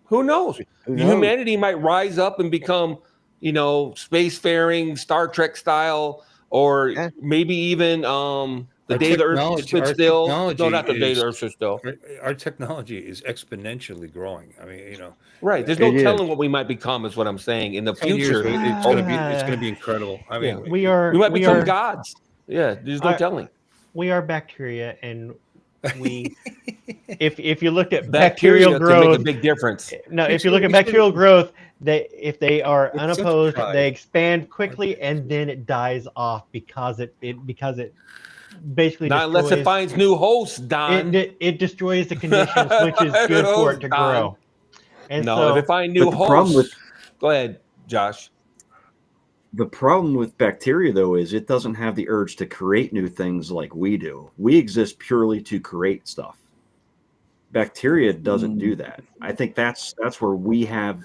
Who knows? Who knows? Humanity might rise up and become, spacefaring, Star Trek style, or Yeah. maybe even the Our day the Earth technology- stood our still. technology No, not the day is- the Earth stood still. Our technology is exponentially growing. I mean, Right. There's no It is. telling what we might become, is what I'm saying. In the 10 years, future, it's gonna be incredible. I mean, Yeah. We might become are gods. Yeah, there's no telling. we are bacteria, and we if you look at Bacteria bacterial can make growth, a big difference. no, We if you look should- at we should- bacterial growth, if they are It's such unopposed, pride. they expand quickly and then it dies off because it basically Not unless it destroys, finds new hosts, Don. it destroys the conditions which is good for it to grow. And No, so if it find new But the problem hosts. Go ahead, Josh. The problem with bacteria, though, is it doesn't have the urge to create new things like we do. We exist purely to create stuff. Bacteria doesn't do that. I think that's where we have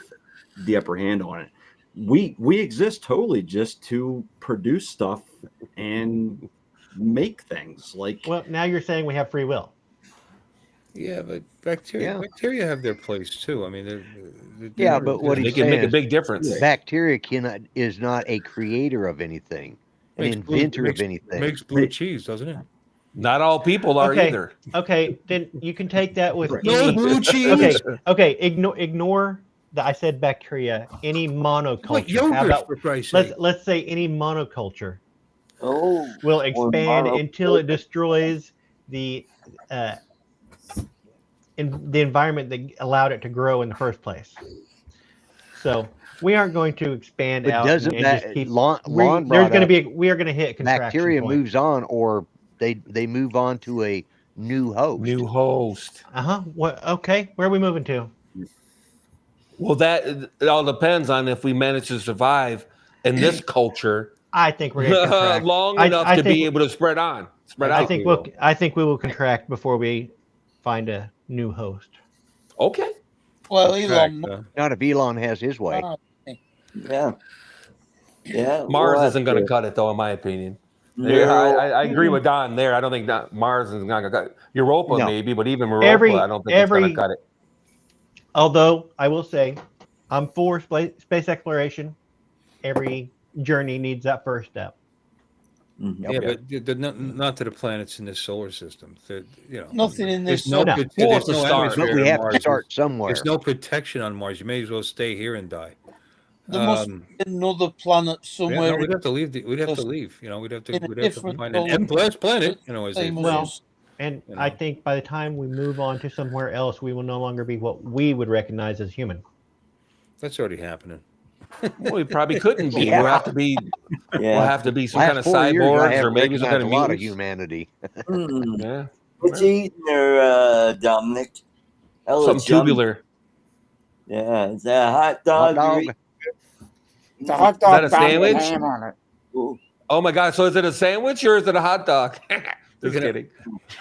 the upper hand on it. We exist totally just to produce stuff and make things. Like, well, now you're saying we have free will. yeah, but bacteria have their place too. I mean, they're Yeah, but what They he's can saying make a is big difference. bacteria is not a creator of anything, an inventor of anything. Makes blue cheese, doesn't it? Not all people are Okay. either. Okay, then you can take that with No any. blue cheese. Okay. Ignore that I said bacteria. Any monoculture. What How yogurt, about for Christ's sake? let's say any monoculture oh, will expand mono- until it destroys the in the environment that allowed it to grow in the first place. So we aren't going to expand But out doesn't and that just keep. Lon There's brought going to up be we are going to hit a contraction bacteria point. moves on, or they move on to a new host. New host. What? Okay. Where are we moving to? Well, it all depends on if we manage to survive in this culture I think we're going to contract. long I enough to think- be able to spread out. I think we will contract before we find a new host. Okay. Well, Elon Not if Elon has his way. yeah. Yeah. Mars we'll isn't have going to to- cut it, though, in my opinion. No. Yeah, I agree with Don there. I don't think that Mars is not going to cut it. Europa No. maybe, but even Europa, Every- I don't think it's going every- to cut it. Although I will say, I'm for space exploration. Every journey needs that first step. Mhm. Yeah, but not to the planets in this solar system. Nothing in There's this. no, No. there's Well, no it's a start. atmosphere But we on have Mars. to start somewhere. There's no protection on Mars. You may as well stay here and die. There must be another planet Yeah, somewhere. no, we'd have to leave. We'd have to leave. We'd have in a to different find an solar M+ planet. As they same as say. us. And You I know. think by the time we move on to somewhere else, we will no longer be what we would recognize as human. That's already happening. Well, we probably couldn't be. Yeah. We'll have to be. We'll Yeah. have to be some Last kind of 4 years, I cyborgs have or maybe some recognized kind a of lot of mutants. humanity. Mm. Yeah, What you eating there, Dominic? Hello, something chum. tubular. Yeah, is that a hot dog? Hot you're dog. eating? It's a hot Is that dog a bun with sandwich? ham on it. Ooh. Oh my God! So is it a sandwich or is it a hot dog? Just gonna- kidding.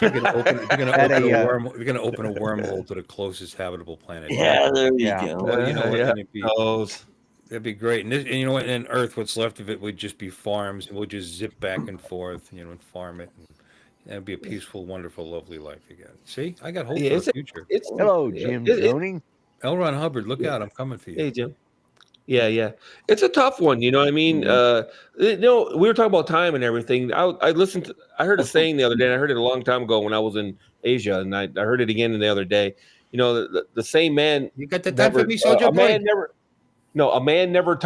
You're gonna open a At you're gonna open a wormhole to the closest habitable planet. Yeah, there you Yeah. go. Well, you know what? Yeah. That'd be great. And you know what? And Earth, what's left of it would just be farms, and we'll just zip back and forth, and farm it. And it'd be a peaceful, wonderful, lovely life again. See, I got hope Yeah, for it's the a- future. It's Hello, Jim Zoning. L. Ron Hubbard, look out! I'm coming for you. Hey Jim. Yeah. It's a tough one, you know what I mean? We were talking about time and everything. I heard a saying the other day, and I heard it a long time ago when I was in Asia, and I heard it again the other day. You know, the same man. You got the time for me, soldier a boy? man never. No, a man never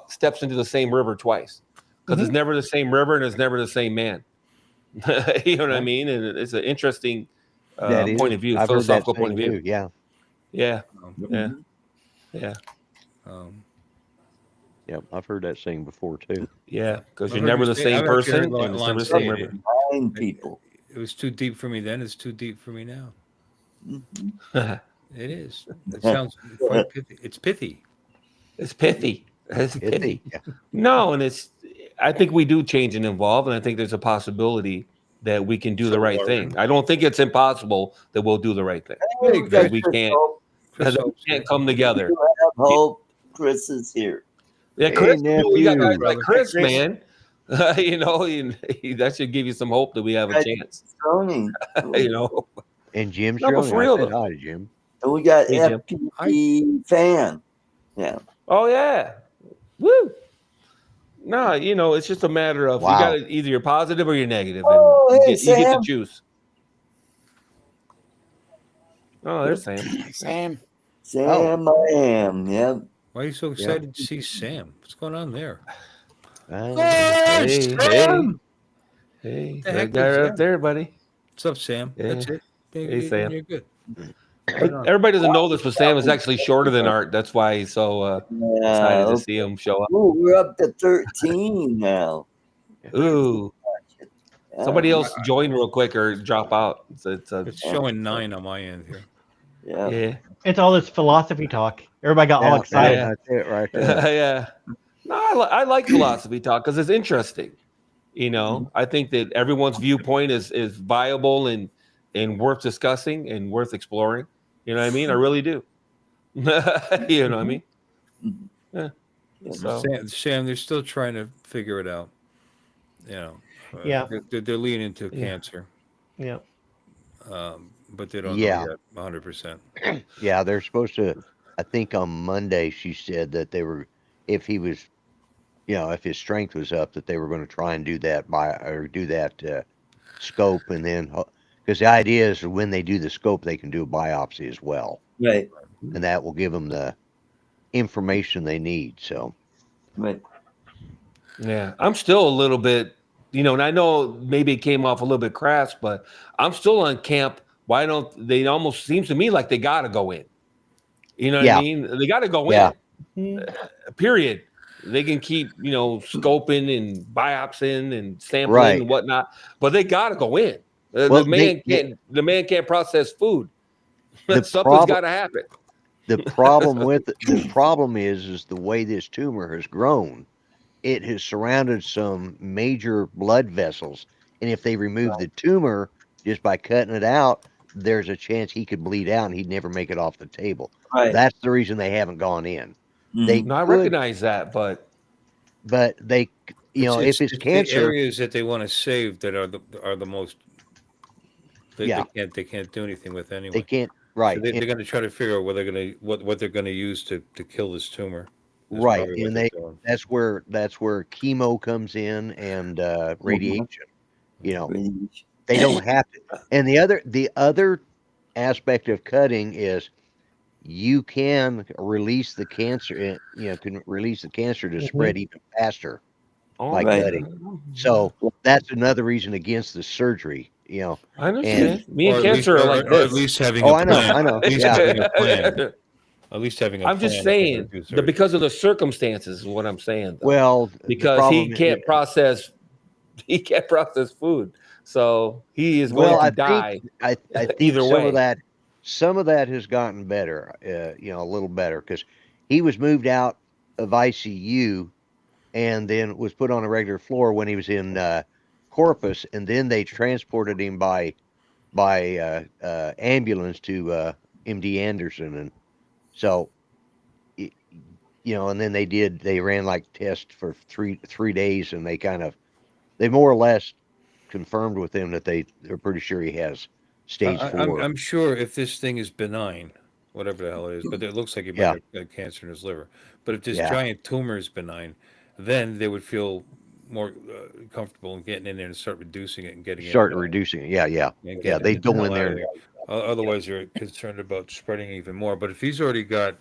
steps into the same river twice because it's never the same river and it's never the same man. You know what I mean? And it's an interesting point of view, I've heard that philosophical point of view. too. Yeah. Yeah. Yep. I've heard that saying before too. Yeah, because I've you're heard never you the say- same I've actually heard person Lon- and it's Lon never the say same it. river. Blind people. It was too deep for me then. It's too deep for me now. It is. It sounds quite pithy. It's pithy. It's pithy. It's pithy. Yeah. No, and I think we do change and evolve, and I think there's a possibility that we can do the right thing. I don't think it's impossible that we'll do the right thing. Hey, Because guys, we can't Chris we hopes can't it. come together. You have hope. Chris is here. Yeah, Hey, Chris, we got guys nephew. like Chris, Chris. man. That should give you some hope that we have a Guys, chance. Tony. You know, And Jim No, but Strong. for real, I said though. hi to Jim. And we got Hey, Jim. FPP fan. Yeah. Oh yeah, woo. No, it's just a matter of Wow. you got to either you're positive or you're negative, and Oh, hey, you get to Sam. choose. Oh, there's Sam. Sam. Sam, I am. Yep. Why are you so excited to see Sam? What's going on there? Hey, Sam! hey, What the heck that guy was right that? up there, buddy. What's up, Sam? Yeah. That's it. Hey, Sam. You're good. Everybody doesn't know this, but Sam is actually shorter than Art. That's why he's so excited to see him show up. Ooh, we're up to 13 now. Ooh, Yeah. somebody else join real quick or drop out. It's showing 9 on my end here. Yeah. Yeah. It's all this philosophy talk. Everybody got all excited. Yeah. That's it right there. Yeah. No, I like philosophy talk because it's interesting. I think that everyone's viewpoint is viable and worth discussing and worth exploring. You know what I mean? I really do. You know what I mean? Yeah. So, Sam, they're still trying to figure it out. Yeah. They're leaning into cancer, Yeah. but they don't Yeah. know yet 100%. Yeah, they're supposed to. I think on Monday she said that they were, if he was, if his strength was up, that they were going to try and do that scope, and then because the idea is when they do the scope, they can do a biopsy as well, Right. and that will give them the information they need. So Right. yeah, I'm still a little bit, and I know maybe it came off a little bit crass, but I'm still on camp. Why don't they almost seems to me like they got to go in? You know what I mean? They got to go in. Period. They can keep, scoping and biopsying and sampling and whatnot, but they got to go in. The man can't process food. Something's got to happen. The problem is the way this tumor has grown. It has surrounded some major blood vessels, and if they remove the tumor just by cutting it out, there's a chance he could bleed out and he'd never make it off the table. Right. That's the reason they haven't gone in. I recognize that, but they, if it's cancer, the areas that they want to save that are the most. They can't do anything with anyway. they can't. Right. So they're going to try to figure out what they're going to use to kill this tumor. That's Right, probably what and they're doing. that's where chemo comes in and radiation. They don't have to. And the other aspect of cutting is you can release the cancer. Can release the cancer to spread even faster by cutting. So that's another reason against the surgery. I understand. Me and Or at cancer least- are like or this. at least having Oh, a I know, plan. I know. At least Yeah. having a plan. At least having a I'm plan. just if they're saying gonna do that surgery. because of the circumstances is what I'm saying. Though. Well, the because problem he is- can't process food, so he is going to die. I think either some way. of that has gotten better, a little better, because he was moved out of ICU and then was put on a regular floor when he was in Corpus, and then they transported him by ambulance to MD Anderson, and so and then they ran like tests for three days, and they more or less confirmed with him that they're pretty sure he has stage 4. I'm sure if this thing is benign, whatever the hell it is, but it looks like he might Yeah. have cancer in his liver. But if this Yeah. giant tumor is benign, then they would feel more comfortable in getting in there and start reducing it and getting Start it. reducing it. Yeah. And Yeah. getting They it the go hell in out there. of there. Otherwise, you're concerned about spreading even more. But if he's already got,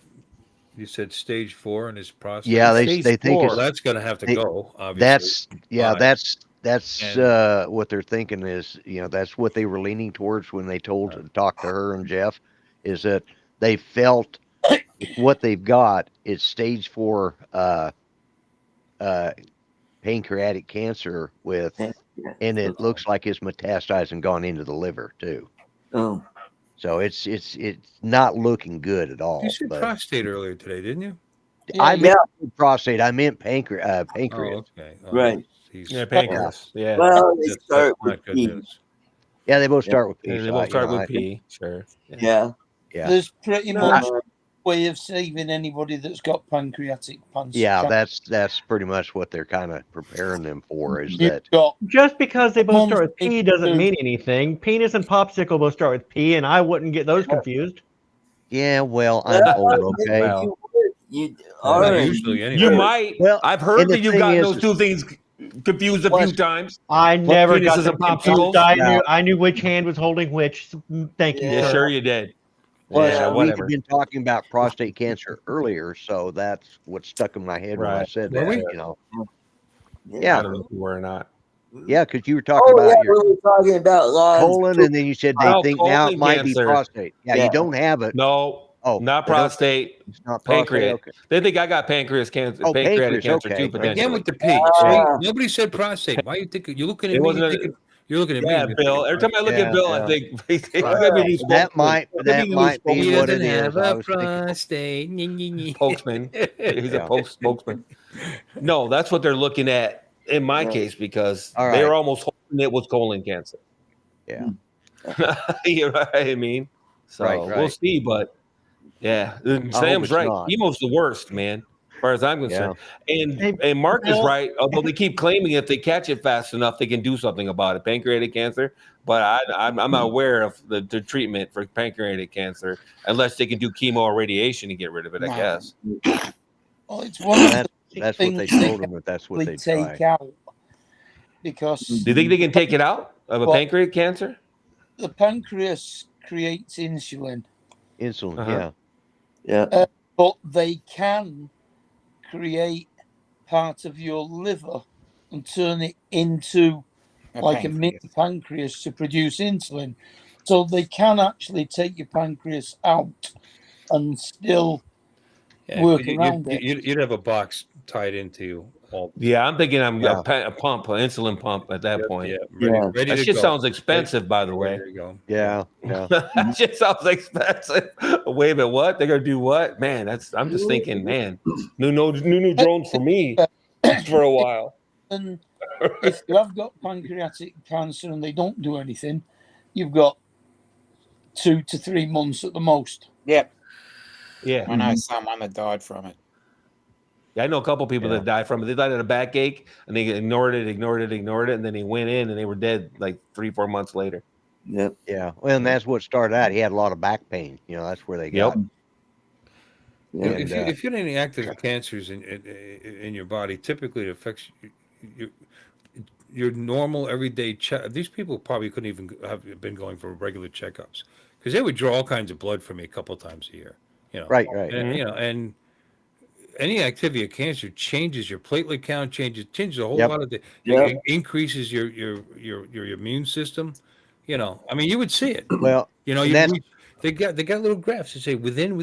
you said stage 4 in his prostate. Yeah. They Stage think Well, it's that's going to have to they- go. Obviously, that's And- what they're thinking is, that's what they were leaning towards when they talked to her and Jeff, is that they felt with what they've got is stage 4 pancreatic cancer and it looks like it's metastasized and gone into the liver too. Oh, So it's not looking good at all. You said But prostate earlier today, didn't you? I Yeah, meant prostate. I meant pancreas. Oh, Pancreas. okay. right. Yeah, pancreas. Yeah. Well, they That's start with not good P. news. Yeah, they both start with P. They so both start I- with P. Sure. Yeah. Yeah. there's pretty No, much a way of saving anybody that's got pancreatic cancer. Yeah, that's pretty much what they're kind of preparing them for. Is You've that got Just because they both Mums start with P doesn't do. mean anything. Penis and popsicle both start with P, and I wouldn't get those confused. yeah? Well, I'm Well, old. Okay. Well, You Not are usually, anyway. you might. Well, I've heard and the that you've thing gotten is- those two things confused a few Plus- times. I never got penises them and confused. popsicles? I knew which hand was holding which. Thank you. Yeah, sir. sure you did. Plus, Yeah, we whatever. had been talking about prostate cancer earlier, so that's what stuck in my head when I Right. said Were that. we? Yeah. I don't know if you were or not. Yeah, because you were talking Oh, yeah, about we your were talking about Lawrence. colon, and then you said they Oh, think now it colon might be cancer. prostate. Yeah, Yeah. you don't have it. No, Oh, not they don't- prostate. It's not Pancreas. prostate. Okay. They think I got pancreas cancer, Oh, pancreatic pancreas, cancer okay. too, potentially. Again with the P. Ah. See, nobody said prostate. Why you think you're looking at It me? wasn't You're looking at Yeah, me. Bill. Every time I look Yeah, at Bill, yeah. I think he's Right. gonna be the new That spokesman. might He's gonna that the new might be He what doesn't it is. have I a was thinking. prostate. spokesman. He's Yeah. a spokesman. No, that's what they're looking at in my Right. case because All they're right. almost hoping it was colon cancer. Yeah. You know what I mean? So Right, we'll right. see, but yeah, hope Sam's it's right. not. Chemo's the worst, man, as far as I'm concerned. Hey, And Mark is Bill- right. Although they keep claiming if they catch it fast enough, they can do something about it, pancreatic cancer. But I'm not aware of the treatment for pancreatic cancer unless they can do chemo or radiation to get rid of it. I No. guess. Well, it's one of That's the what they things told him. That that's what they they take try. out because Do you think they can take it out of a Well- pancreatic cancer? the pancreas creates insulin, Insulin. Uh-huh. Yeah. but they can create part of your liver and turn it into like a mini pancreas to produce insulin. So they can actually take your pancreas out and still work around it. You'd have a box tied into all. Yeah, I'm thinking I'm Yeah. a pump, an insulin pump at that point. Yeah, Yeah. ready That to shit go. sounds expensive, by the way. There you go. Yeah. Yeah. That shit sounds expensive. Wait a minute, what? They're gonna do what? Man, I'm just thinking, man, new drones for me for a while. And if you have got pancreatic cancer and they don't do anything, you've got 2 to 3 months at the most. Yep. Yeah. I know someone that died from it. I know a couple people Yeah. that died from it. They died of a backache and they ignored it, and then he went in and they were dead like 3-4 months later. Yep. Yeah. Well, and that's what started out. He had a lot of back pain. That's where they got. Yep. Yeah. And, If you had any active cancers in your body, typically it affects your normal everyday check. These people probably couldn't even have been going for regular checkups because they would draw all kinds of blood from me a couple times a year. Right. And, and any activity of cancer changes your platelet count, changes a whole Yep. lot of Yep. it increases your immune system. I mean, you would see it. Well, and that's They got little graphs that say within.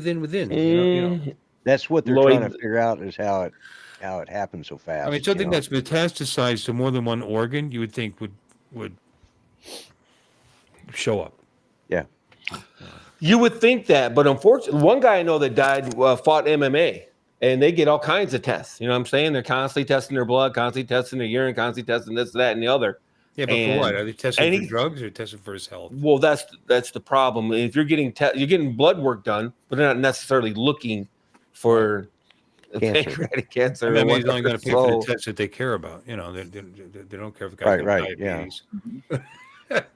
that's what they're Lloyd- trying to figure out is how it happens so fast. I mean, something that's metastasized to more than one organ, you would think would show up. Yeah. You would think that, but unfortunately, one guy I know that died fought MMA, and they get all kinds of tests. You know what I'm saying? They're constantly testing their blood, constantly testing their urine, constantly testing this, that, and the other. Yeah, but And- for what? Are they testing and for he- drugs or testing for his health? Well, that's the problem. If you're getting you're getting blood work done, but they're not necessarily looking for Cancer. pancreatic cancer. That or means he's only going to pay for whatever. the tests that they care about. They don't care if the guy's Right, got right, yeah. diabetes.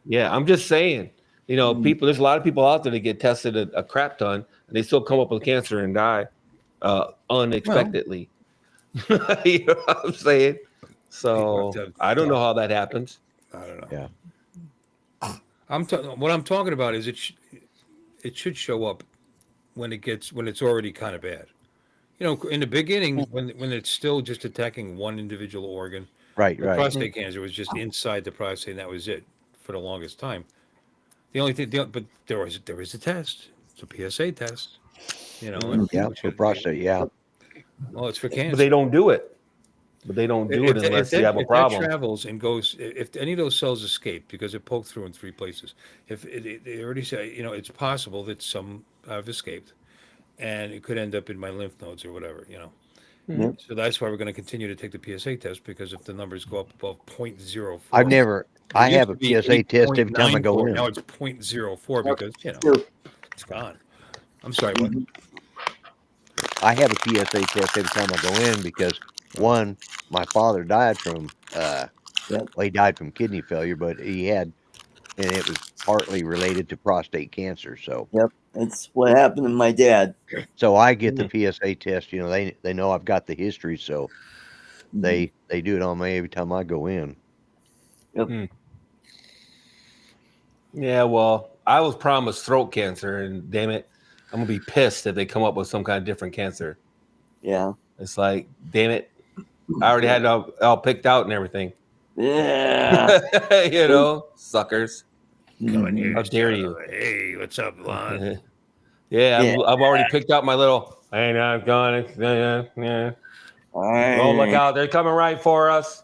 Yeah, I'm just saying. You know, people. There's a lot of people out there that get tested a crap ton, and they still come up with cancer and die unexpectedly. You know what I'm saying? So I don't know how that happens. I don't know. Yeah. What I'm talking about is it should show up when it's already kind of bad. You know, in the beginning, when it's still just attacking one individual organ, Right. the prostate cancer was just inside the prostate, and that was it for the longest time. The only thing, but there is a test. It's a PSA test. You know, Yeah, for prostate. Yeah. Well, it's for cancer. But they don't do it. But they don't do it unless you have a problem. If that travels and goes, if any of those cells escape because it poked through in 3 places, if they already say, you know, it's possible that some have escaped, and it could end up in my lymph nodes or whatever, you know. Yep. So that's why we're going to continue to take the PSA test, because if the numbers go up above 0.04, I have a PSA test every time I go in. Now it's 0.04 because, you know, it's gone. I'm sorry, what? I have a PSA test every time I go in because, one, my father died from well, he died from kidney failure, but and it was partly related to prostate cancer. So that's what happened to my dad. So I get the PSA test. You know, they know I've got the history, so they do it on me every time I go in. Yeah, well, I was promised throat cancer, and damn it, I'm gonna be pissed if they come up with some kind of different cancer. Yeah. It's like, damn it, I already had it all picked out and everything. Yeah. You know, suckers. Coming here, How dare you? Hey, what's up, Lon? I've already picked out my little. Hey, I'm going. Yeah. Oh, look out! They're coming right for us.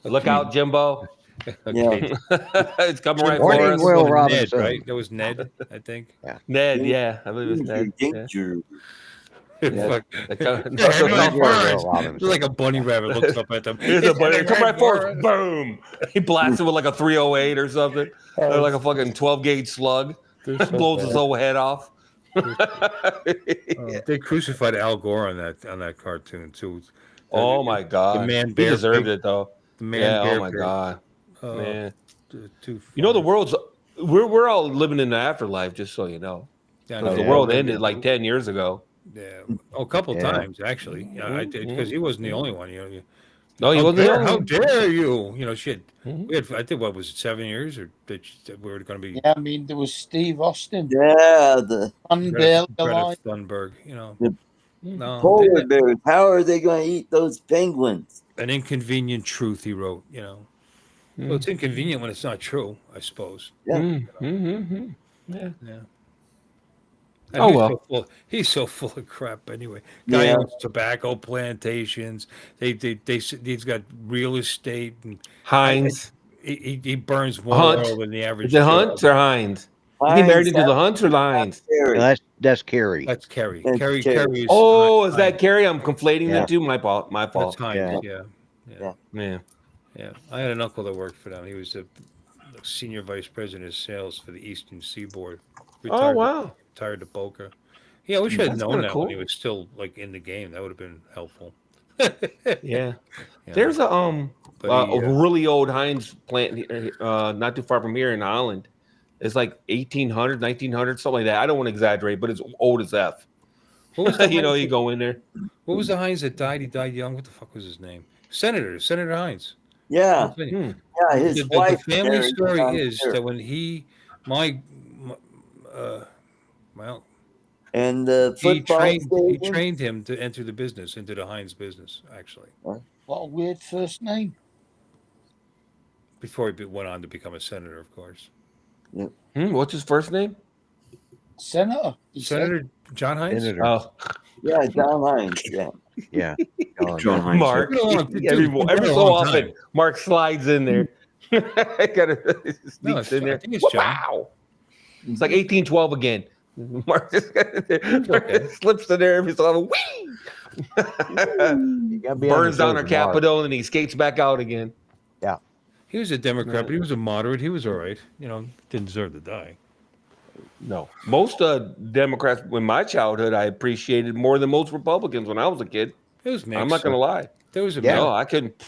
Look out, Jimbo. Okay. It's coming right Morning, for us. Will Ned, Robinson. right? That was Ned, I think. Ned, yeah, I believe it's Ned. Danger. Fuck. Will Robinson. Like a bunny rabbit looks up at them. Here's a bunny. Come right for us. Boom. He blasts it with like a 308 or something. Or like a fucking 12-gauge slug. Blows his whole head off. They crucified Al Gore on that cartoon too. Oh my God. The man He bear deserved pig. it though. The man bear oh my pig. God. Man. You know, the world's we're all living in the afterlife, just so you know. Because the world ended like 10 years ago. Yeah, a couple times actually. Yeah, because he wasn't the only one. You know. No, he wasn't the only How one. dare you? You know, shit. We had, I think, what was it, 7 years, or that we were going to be? Yeah, I mean, there was Steve Austin. Yeah, the Unbarely Greta alive. Thunberg. You know, no, polar bears. How are they going to eat those penguins? an inconvenient truth. He wrote. You know, well, it's inconvenient when it's not true, I suppose. Yeah. Yeah. And he's so full of crap anyway. Guy owns tobacco plantations. He's got real estate and Heinz. He burns more Hunt. oil than the average. Is it Hunt or Heinz? Is he married into the Hunts or the Heinz? No, that's Carrie. That's Carrie. That's Carrie Carrie. is Oh, Heinz. is that Carrie? I'm conflating Yeah. the two. My fault. My That's fault. Heinz. Yeah. Yeah. I had an uncle that worked for them. He was the senior vice president of sales for the Eastern Seaboard. Oh, wow. Retired to Boca. Yeah, I wish I had That's known kinda that cool. when he was still like in the game. That would have been helpful. Yeah. There's a really old Heinz plant not too far from here in Holland. It's like 1800, 1900, something like that. I don't want to exaggerate, but it's old as F. What was the You know, Heinz you go in there. What was the Heinz that died? He died young. What the fuck was his name? Senator Heinz. Yeah. The His wife. family married story down is there. that when and the he football stadium. trained him to enter the business, into the Heinz business, actually, What a weird first name. before he went on to become a senator, of course. What's his first name? Senator. Senator John Heinz. Senator. Oh, Yeah, John Hines. Yeah. Yeah. John Heinz. Mark. Every so often, Mark slides in there. I gotta sneaks in there. I think it's John. Wow. It's like 1812 again. Mark just slips in there every so often. You gotta be on Burns your down our toes, Mark. Capitol and he skates back out again. He was a Democrat, but he was a moderate. He was all right. You know, didn't deserve to die. No. Most Democrats in my childhood, I appreciated more than most Republicans when I was a kid. It was mixed. I'm not going to lie. There was a No, I couldn't.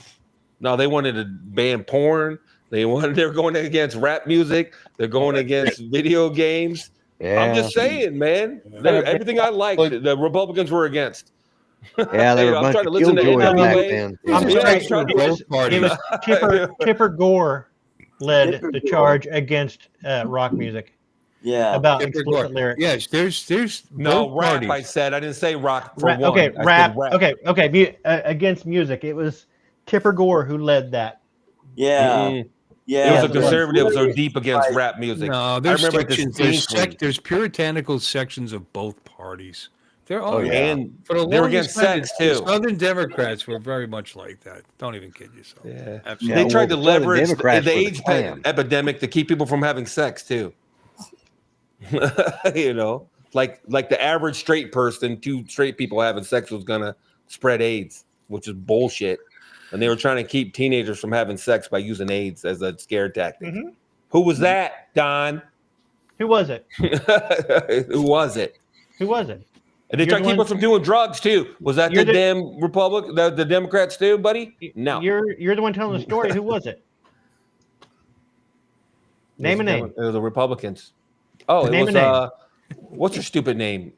No, they wanted to ban porn. They're going against rap music. They're going against video games. Yeah. I'm just saying, man. Everything I liked, the Republicans were against. Yeah, they were a I'm bunch trying to of listen to killjoys back NWA. then. I'm It's sorry, just for both parties. It was Tipper Gore led the charge against rock music Yeah. about Tipper explicit Gore. lyrics. Yes, there's No, both rap. parties. I said. I didn't say rock for one. Okay, I rap. said rap. Okay. Against music, it was Tipper Gore who led that. Yeah. Mm-mm. Yeah. It was the it was. conservatives are deep against rap music. No, I there's remember sections. There's puritanical sections of both parties. There are. Oh, yeah. And For the they were longest against time, sex the too. Southern Democrats were very much like that. Don't even kid yourself. Yeah. Absolutely. They tried to well, the Southern leverage Democrats the were the AIDS Klan. epidemic to keep people from having sex too. You know, like the average straight person, two straight people having sex was gonna spread AIDS, which is bullshit. And they were trying to keep teenagers from having sex by using AIDS as a scare tactic. Mm-hmm. Who was that, Don? Who was it? Who was it? Who was it? And they tried to keep us from doing drugs too. Was that the damn Republic, the Democrats too, buddy? No. You're the one telling the story. Who was it? Name a name. It was the Republicans. Oh, it Name was a name. What's her stupid name?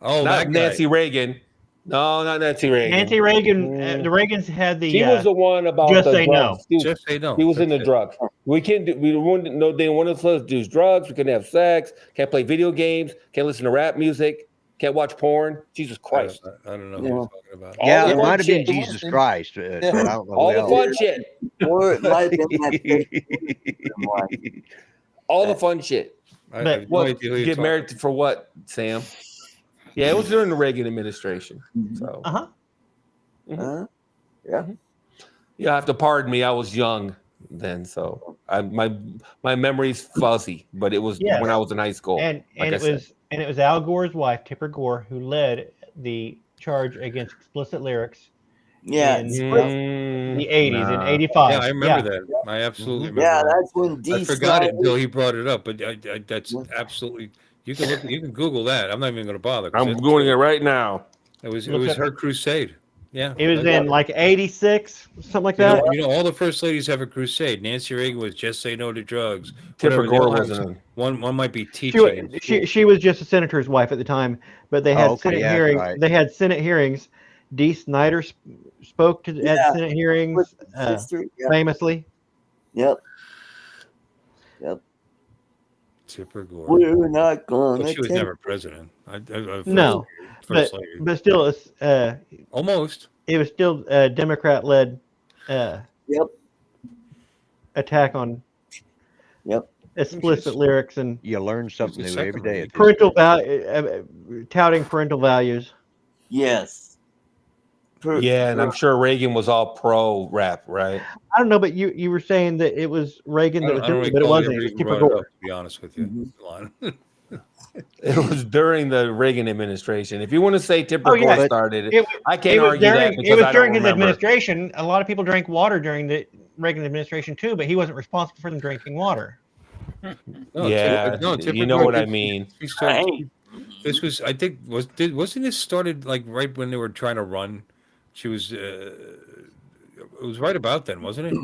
Oh, Not that guy. Nancy Reagan. No, not Nancy Reagan. Nancy Reagan. The Reagans had the. She was the one about Just the say drugs. no. Just say no. He was in the That's it. drugs. We can't do. We wouldn't. No, they wanted us to do drugs. We couldn't have sex. Can't play video games. Can't listen to rap music. Can't watch porn. Jesus Christ! I don't know what you're talking about. All Yeah, the it fun might have been shit. Jesus Christ. But I don't know All who the else. fun shit. Or it might have been that All the fun shit. I But have no What? idea who you're Get talking married for what, Sam? Yeah, it was during the Reagan administration. So Uh-huh. Yeah. you have to pardon me. I was young then, so my memory's fuzzy. But it was Yes. when I was in high school. And like I it said. was Al Gore's wife, Tipper Gore, who led the charge against explicit lyrics Yeah. in Mm, the 80s, in nah. 85. Yeah, I remember that. I absolutely remember. Yeah, that. that's when D. I forgot it Snyder- until he brought it up, but that's absolutely. You can look. You can Google that. I'm not even going to bother. 'cause I'm that's doing true. it right now. It was Look up- her crusade. Yeah, It was in like 86, something like that. You know, all the first ladies have a crusade. Nancy Reagan was just say no to drugs. Tipper Whatever, they all Gore have wasn't. one might be teaching. She was just a senator's wife at the time, but they had Oh, okay, Senate yeah, hearings. right. They had Senate hearings. Dee Snyder spoke to Yeah. at Senate hearings History. Yeah. famously. Yep. Tipper Gore. We're not going Well, to she was take never president. No, first but lady. but still, Almost. it was still a Democrat-led Yep. attack on Yep. explicit lyrics and You learn something It's new the every second day. At this parental point. touting parental values. Yes. Yeah, and I'm sure Reagan was all pro rap, right? I don't know, but you were saying that it was Reagan I that don't, was I don't doing it, but it recall wasn't. you It was even Tipper brought it Gore. up, to be honest with you. Lon. It was during the Reagan administration. If you want to say Tipper Oh, yeah. Gore started it, It- I can't It was argue that during, because it was I during don't his remember. administration. A lot of people drank water during the Reagan administration too, but he wasn't responsible for them drinking water. No, Yeah, Tipper you know Gore what I did- mean. he started- Hey. This was, I think, wasn't this started like right when they were trying to run? She was, it was right about then, wasn't it?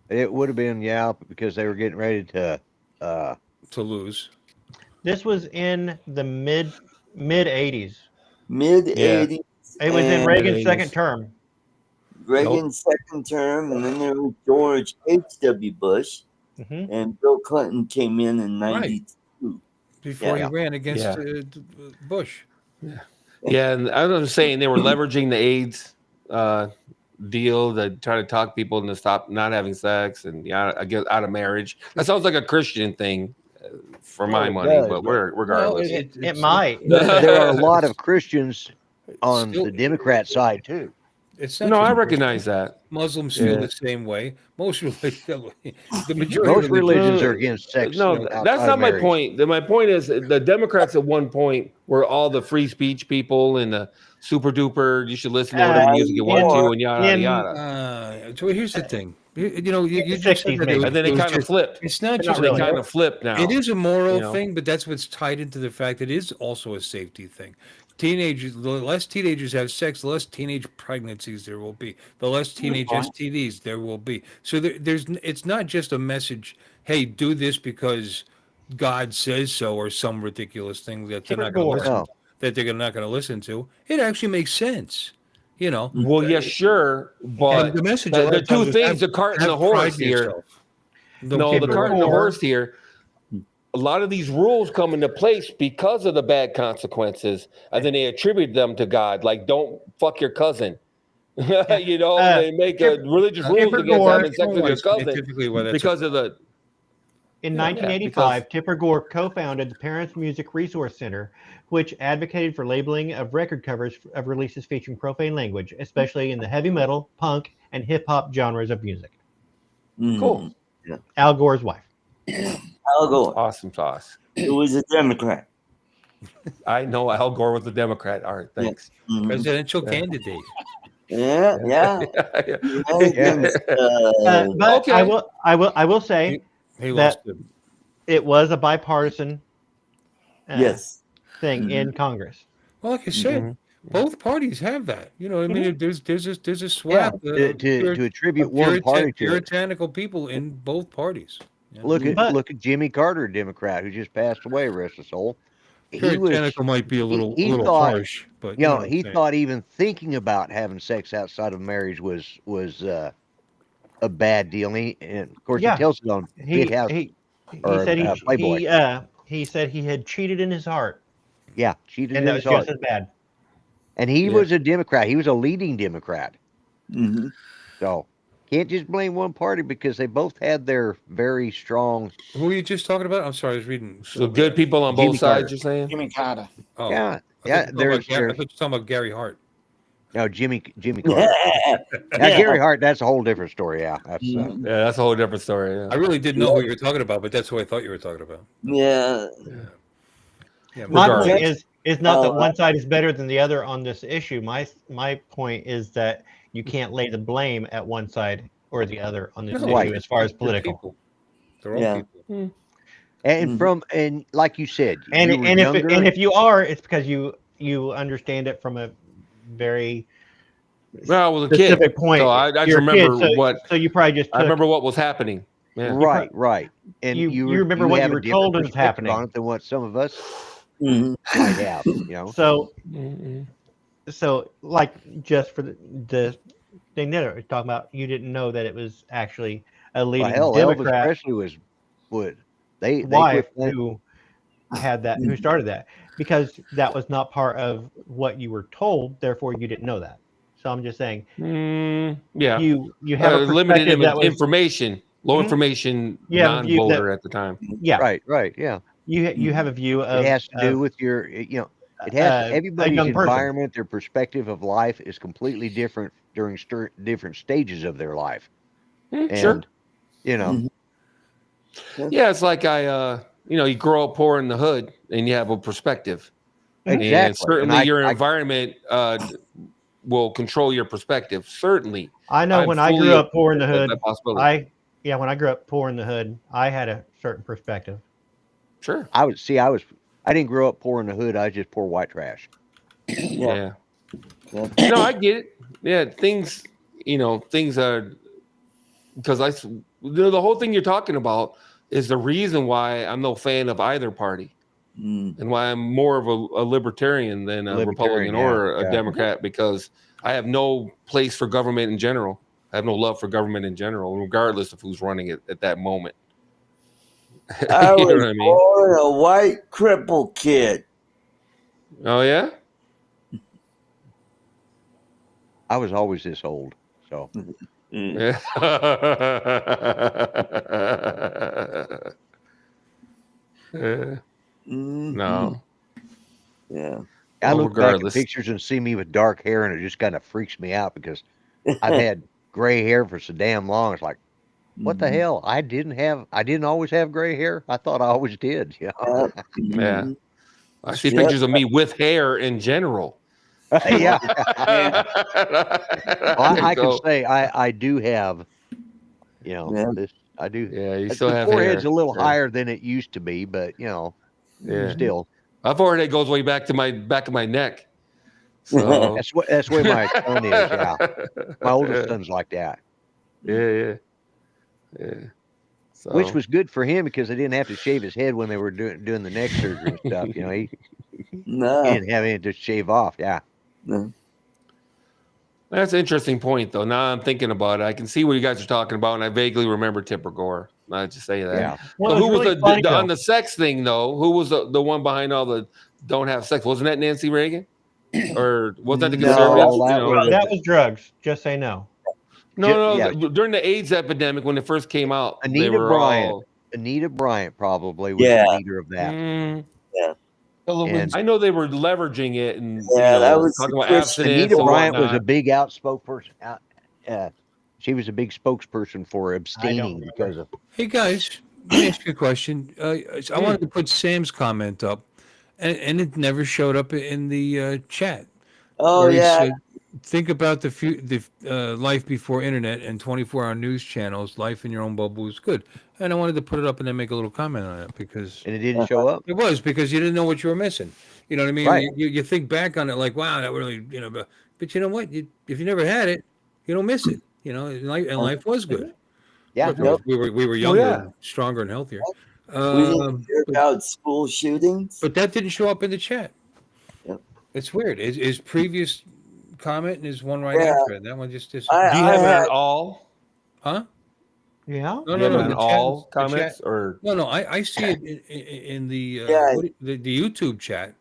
It would have been, yeah, because they were getting ready to. To lose. This was in the mid '80s. Mid 80s. It was in and Reagan's mid-eighties. second term. Reagan's second term, and then there was George H.W. Bush, hmm and Bill Clinton came in Right. 92. Before Yeah. he ran against Yeah. Bush. Yeah, and I was saying they were leveraging the AIDS deal to try to talk people into stop not having sex and get out of marriage. That sounds like a Christian thing for my it money, does, but but- regardless. It might. There are a lot of Christians on Still- the Democrat side too. It's not No, I just recognize that. Muslims feel Yeah. the same way. Most religions, the majority Most of religions are against sex. No, outside that's of not my marriage. point. My point is the Democrats at one point were all the free speech people and the super duper. You should listen to whatever music you want to, and yada in- yada. So here's the thing. You know, you just 60s said that maybe. it And then they was kind of just- flipped. It's not Not just They really. kind of flipped now. It is a moral you know? thing, but that's what's tied into the fact that it is also a safety thing. teenagers, the less teenagers have sex, the less teenage pregnancies there will be, the less teenage point. STDs there will be. So it's not just a message, hey, do this because God says so, or some ridiculous thing that they're not going to listen No. that they're not going to listen to. It actually makes sense, you know. Well, yeah, sure, but And the message a lot the of times two is things: the cart and the have pride horse in here. yourself. No, the Tipper cart and the Gore. horse here. A lot of these rules come into place because of the bad consequences, and then they attribute them to God. Like, don't fuck your cousin. You know, they make religious rules Tipper against Gore- having sex with your cousin Typically, why that's because of the. In Yeah, 1985, because- Tipper Gore co-founded the Parents Music Resource Center, which advocated for labeling of record covers of releases featuring profane language, especially in the heavy metal, punk, and hip-hop genres of music. Cool. Al Gore's wife. Al Gore. Awesome sauce. Who was a Democrat. I know Al Gore was a Democrat. All right, thanks. Mhm. presidential Yeah. candidate. Yeah, yeah. Yeah. Americans, But Okay. I will say He that lost him. it was a bipartisan yes. thing in Congress. Well, like I said, Mhm. both parties have that. You know, I mean, there's a swap To attribute one party to it. puritanical people in both parties. You know? Look at Jimmy Carter, Democrat, who just passed away, rest his soul. He was, Puritanical might be a little he little thought- harsh, but you know, what I'm he saying. thought even thinking about having sex outside of marriage was a bad deal. And of course, Yeah. he tells it on Big House. He or, said Playboy. he said he had cheated in his heart, Yeah, cheated and in that his was heart. just as bad. And he Yeah. was a Democrat. He was a leading Democrat. Mhm. So can't just blame one party because they both had their very strong. Who were you just talking about? I'm sorry, I was reading. So good people on Jimmy both sides, Carter. you're saying? Jimmy Carter. Oh, Yeah, I thought you were talking there's about Gary Hart. no Jimmy Carter. Now Gary Hart, that's a whole different story. Yeah, that's Yeah, that's a whole different story. I Yeah. really didn't know who you were talking about, but that's who I thought you were talking about. Yeah. Yeah, My Regardless. point is not that Oh, one side is better than the other on this issue. My point is that you can't lay the blame at one side or the other on this No, issue right. as far as They're political. people. They're all Yeah. people. and Mhm. and like you said, And you were and younger. if you are, it's because you understand it from a very Well, I was a kid, specific point. so I just You're a kid, remember what So you probably just I took, remember what was happening. Yeah. right, and you remember what have you a were different told was perspective happening. on it than what some of us Mhm. might have. You know, So Mm-mm. so like just for the thing that we're talking about, you didn't know that it was actually a well, leading hell, Elvis Democrat Presley was what they wife quit playing- who had that, who started that, because that was not part of what you were told. Therefore, you didn't know that. So I'm just saying, Yeah. you have a limited perspective that was, information, low Mhm. information, You have a view non-voter at the time. yeah, right, yeah. you have a view of It has to do of, with your, you know, it has a everybody's young person. environment, their perspective of life is completely different during different stages of their life, and Sure. you know, Yeah, it's like you grow up poor in the hood and you have a perspective. exactly. And certainly And your environment will control your perspective. Certainly. I know I'm when I fully grew up poor in the aware of hood, that possibility. when I grew up poor in the hood, I had a certain perspective. Sure. I didn't grow up poor in the hood. I was just poor white trash. Yeah. Yeah. No, I get it. Yeah, things are because the whole thing you're talking about is the reason why I'm no fan of either party. And why I'm more of a libertarian than a Republican or a Democrat, because I have no place for government in general. I have no love for government in general, regardless of who's running it at that moment. I You know was what I mean? born a white cripple kid. Oh yeah? I was always this old, so Yeah. No. Yeah. I Well, look back at regardless. pictures and see me with dark hair, and it just kind of freaks me out because I've had gray hair for so damn long. It's like, what the hell? I didn't always have gray hair. I thought I always did. You know? Yeah. I see pictures of me with hair in general. Yeah. Well, Well, I can say I do have, Yeah. this. I do. Yeah, you still The have forehead's hair. a little Yeah. higher than it used to be, but Yeah. still. My forehead goes way back to my back of my neck. So That's the way my son is. Yeah, my oldest son's like that. Yeah. So Which was good for him because they didn't have to shave his head when they were doing the neck surgery and stuff. You know, he No. didn't have anything to shave off. Yeah. No. That's an interesting point, though. Now I'm thinking about it. I can see what you guys are talking about, and I vaguely remember Tipper Gore. I just say that. Yeah. Well, So it who was was really funny, on though. the sex thing, though? Who was the one behind all the don't have sex? Wasn't that Nancy Reagan? Or was that the No, conservatives? that You know, was- That was drugs. Just say no. no. yeah. During the AIDS epidemic, when it first came out, they Anita were Bryant. all. Anita Bryant probably was Yeah. the leader of that. And I know they were leveraging it and that was talking about Christian. abstinence. Anita and Bryant was a whatnot. big she was a big spokesperson for abstaining because of. Hey guys, let me ask you a question. I wanted to put Sam's comment up, and it never showed up in the chat. Oh where he yeah. said, think about the life before internet and 24-hour news channels. Life in your own bubble is good. And I wanted to put it up and then make a little comment on it because And it didn't show up. it was because you didn't know what you were missing. You know what I mean? Right. You think back on it like, wow, that really, but you know what? If you never had it, you don't miss it. You know, and life was good. Yeah. Of course, we were younger, yeah. and stronger, and healthier. We didn't hear But, about school shootings. but that didn't show up in the chat. Yep. It's weird. His previous comment and his one right Yeah. after it. That one just Do you have it on all? huh? Yeah. No, Do you have it on the all chat, the comments chat. or? No, I see it in the Yeah. the YouTube chat.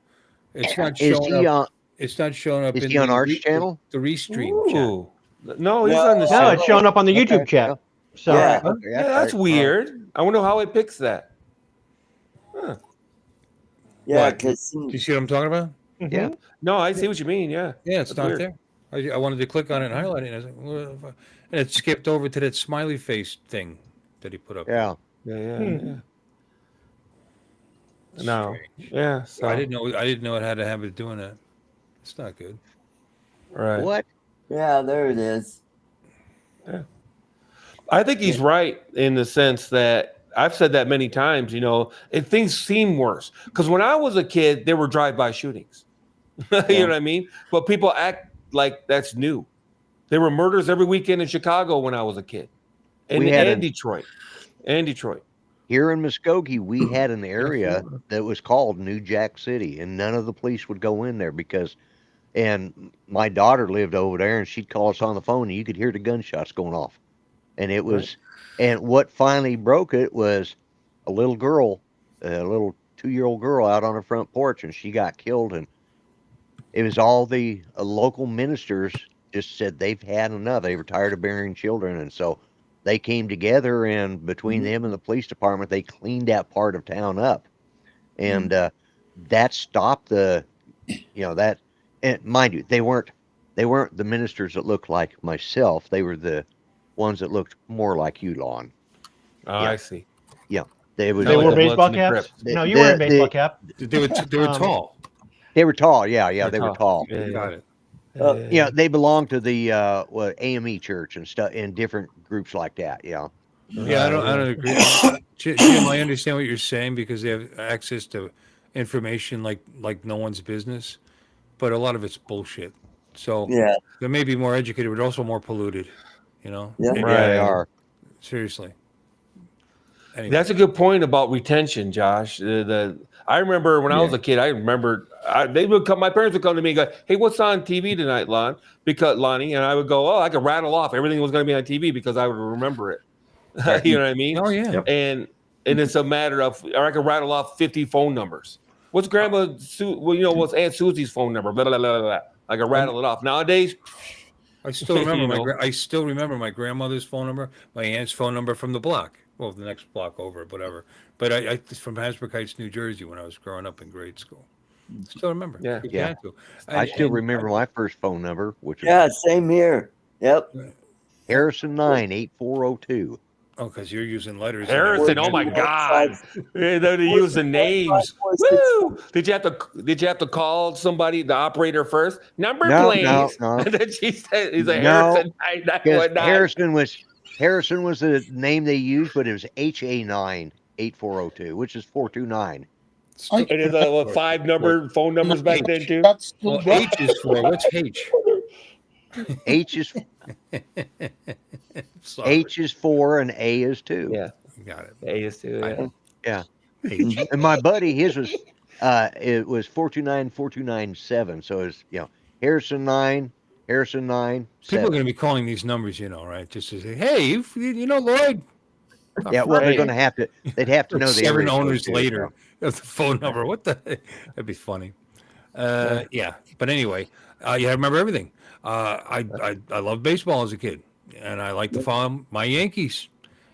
It's not Is showing he up. on? It's not showing up Is in he on the Arch channel? the restream chat. Ooh. No, he's No. on the No, show. it's showing up on the YouTube Okay, chat. yeah. So Yeah. Okay, Yeah, that's right. weird. I wonder how it picks that. Huh. Yeah, What? because Do you see what I'm talking about? Yeah. No, I see what you mean. Yeah. Yeah, it's That's not weird. there. I wanted to click on it and highlight it. And I was like, what the fuck? And it skipped over to that smiley face thing that he put up. Yeah. Yeah. No. Strange. Yeah. So I didn't know it had a habit of doing that. It's not good. right. What? yeah, there it is. I think he's right in the sense that I've said that many times, and things seem worse. Because when I was a kid, there were drive-by shootings. You know what I mean? But people act like that's new. There were murders every weekend in Chicago when I was a kid. And Detroit. And Detroit. Here in Muskogee, we had an area that was called New Jack City, and none of the police would go in there and my daughter lived over there, and she'd call us on the phone, and you could hear the gunshots going off. And it was, and what finally broke it was a little girl, a little 2-year-old girl out on her front porch, and she got killed. And it was all the local ministers just said they've had enough. They were tired of burying children. And so they came together, and between them and the police department, they cleaned that part of town up. And that stopped that, and mind you, they weren't the ministers that looked like myself. They were the ones that looked more like you, Lon. Oh, Yeah. I see. Yeah, they like wore the baseball Bloods in the caps. Crips. No, you were in baseball cap. They were tall. They were tall. Yeah, they were tall. Yeah, Got it. Yeah, they belonged to the AME church and stuff, and different groups like that. Yeah. Yeah, I don't agree. Jim, I understand what you're saying because they have access to information like no one's business, but a lot of it's bullshit. So Yeah. they may be more educated, but also more polluted. Yeah. Yeah, they are. Seriously. Anyway. That's a good point about retention, Josh. I remember when I was a kid, they would come. My parents would come to me and go, "Hey, what's on TV tonight, Lonnie?" And I would go, "Oh, I could rattle off everything was going to be on TV because I would remember it." You know what I mean? Oh yeah. Yep. And it's a matter of, or I could rattle off 50 phone numbers. What's Grandma what's Aunt Susie's phone number? Blah, blah, blah, blah, blah. I could rattle it off. Nowadays, I still remember You know. I still remember my grandmother's phone number, my aunt's phone number from the block. Well, the next block over, whatever. But I from Hasbrook Heights, New Jersey, when I was growing up in grade school. Still remember. Yeah. You Yeah. had to. I still And- remember my first phone number, which was Yeah, same here. Yep. Harrison 98402. Oh, because you're using letters. Harrison, oh my God. They're using names. Woo! Did you have to call somebody, the operator first? Number, No, please. no. And then she said, "Is a No, Harrison Because 919?" Harrison was the name they used, but it was HA9 8402, which is 429. Still- It is a 5 number phone numbers back then too. That's still Well, got. H is for what's H? H is Sorry. H is 4 and A is 2. Yeah, Got it. A is 2. Yeah. Yeah. H. And my buddy, his was it was 429-4297. So it's Harrison 9, Harrison 9. People are 7. going to be calling these numbers, right? Just to say, hey, you know Lloyd. Yeah, well, they're Hey. going to have to. They'd have to know the 7 area code owners too, later so. of the phone number. What the? That'd be funny. Yeah, but anyway, I remember everything. I loved baseball as a kid, and I like to follow my Yankees,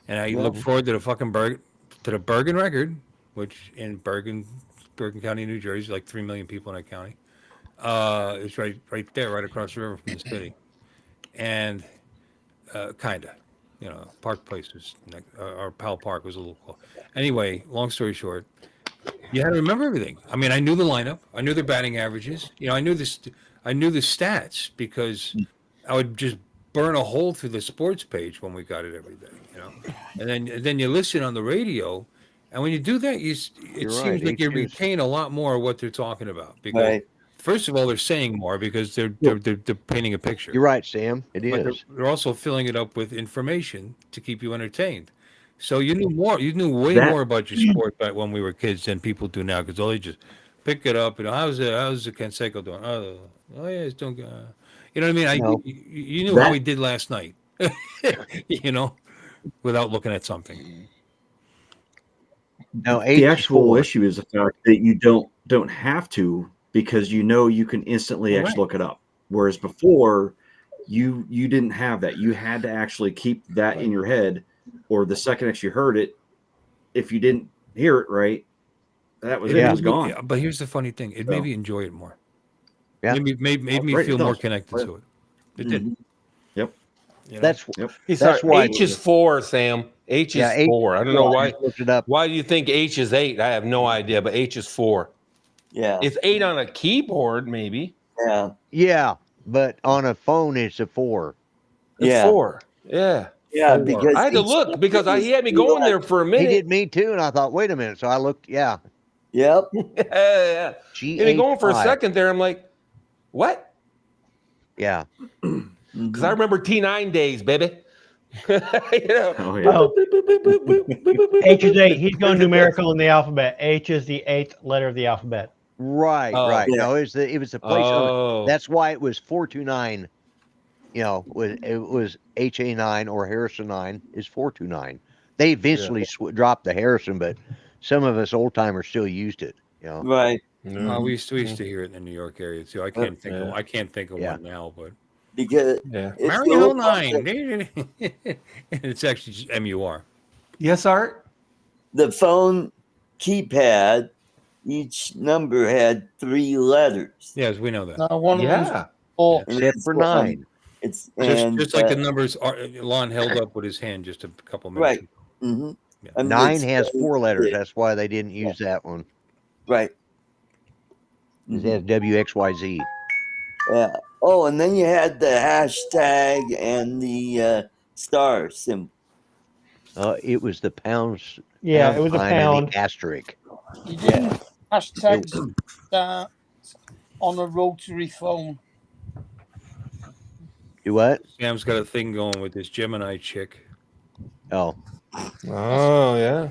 and I look forward to the fucking Bergen record, which in Bergen County, New Jersey, like 3 million people in that county. It's right there, right across the river from the city, and kinda. Park Place was, or Powell Park was a little cool. Anyway, long story short, you had to remember everything. I mean, I knew the lineup, I knew their batting averages. I knew this, I knew the stats because I would just burn a hole through the sports page when we got it every day. And then you listen on the radio, and when you do that, it seems right, like you H is- retain a lot more of what they're talking about because. Right. First of all, they're saying more because they're painting a picture. You're right, Sam. It But is. they're also filling it up with information to keep you entertained. So you knew more. You knew way That- more about your sport back when we were kids than people do now because all they just pick it up. How's the Canseco doing? Oh yeah, it's doing good. You know what I mean? No. You knew how he did last night. Without looking at something. No, H The is actual 4. issue is the fact that you don't have to because you can instantly actually look it up. Whereas before, you didn't have that. You had to actually keep that in your head, or the second that you heard it, if you didn't hear it right, that was it. It was gone. Yeah, but here's the funny thing: it made me enjoy it more. Yeah. Made me Right, feel it more does. connected to it. It did. Yep. That's That's why H is 4, Sam. H is H 4. I don't know why. I looked it up. Why do you think H is 8? I have no idea, but H is 4. Yeah. It's 8 on a keyboard, maybe. Yeah. Yeah, but on a phone it's a 4. It's Yeah. 4. Yeah. Yeah. 4. Because I had to each look because number he is had me going there for a He minute. did me too, and I thought, wait a minute. So I looked. Yeah, Yep. Yeah. He had me going for a GH5. second there. I'm like, what? Yeah, Because I remember T9 days, baby. Oh yeah. Oh. H is 8. He's going numerical in the alphabet. H is the 8th letter of the alphabet. right, Oh. right. Yeah. No, it was the place. Oh. That's why it was 429. It was HA9 or Harrison 9 is 429. They eventually dropped the Harrison, but some of us old timers still used it. Right. We used to hear it in the New York area too. I can't think of Yeah. one now, but Because Yeah. it's the Mario whole 9. It's actually just MUR. Yes, Art? the phone keypad, each number had 3 letters. Yes, we know that. Now one of them's Yeah. 4. And Except it's, for 9. It's Just like the numbers Lon held up with his hand just a couple minutes Right. ago. Mhm. 9 has 4 letters. That's why they didn't use that one. Right. It has WXYZ. Yeah. Oh, and then you had the hashtag and the star symbol. It was the pounds. Yeah, it was a sign and pound. the asterisk. You didn't hashtags that on a rotary phone. Do what? Sam's got a thing going with this Gemini chick. Oh, Oh, yeah.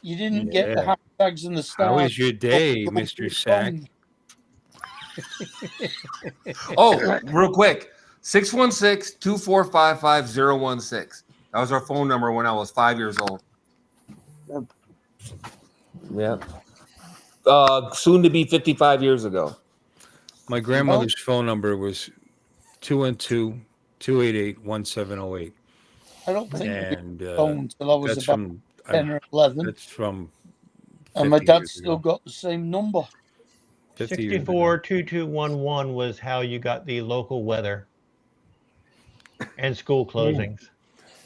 You didn't get the hashtags and the stars. How was your day, on Mr. rotary Sack? phone. Oh, real quick. 616-245-5016. That was our phone number when I was 5 years old. Yeah. Soon to be 55 years ago. My grandmother's phone number was 212-288-1708. I don't think we And had phone until I was that's about from 10 or 11. that's from And my 50 dad years still ago. got the same number. 50 years ago. 642211 was how you got the local weather and school closings.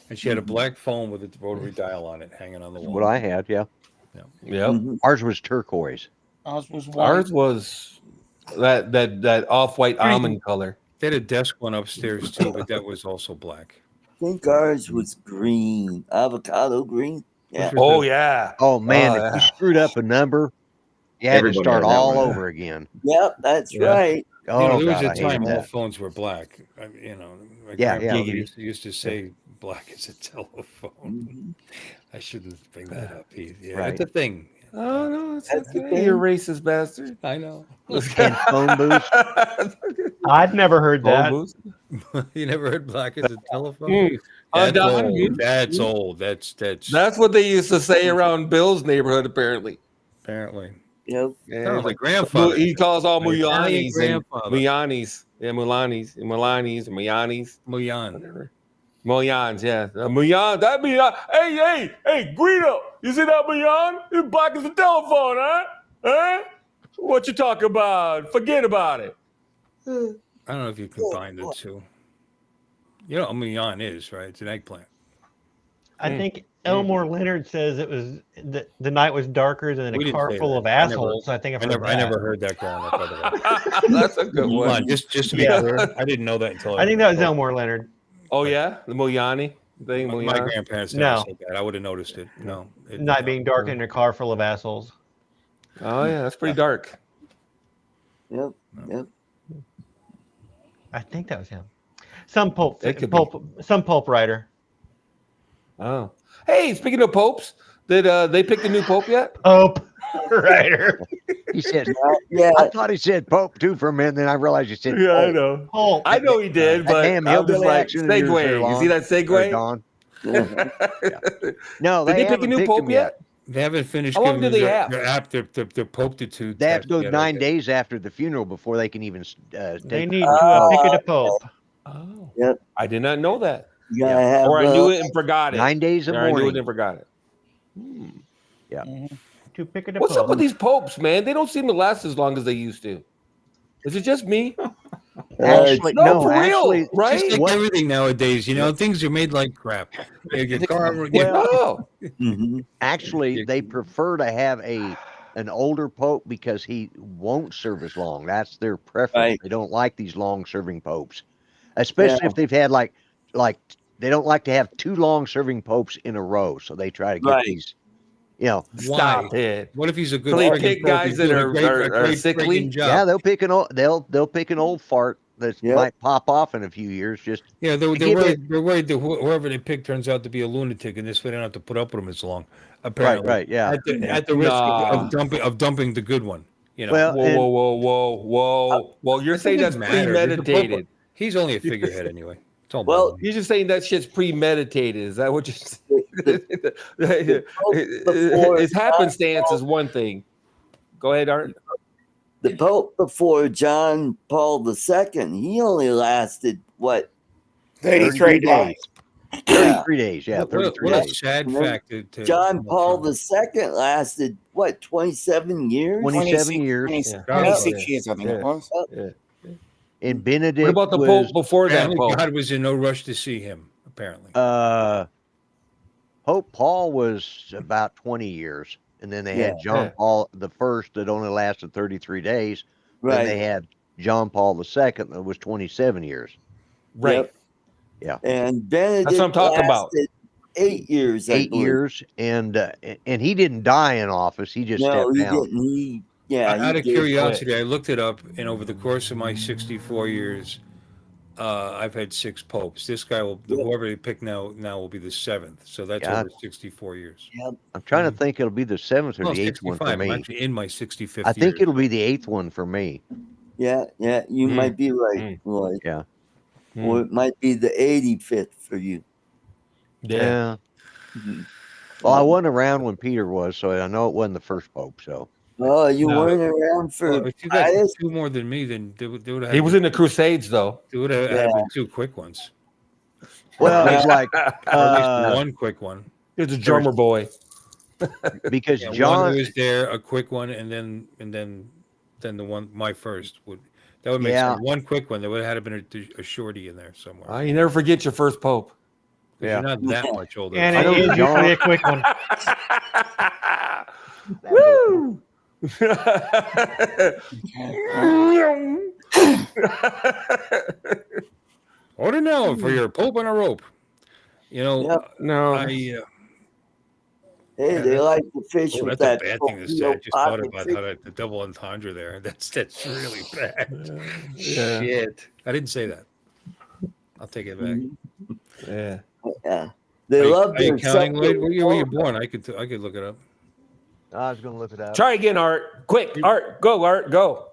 And she had a black phone with a rotary dial on it hanging on the wall. what I had, yeah. Yep. Ours was turquoise. Ours was white. Ours was that off-white almond color. They had a desk one upstairs too, but that was also black. I think ours was green, avocado green. Yeah. Oh, yeah. Oh man, Oh, if you yeah. screwed up a number, You had to Everybody start had that all one. over again. Yep, that's Yeah. right. Oh, there was God, a I hated time all that. phones were black. My Yeah, grandfather yeah. used to say black as a telephone. Mhm. I shouldn't bring that up. Yeah, Right. it's a thing. Oh no, it's That's the okay. You thing. racist bastard. I know. And phone booths. I'd never heard Phone that. booths? You never heard black as a telephone? Mm. That's Don, old. you- That's old. That's That's what they used to say around Bill's neighborhood, apparently. apparently. Yep. Yeah, No, he's my like, grandfather. he calls all My Italian Muyanis and grandfather. Muyanis. Yeah, Mulanis, Muyan. whatever. Muyans, yeah. Muyan, that Muyan. Hey, Guido, you see that Muyan? He's black as a telephone, huh? Huh? What you talking about? Forget about it. I don't know if you combine the two. You know what a Muyan is, right? It's an eggplant. I think Elmore Leonard says it was the night was darker than We a didn't car say full that. of assholes. I think I've heard I that. never heard that growing up, by the way. That's a good Come one. on, just to be Yeah. clear, I didn't know that until I think that was told. Elmore Leonard. Oh, yeah? The Muyani thing? My Muyan? grandparents never No. said that. I would have noticed it. No. Night being dark in a car full of assholes. Oh, yeah, that's pretty dark. Yep. Yep. I think that was him. Some pulp writer. Oh. Hey, speaking of popes, did they pick the new pope yet? Pope writer. He said, Yeah. I thought he said Pope too for a minute, then I realized he said Yeah, I Pope. know. Pope. I know he did, That but damn I'm just hillbilly like, accent of yours there, segue. You see Lon. that segue? Don. Yeah. No, Did they pick a haven't new picked pope him yet? They haven't finished How long giving do they their, have? their app, their poptitude. They have to test go yet, I 9 guess. days after the funeral before they can even They take need the to vote. pick it a pope. Oh. Yep. I did not know that. You gotta have Or I knew it and forgot it. 9 days of Or I knew it mourning. and forgot it. To pick it a What's pope. up with these popes, man? They don't seem to last as long as they used to. Is it just me? Actually, No, no, for real, actually, Just right? like What- everything nowadays, things are made like crap. Your car, Oh, Mhm. actually, they prefer to have an older pope because he won't serve as long. That's their preference. Right. They don't like these long-serving popes, especially if they've had like they don't like to have two long-serving popes in a row. So they try to get Right. these, you know. stop it. What if he's a good So they friggin' pick pope? guys He's that doing a are- great, are- a are great sickly? friggin' job. Yeah, they'll pick an old fart that Yep. might pop off in a few years. Just Yeah, they're give worried that whoever they pick turns out to be a lunatic, and this way they don't have to put up with him as long. Apparently, right, yeah. At the risk Nah. of dumping the good one. Well, and- Whoa. You're saying that's premeditated. He's only a figurehead anyway. It's all Well, baloney. You're just saying that shit's premeditated. Is that what you're saying? before His happenstance is one thing. Go ahead, Art. The Pope before John Paul II, he only lasted what? 33 days. 33 days, yeah, What 33 a days. sad And then fact. John Paul II lasted what? 27 years. 27 years. 26 years, I think it was. And Benedict What about the was, Pope before that Apparently, Pope? God was in no rush to see him. Apparently, Pope Paul was about 20 years. And then they had John Paul the First that only lasted 33 days. Then Right. they had John Paul II that was 27 years. Right. Yeah. And Benedict That's what I'm talking about. lasted 8 years. I 8 believe. years. And he didn't die in office. He just No, stepped he down. didn't. out he of did. curiosity, I looked it up, and over the course of my 64 years, I've had 6 popes. This guy whoever they pick now will be the 7th. So that's God. over 64 years. Yep. I'm trying to think it'll be the 7th or Well, the 8th one for 65. I'm me. actually in my 65th I think year. it'll be the 8th one for me. Yeah, you might be right, Lloyd. Yeah. Or it might be the 85th for you. Yeah. Mhm. Well, I wasn't around when Peter was, so I know it wasn't the first pope. So Oh, you No. weren't around for Well, if you got Pius? 2 more than me, then they would have. He was in the Crusades, though. They would have Yeah. been 2 quick ones, well, it's like or at least 1 quick one. He was a drummer boy. because Yeah, John one who was there, a quick one, and then the one my first would. That would make Yeah. sense. 1 quick one. There would have been a shorty in there somewhere. You never forget your first Pope. 'Cause Yeah. You're not that much older. And I it know is John- usually a quick one. Woo! Order now for your Pope on a rope. Yep. no. Hey, they like to fish Oh, with that's a that bad thing to say. I torpedo just thought pocket about fish. how the double entendre there. That's really bad. Yeah. Shit. I didn't say that. I'll take it back. Yeah. Yeah. They Are you, love are you their counting, Lloyd? Where secular were you born? I could look it up. I was going to look it up. Try again, Art. Quick, Art. Go, Art. Go.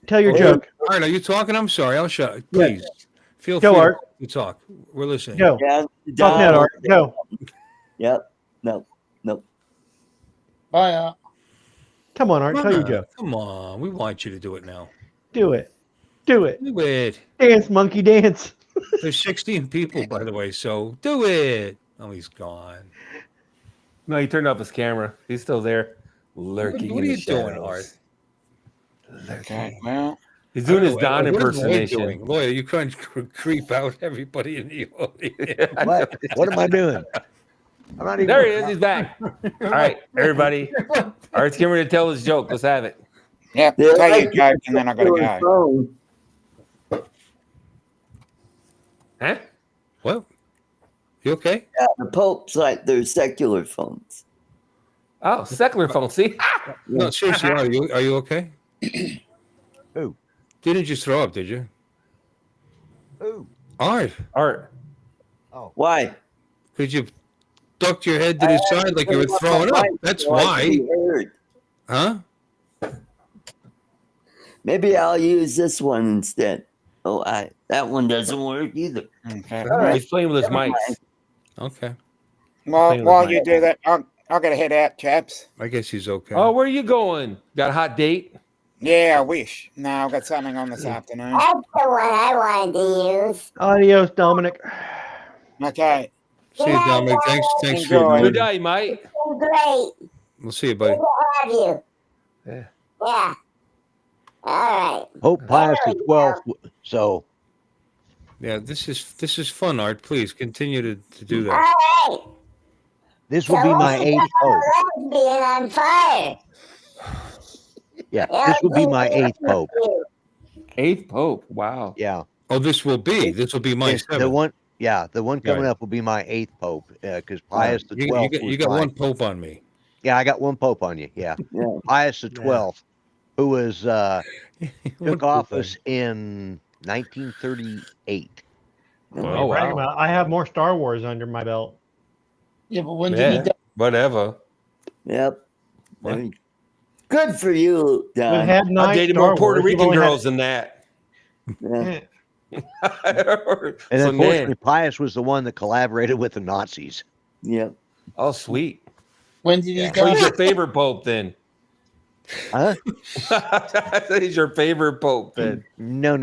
Tell your Oh, joke. All right, are you talking? I'm sorry. I'll shut. Yeah. Please feel Go, free Art. to talk. We're listening. Go. Yeah, Talk now, Art. Go. Yep. No. Bye, Art. Come on, Art. Tell your joke. Come on. We want you to do it now. Do it. Do it. Do it. Dance, monkey, dance. There's 16 people, by the way, so do it. Oh, he's gone. No, he turned off his camera. He's still there, lurking. What are in you the doing, shadows. Art? Okay, well, He's doing his I don't Don know, what is Lloyd impersonation. doing? Lloyd, are you trying to creep out everybody in the audience? What? What am I doing? I'm not even. There he is. He's back. All right, everybody. Art's getting ready to tell his joke. Let's have it. yeah, They tell like your joke and then I gotta secular go. phone. Huh? What? You okay? Yeah, the Pope's like their secular phones. Oh, secular phone. See? No, seriously, are you okay? Who? Didn't just throw up, did you? Who? Art, Art. Why? could you ducked your head to the side like you were throwing up? That's why. Huh? Maybe I'll use this one instead. Oh, that one doesn't work either. Okay. He's playing with his mics. Okay. Well, Playing with while my- you do that, I'll gotta head out, chaps. I guess he's okay. Oh, where are you going? Got a hot date? Yeah, I wish. No, I've got something on this afternoon. That's the one I wanted to use. Adios, Dominic. Okay. See you, Dominic. Thanks for Enjoy. Good your day, mate. Great. We'll see you, buddy. Good to have you. Yeah. Yeah. All right. Pope Pius the 12th. So Yeah, this is fun, Art. Please continue to do that. All right. this will be my eighth pope. Being on fire. Yeah, this will be my eighth pope. Eighth Pope. Wow. Yeah, Oh, this will be my the seventh. one. Yeah, the one coming Right. up will be my eighth pope because Pius the 12th. You got one pope on me. Yeah, I got one pope on you. Yeah, Yeah. Pius the 12th, who was One took pope office in 1938. Oh, Bragging wow. about, I have more Star Wars under my belt. Yeah, but when did Yeah. he die? Whatever. Yep. What? Very good for you, We've Don. had I nine dated Star more Puerto Wars. You've Rican only had- girls than that. Yeah. And So, unfortunately, man. Pius was the one that collaborated with the Nazis. Yep. Oh, sweet. When did he Yeah. So he's die? your favorite Pope then? Huh? He's your favorite Pope then? No.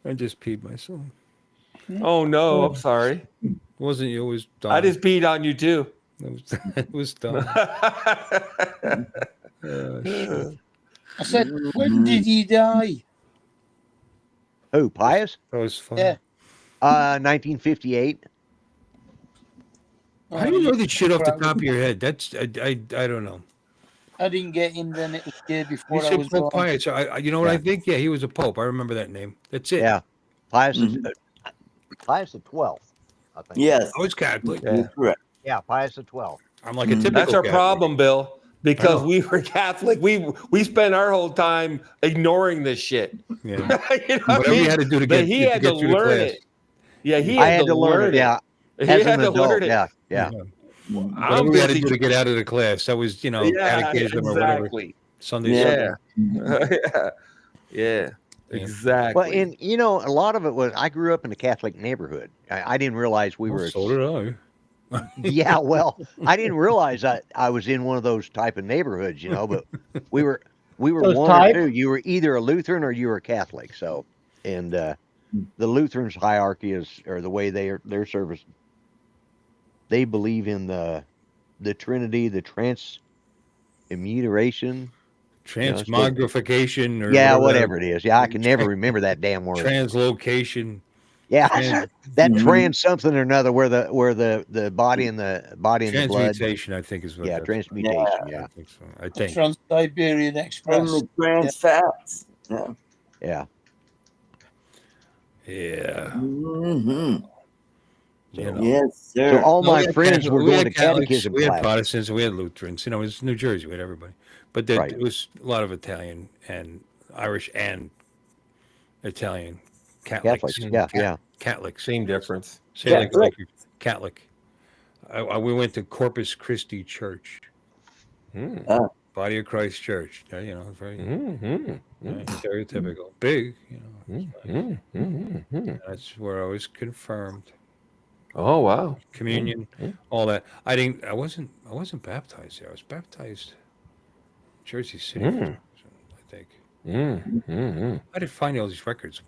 I just peed myself. Oh, no. I'm sorry. Wasn't you? It was Don. I just peed on you, too. It was Don. Shit. I said, when did he die? Who? Pius? That was fun. Yeah. 1958. How do you know that shit off the top of your head? That's I don't know. I didn't get him then. It was the year You before I said was Pope born. Pius. You know what I think? Yeah, he was a pope. I remember that name. That's it. Yeah, Pius. Mhm. Pius the 12th. I think. Yes. I was Catholic. Yeah. You're correct. Yeah, Pius the 12th. I'm like a typical. That's our Catholic. problem, Bill. Because know. we were Catholic, we spent our whole time ignoring this shit. Yeah. You know what I Whatever mean? you had to do to But get. he had to get through the learn class. it. Yeah, he I had to learn it. Yeah, He as had an to adult. learn it. Yeah. I'm Whatever we had to busy. do to get out of the class. That was, Yeah, catechism or whatever. exactly. Sunday. Yeah. Sunday. Yeah, exactly. Well, and a lot of it was I grew up in a Catholic neighborhood. I didn't realize we were. So did I. Yeah, well, I didn't realize I was in one of those type of neighborhoods, but we were Those one type? or two. You were either a Lutheran or you were a Catholic. So, and the Lutherans' hierarchy or the way their service, they believe in the Trinity, the transmigration, Transmogrification or whatever it is. Yeah, I can never remember that damn word. Translocation. Yeah, trans- that trans something or another, where the body and the blood. Transmutation, I think is what. Yeah, that's- transmutation. Yeah, I think so. I think. Trans-Siberian And Express. the trans fats. Yeah. yeah. Yeah. Mm-hmm. You know. Yes, sir. So all No, my friends were we going had to Catholics, catechism we had class. Protestants, we had Lutherans. You know, it was New Jersey. We had everybody, but Right. it was a lot of Italian and Irish and Italian Catholics. Catholics. Yeah. Catholics. Same difference. Say Yeah, like Catholic. We went to Corpus Christi Church, Mm. Body of Christ Church. You know, very stereotypical, big. You know, it's nice. That's where I was confirmed. Oh wow. Communion, all that. I wasn't baptized there. I was baptized Jersey City, for some reason, I think. How did I find all these records?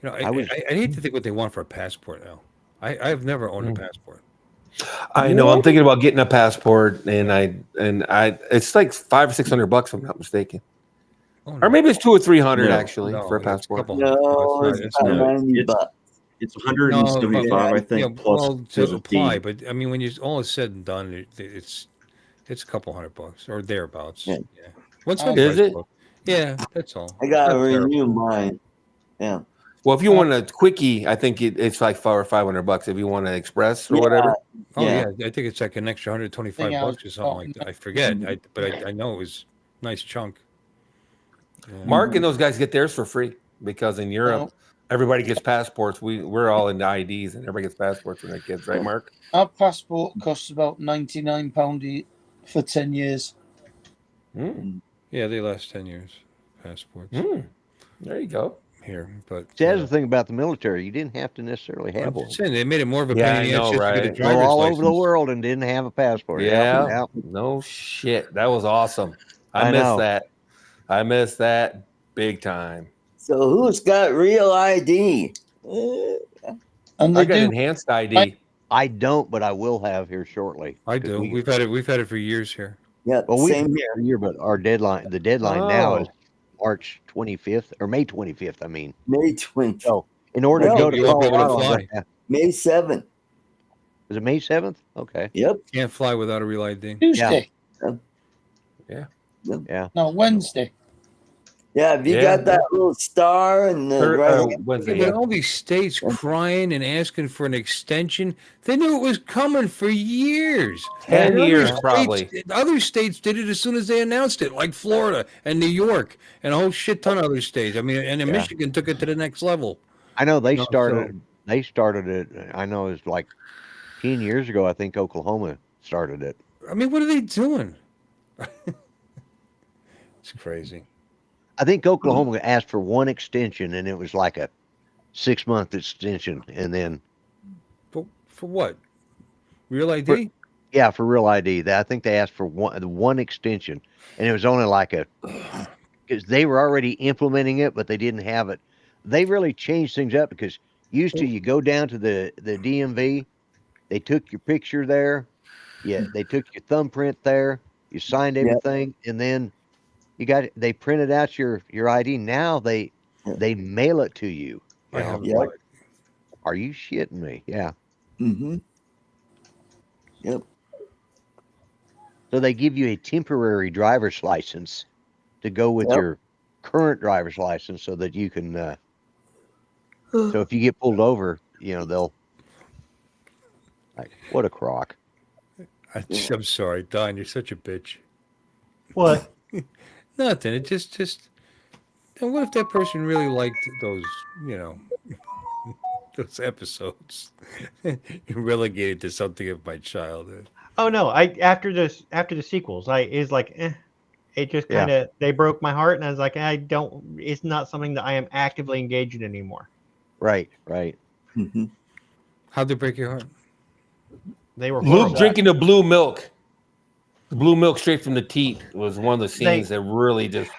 You know, I hate to think what they want for a passport now. I have never owned a passport. I know. I'm thinking about getting a passport, and I it's like $500 or $600 if I'm not mistaken, or maybe it's $200 or $300 actually for a passport. No, it's about $90. It's 175, I think, plus well, there's to a apply, fee. but I mean, when you all is said and done, it's a couple $100 or thereabouts. Yeah. What's Is it? Yeah, that's all. I gotta renew mine. Yeah. Well, if you want a quickie, I think it's like $400 or $500 if you want an express or whatever. Oh yeah, I think it's like an extra $125 or something like that. I forget, but I know it was a nice chunk. Yeah. Mark and those guys get theirs for free because in Europe, everybody gets passports. We're all into IDs and everybody gets passports when they're kids, right, Mark? Our passport costs about £99 for 10 years. Yeah, they last 10 years. Passports. There you go. Here, but See, that's the thing about the military. You didn't have to necessarily have one. saying they made it more of a Yeah, pain in the I ass know, just to get a right? Go driver's all license. over the world and didn't have a passport. Yeah. Yep. No shit. That was awesome. I missed know. that. I missed that big time. So who's got real ID? And I they got do. enhanced ID. I don't, but I will have here shortly. I do. We've had it for years here. Yeah, Well, we've same been here. here for a year, but the deadline now is March 25th or May 25th. I mean, May 20th. so in order to No, go to you won't be able to Colorado, I'm fly. gonna have- May 7th. is it May 7th? Okay. Yep. Can't fly without a real ID. Tuesday. Yeah. No, Wednesday. Yeah, if you Yeah. got that little star and the Wednesday, But yeah. all these states crying and asking for an extension, they knew it was coming for years. 10 And years, probably. Other states did it as soon as they announced it, like Florida and New York and a whole shit ton of other states. I mean, and then Michigan took it to the next level. I know they No, started. They started it. I know it was like 10 years ago. I think Oklahoma started it. I mean, what are they doing? It's crazy. I think Oklahoma asked for one extension, and it was like a 6-month extension, and then For what? Real ID? for real ID. I think they asked for one extension, and it was only like because they were already implementing it, but they didn't have it. They really changed things up because used to you go down to the DMV, they took your picture there, they took your thumbprint there, you signed everything, and then they printed out your ID. Now they mail it to you. I have Yeah. Are you shitting me? Yeah. Mm-hmm. Yep. So they give you a temporary driver's license to go with your current driver's license so that you can so if you get pulled over, they'll like, what a crock. I'm sorry, Don. You're such a bitch. What? Nothing. It just. And what if that person really liked those, those episodes, relegated to something of my childhood? Oh no! After the sequels, it just kind of they broke my heart, and I was like, it's not something that I am actively engaged in anymore. Right. Mm-hmm. How'd they break your heart? They were Luke horrible. drinking the blue milk. The blue milk straight from the teat was one of the scenes that really just.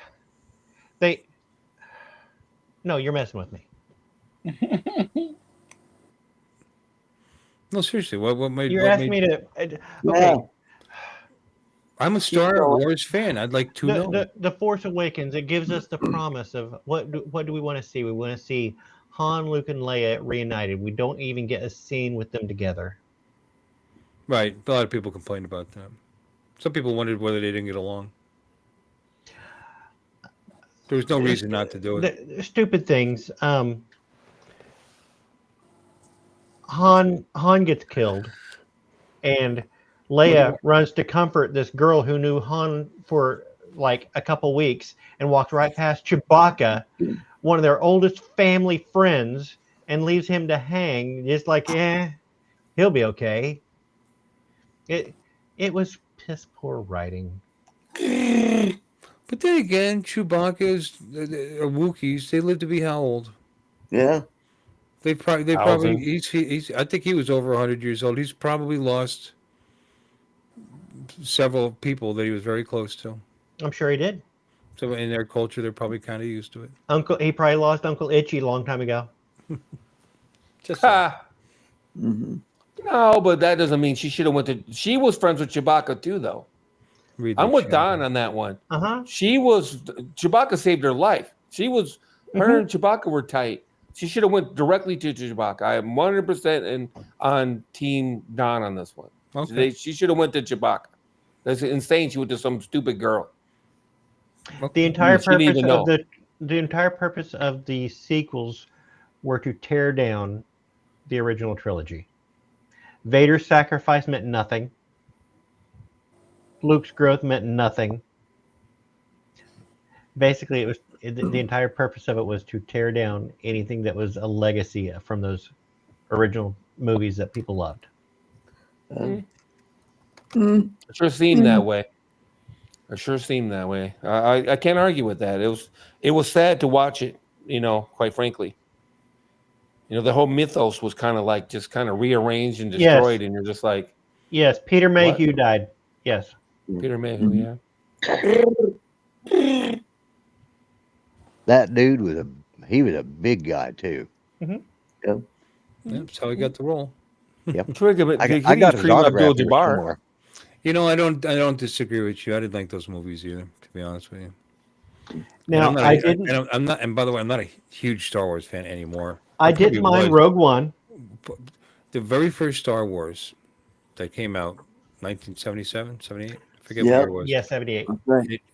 No, you're messing with me. No, seriously. What made? You're asking me to. Yeah. I'm a Star Wars fan. I'd like to know. The Force Awakens. It gives us the promise of what do we want to see? We want to see Han, Luke, and Leia reunited. We don't even get a scene with them together. Right. A lot of people complained about that. Some people wondered whether they didn't get along. There was no reason not to do it. The stupid things. Han gets killed, and Leia runs to comfort this girl who knew Han for like a couple weeks and walked right past Chewbacca, one of their oldest family friends, and leaves him to hang. Just like, he'll be okay. It was piss poor writing. But then again, Chewbacca's or Wookiees, they live to be how old? Yeah. They probably he's I think he was over 100 years old. He's probably lost several people that he was very close to. I'm sure he did. So in their culture, they're probably kind of used to it. He probably lost Uncle Itchy a long time ago. Just Mm-hmm. No, but that doesn't mean she should have went to. She was friends with Chewbacca too, though. I'm with Don on that one. She was Chewbacca saved her life. She was her and Chewbacca were tight. She should have went directly to Chewbacca. I am 100% on Team Don on this one. Okay. She should have went to Chewbacca. That's insane. She went to some stupid girl. The entire purpose of the sequels were to tear down the original trilogy. Vader's sacrifice meant nothing. Luke's growth meant nothing. Basically, it was the entire purpose of it was to tear down anything that was a legacy from those original movies that people loved. It sure seemed that way. It sure seemed that way. I can't argue with that. It was sad to watch it. Quite frankly. The whole mythos was kind of like just kind of rearranged and destroyed, and you're just like, yes, Peter Mayhew died. Yes, Peter Mayhew. Yeah. That dude was a big guy too. Yep. That's how he got the role. Yep. I got his autograph here somewhere. I don't disagree with you. I didn't like those movies either, to be honest with you. Now I didn't. I'm not. And by the way, I'm not a huge Star Wars fan anymore. I didn't mind Rogue One. The very first Star Wars that came out, 1977, 78. I forget what year it was. Yeah, 78.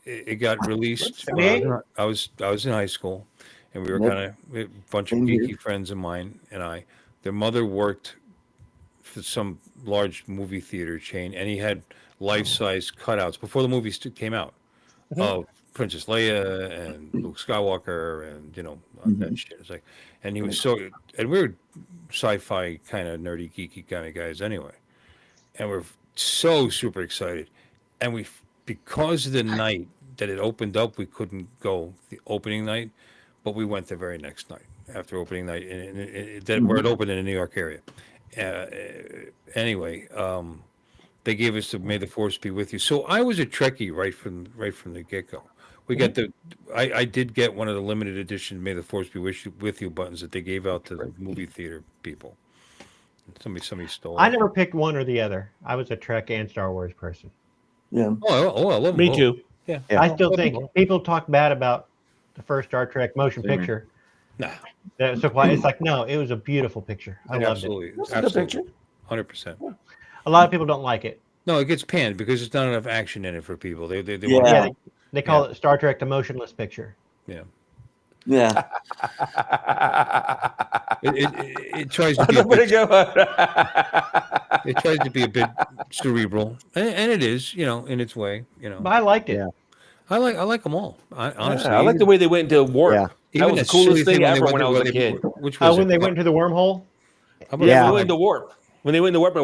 It got released. 78? I was in high school, and we were kind of a bunch of geeky friends of mine and I. Their mother worked for some large movie theater chain, and he had life-size cutouts before the movies came out of Princess Leia and Luke Skywalker, and that shit. It's like, and he was and we were sci-fi kind of nerdy, geeky kind of guys anyway, and we're so super excited, and because of the night that it opened up, we couldn't go the opening night, but we went the very next night after opening night, where it opened in the New York area. Anyway, they gave us the "May the Force be with you." So I was a Trekkie right from the get-go. We got I did get one of the limited edition "May the Force be with you" buttons that they gave out to the movie theater people. Somebody stole. I never picked one or the other. I was a Trek and Star Wars person. Yeah. Oh, I love them. Me too. Yeah. I still think people talk bad about the first Star Trek motion picture. Nah. So why it's like, no, it was a beautiful picture. I loved Absolutely. it. Absolutely. 100%. A lot of people don't like it. No, it gets panned because there's not enough action in it for people. They they call it Star Trek: The Motionless Picture. Yeah. Yeah. It tries to be it tries to be a bit cerebral, and it is, in its way, But I liked it. Yeah. I like them all. Honestly, I like the way they went into warp. Yeah. That was the coolest thing ever when I was a kid. Which was when they went into the wormhole. Yeah, they went into warp. When they went into warp, that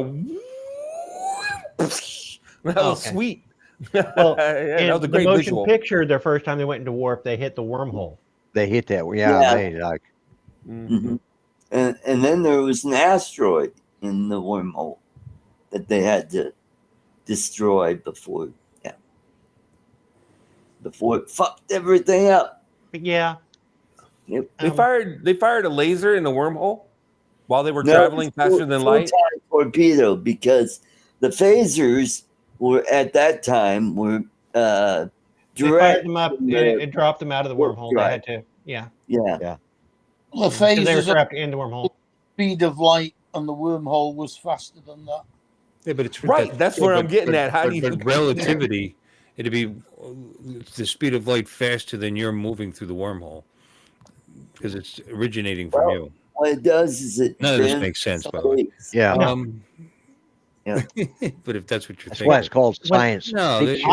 was sweet. Well, that was a great the motion visual. picture, their first time they went into warp, they hit the wormhole. They hit that. Yeah. They like. Mm-hmm. And then there was an asteroid in the wormhole that they had to destroy before it fucked everything up. Yeah. Yep. They fired a laser in the wormhole while they were traveling faster than light. Torpedo, because the phasers were at that time They fired them up and it dropped them out of the wormhole. They had to. Yeah. Yeah. Well, the They were phasers trapped in the wormhole. Speed of light on the wormhole was faster than that. Yeah, but it's Right. That's where I'm getting at. How do you relativity? It'd be the speed of light faster than you're moving through the wormhole because it's originating from you. what it does is it None of this bends makes sense, by the way. space. Yeah. Yeah. But if that's what you're That's thinking, why it's called science No, fiction.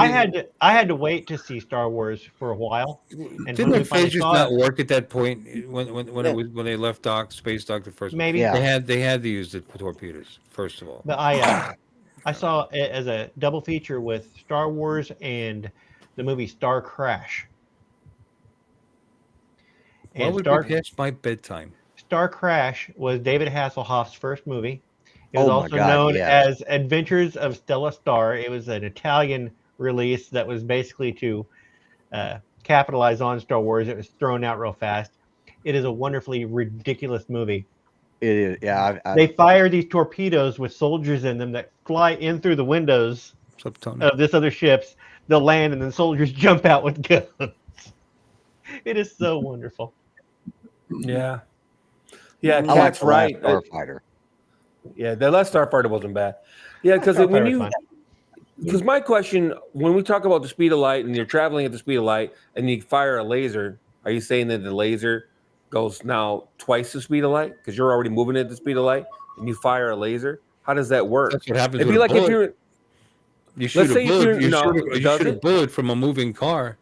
I had to wait to see Star Wars for a while, and didn't their when we finally phasers saw not it, work at that point when Yeah. when they left space dock the first? maybe. Yeah. They had to use the torpedoes first of all. But I saw it as a double feature with Star Wars and the movie Star Crash. Why And would be past my bedtime? Star Crash was David Hasselhoff's first movie. It was Oh my also God, known yes. as Adventures of Stella Star. It was an Italian release that was basically to capitalize on Star Wars. It was thrown out real fast. It is a wonderfully ridiculous movie. It is. Yeah. They fire these torpedoes with soldiers in them that fly in through the windows What's up, Tony? of this other ships. They'll land and then soldiers jump out with guns. It is so wonderful. Yeah. Yeah, I like Cat's the last right. Starfighter. Yeah, the last Starfighter wasn't bad. Yeah, because Starfighter when was you fine. because my question, when we talk about the speed of light and you're traveling at the speed of light and you fire a laser, are you saying that the laser goes now twice the speed of light because you're already moving at the speed of light and you fire a laser? How does that work? That's what happens. It'd with be a like bullet. if you're You shoot a say if bullet. you're- You no, shoot does a it? bullet from a moving car.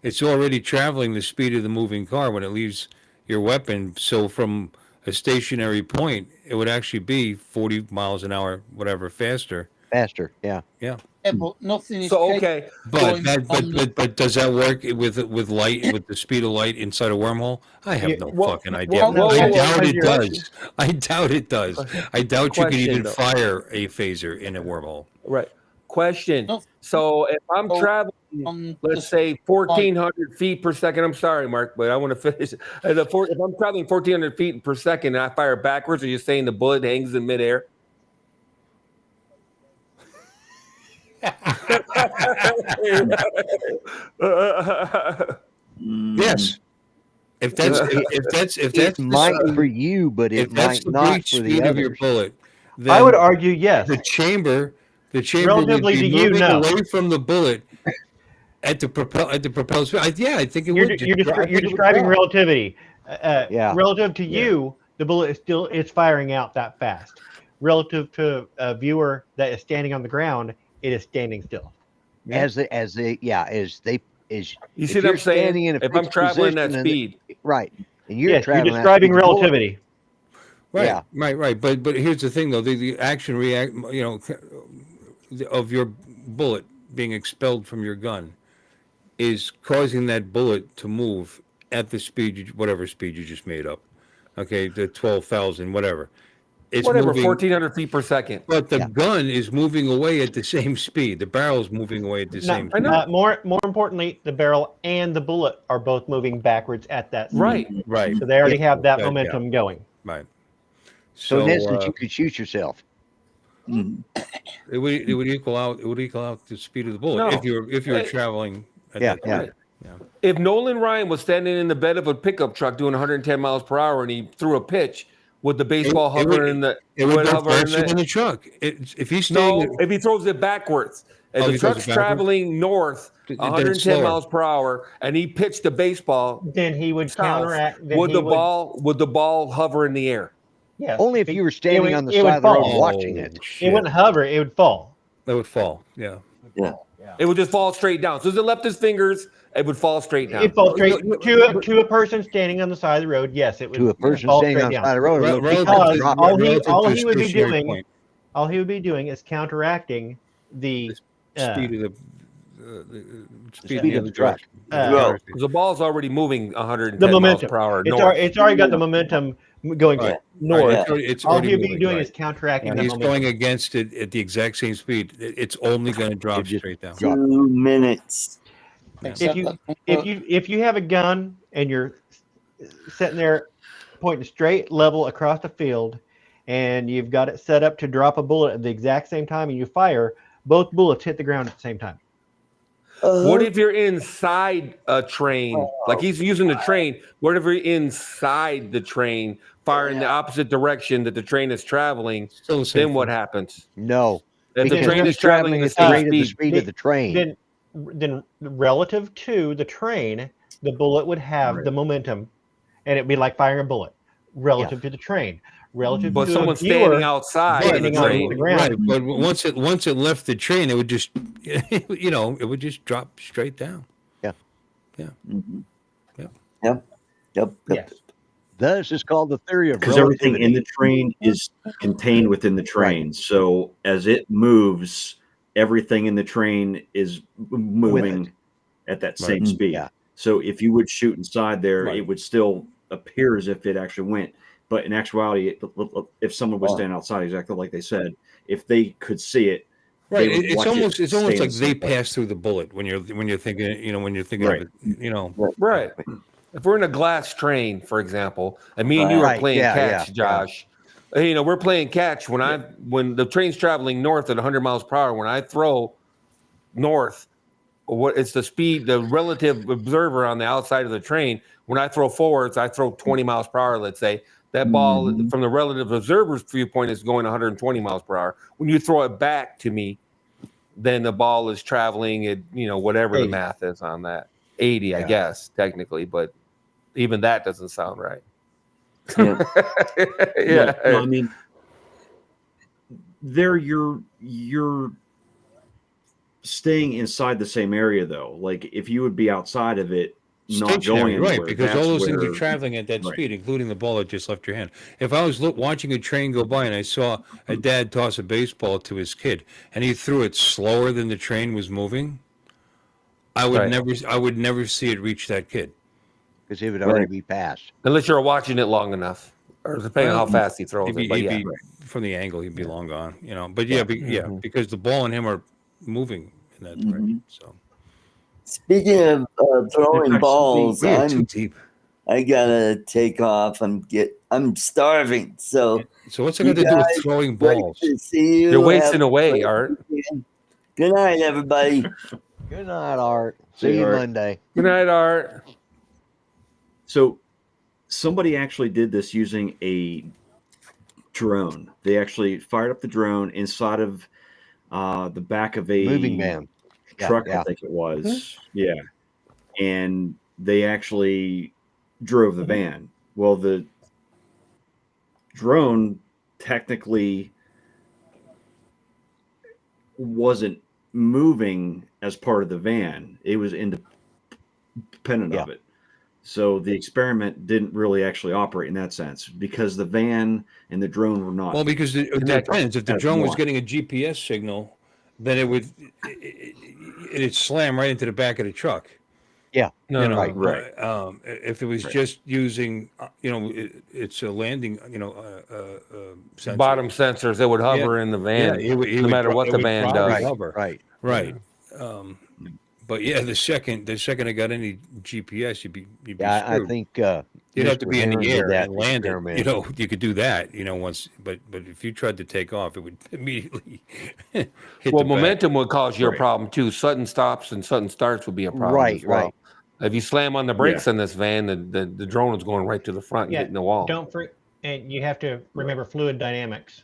It's already traveling the speed of the moving car when it leaves your weapon. So from a stationary point, it would actually be 40 miles an hour, whatever, faster. Faster. Yeah. Yeah, but nothing is so capable okay. of But going that, on the- but does that work with light with the speed of light inside a wormhole? I have no Well, fucking idea. well, I well, doubt well, it does. I doubt it does. I doubt you could Question, even though. fire a phaser in a wormhole. Right. Question. No. So if I'm Oh, traveling, on let's the say 1,400 feet per second. I'm sorry, Mark, but I want to finish. If I'm traveling 1,400 feet per second and I fire backwards, are you saying the bullet hangs in midair? Yes. If that's It the might speed- for you, but if it that's might the not breach for the speed of your others. bullet, I then would argue yes. the chamber would Relatively be to you, moving no. away from the bullet at the propel speed. I think it You're, would. you're, I think you're it would describing drop. relativity. Yeah. Relative to you, the bullet is still it's firing out that fast. Relative to a viewer that is standing on the ground, it is standing still. As they as You if see what you're I'm saying? standing in a If I'm fixed traveling that position and speed, right, and you're Yes, you're traveling that describing speed, the bullet- relativity. Right, Yeah. right. But here's the thing, though: the action react, of your bullet being expelled from your gun is causing that bullet to move at the speed, whatever speed you just made up. Okay, the 12,000, whatever. It's whatever, moving, 1,400 feet per second. but the Yeah. gun is moving away at the same speed. The barrel's moving away at the same I speed. know. More importantly, the barrel and the bullet are both moving backwards at that speed. Right. Right, So they already have that Yeah. momentum going. right. So in essence, you could shoot yourself. it would equal out. It would equal out the speed of the bullet No. if you're Hey. traveling. At Yeah, that yeah. speed. If Nolan Ryan was standing in the bed of a pickup truck doing 110 miles per hour and he threw a pitch, would the baseball It would- hover in the? It would go hover in faster than the? the truck. If he's No, staying, if he throws it backwards. If Oh, the he throws truck's it backwards? traveling north, Then it's 110 slower. miles per hour, and he pitched the baseball Then he would south, counteract. Then would he the ball hover in the air? Yes. Only if you were standing would- on the it would side of the road fall. watching it. It wouldn't hover. It would fall. That would fall. Yeah. It would just fall straight down. So as it left his fingers, it would fall straight down. It falls straight to a person standing on the side of the road. Yes, it would. To a person fall standing straight on the down. side of the road, Rel- it'll relative Because to- drop all it. he- relative all to he would be stationary doing- point. All he would be doing is counteracting the Speed of the speed of the truck. Well, The ball's already moving 110 the miles momentum. per hour It's, north. it's already got the momentum going Right. north. It's All already he'd be moving, doing right. is counteracting And the he's momentum. going against it at the exact same speed. It's only going to drop It just straight down. drop. 2 minutes. Except that If you have a gun and you're sitting there pointing straight level across the field, and you've got it set up to drop a bullet at the exact same time, and you fire, both bullets hit the ground at the same time. What if you're inside a train? Like he's using the train. What if you're inside the train, firing the opposite direction that the train is traveling? Still the same Then what thing. happens? No, If the because train he's is traveling the at same the rate of the speed, speed of the train. Then relative to the train, the bullet would have the momentum, and it'd be like firing a bullet. relative to the train, relative But to someone a viewer standing outside of the standing on the train. ground. Right, but once it left the train, it would just, it would just drop straight down. Mhm. Yep. Yep. Yes. Thus, it's called the theory of Because everything in relativity. the train is contained within the train. So as it moves, everything in the train is moving at that same Right. speed. Yeah. So if you would shoot inside there, Right. it would still appear as if it actually went. But in actuality, if someone was Wow. standing outside, exactly like they said, if they could see it, Right. they would It's watch almost it it's almost stay in like the they same place. pass through the bullet when you're thinking when you're thinking Right. of it. Right. If we're in a glass train, for example, and me and you are Right, playing yeah, catch, yeah, Josh, we're playing catch when the train's traveling north at 100 miles per hour. When I throw north, it's the speed, the relative observer on the outside of the train. When I throw forwards, I throw 20 miles per hour. Let's say that ball from the relative observer's viewpoint is going 120 miles per hour. When you throw it back to me, then the ball is traveling at whatever 80. the math is on that 80, I Yeah. guess technically, but even that doesn't sound right. Yeah. Yeah. No, I mean, there you're staying inside the same area though. Like if you would be outside of it, not going Stationary, anywhere, right? Because that's all those things are where- traveling at that right. speed, including the ball that just left your hand. If I was watching a train go by and I saw a dad toss a baseball to his kid and he threw it slower than the train was moving, I would Right. never see it reach that kid. Because it would already be passed. Unless you're watching it long enough, or depending on how fast he throws it. But He'd yeah, be from the angle, he'd be long gone. But Yeah. because the ball and him are moving in that direction. So Speaking of throwing balls, we are too deep. I gotta take off. I'm starving. So what's it got to do with throwing balls? Great to see you. you're wasting Have a away, great Art. weekend. Good night, everybody. Good night, Art. See you Art. Monday. Good night, Art. So somebody actually did this using a drone. They actually fired up the drone inside of the back of a Moving van. truck, Yeah. I think it was. Yeah. And they actually drove the van. Well, the drone technically wasn't moving as part of the van. It was independent of it. So the experiment didn't really actually operate in that sense because the van and the drone were not. Well, because it Connected. depends. If the As drone was one. getting a GPS signal, then it'd slam right into the back of the truck. Yeah. No, right. If it was just using, it's a landing, sensor. bottom sensors that would hover in the van, it would no matter what it the would van probably does. hover. Right. But yeah, the second it got any GPS, you'd be Yeah, I screwed. think You'd have to Mr. be in Heron the did air that and land it. experiment. You could do that, once. But if you tried to take off, it would immediately hit Well, the back. momentum would cause you a Right. problem too. Sudden stops and sudden starts would be a problem Right, as well. right. If you slam on the brakes on this van, the drone is going right to the front and hitting the wall. And you have to remember fluid dynamics.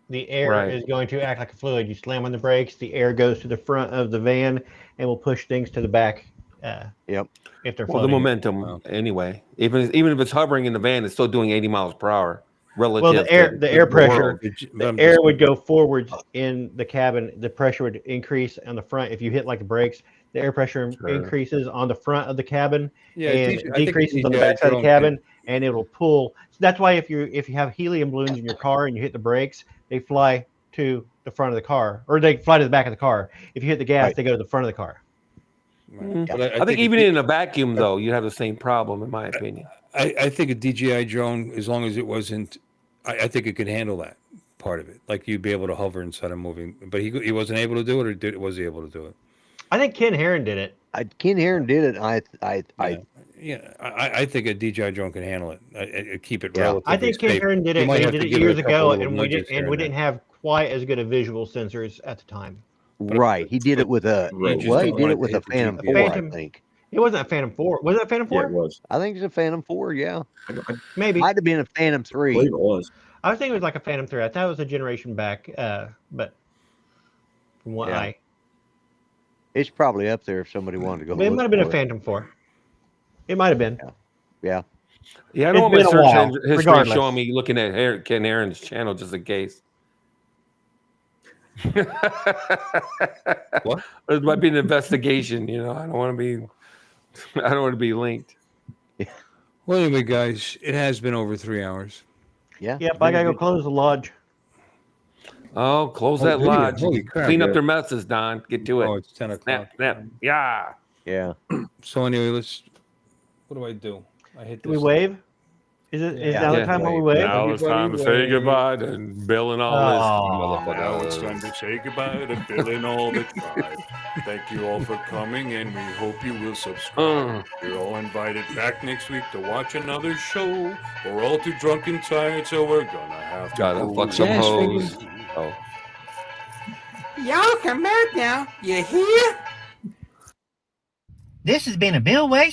The air Right. is going to act like a fluid. You slam on the brakes, the air goes to the front of the van and will push things to the back. Yep. If they're Well, the floating. momentum anyway. Even if it's hovering in the van, it's still doing 80 miles per hour relative. Well, the air to pressure, world. the air would go forwards in the cabin. The pressure would increase on the front. If you hit like the brakes, the air pressure increases on the front of the cabin and I think decreases on the DJI back side of the drone cabin, and it'll pull. So that's why if you have helium balloons in your car and you hit the brakes, they fly to the front of the car, or they fly to the back of the car. If you hit the gas, they go to the front of the car. But I think even in a vacuum, though, you have the same problem, in my opinion. I think a DJI drone, as long as it wasn't, I think it could handle that part of it. Like you'd be able to hover instead of moving. But he wasn't able to do it, or was he able to do it? I think Ken Heron did it. Ken Heron did it. I think a DJI drone can handle it. I keep it Yeah. relatively I think Ken safe. Heron did You it. might He have did to it give it a years couple ago, little and we nudges here and didn't have quite as good of visual sensors at the time. right. He did it with a Right. just well, he don't did want it it with to a hit the Phantom GPS. 4, I Phantom. think. It wasn't a Phantom 4. Was it a Phantom 4? Yeah, it was. I think it's a Phantom 4, yeah. Maybe. Might have been a Phantom I 3. believe it was. I was thinking it was like a Phantom 3. I thought it was a generation back, but from what Yeah. It's probably up there if somebody wanted to go but it look might have been a for it. Phantom 4. It might have been. Yeah. Yeah, I don't want It's my been a search while, history regardless. showing me looking at Ken Aaron's channel just in case. What? It might be an investigation. You know, I don't want to be linked. Well, anyway, guys, it has been over 3 hours. Yeah. Yep, I gotta go close the lodge. Oh, close Oh, that do you? lodge. Holy crap. Clean up Yeah. their messes, Don. Get to it. Oh, it's 10 o'clock. Snap. Yeah. Yeah. So anyway, what do I do? I hit Do we this. wave? Is Yeah. now the Yeah. time where we wave? Now it's time to say goodbye to Bill and all Aw. this. Now it's time to say goodbye to Bill and all the tribe. Thank you all for coming, and we hope you will subscribe. You're all invited back next week to watch another show. We're all too drunk and tired, so we're gonna have to Gotta go. fuck some Yes, hoes. baby. Oh. Y'all come back now. You hear? This has been a Bill Waste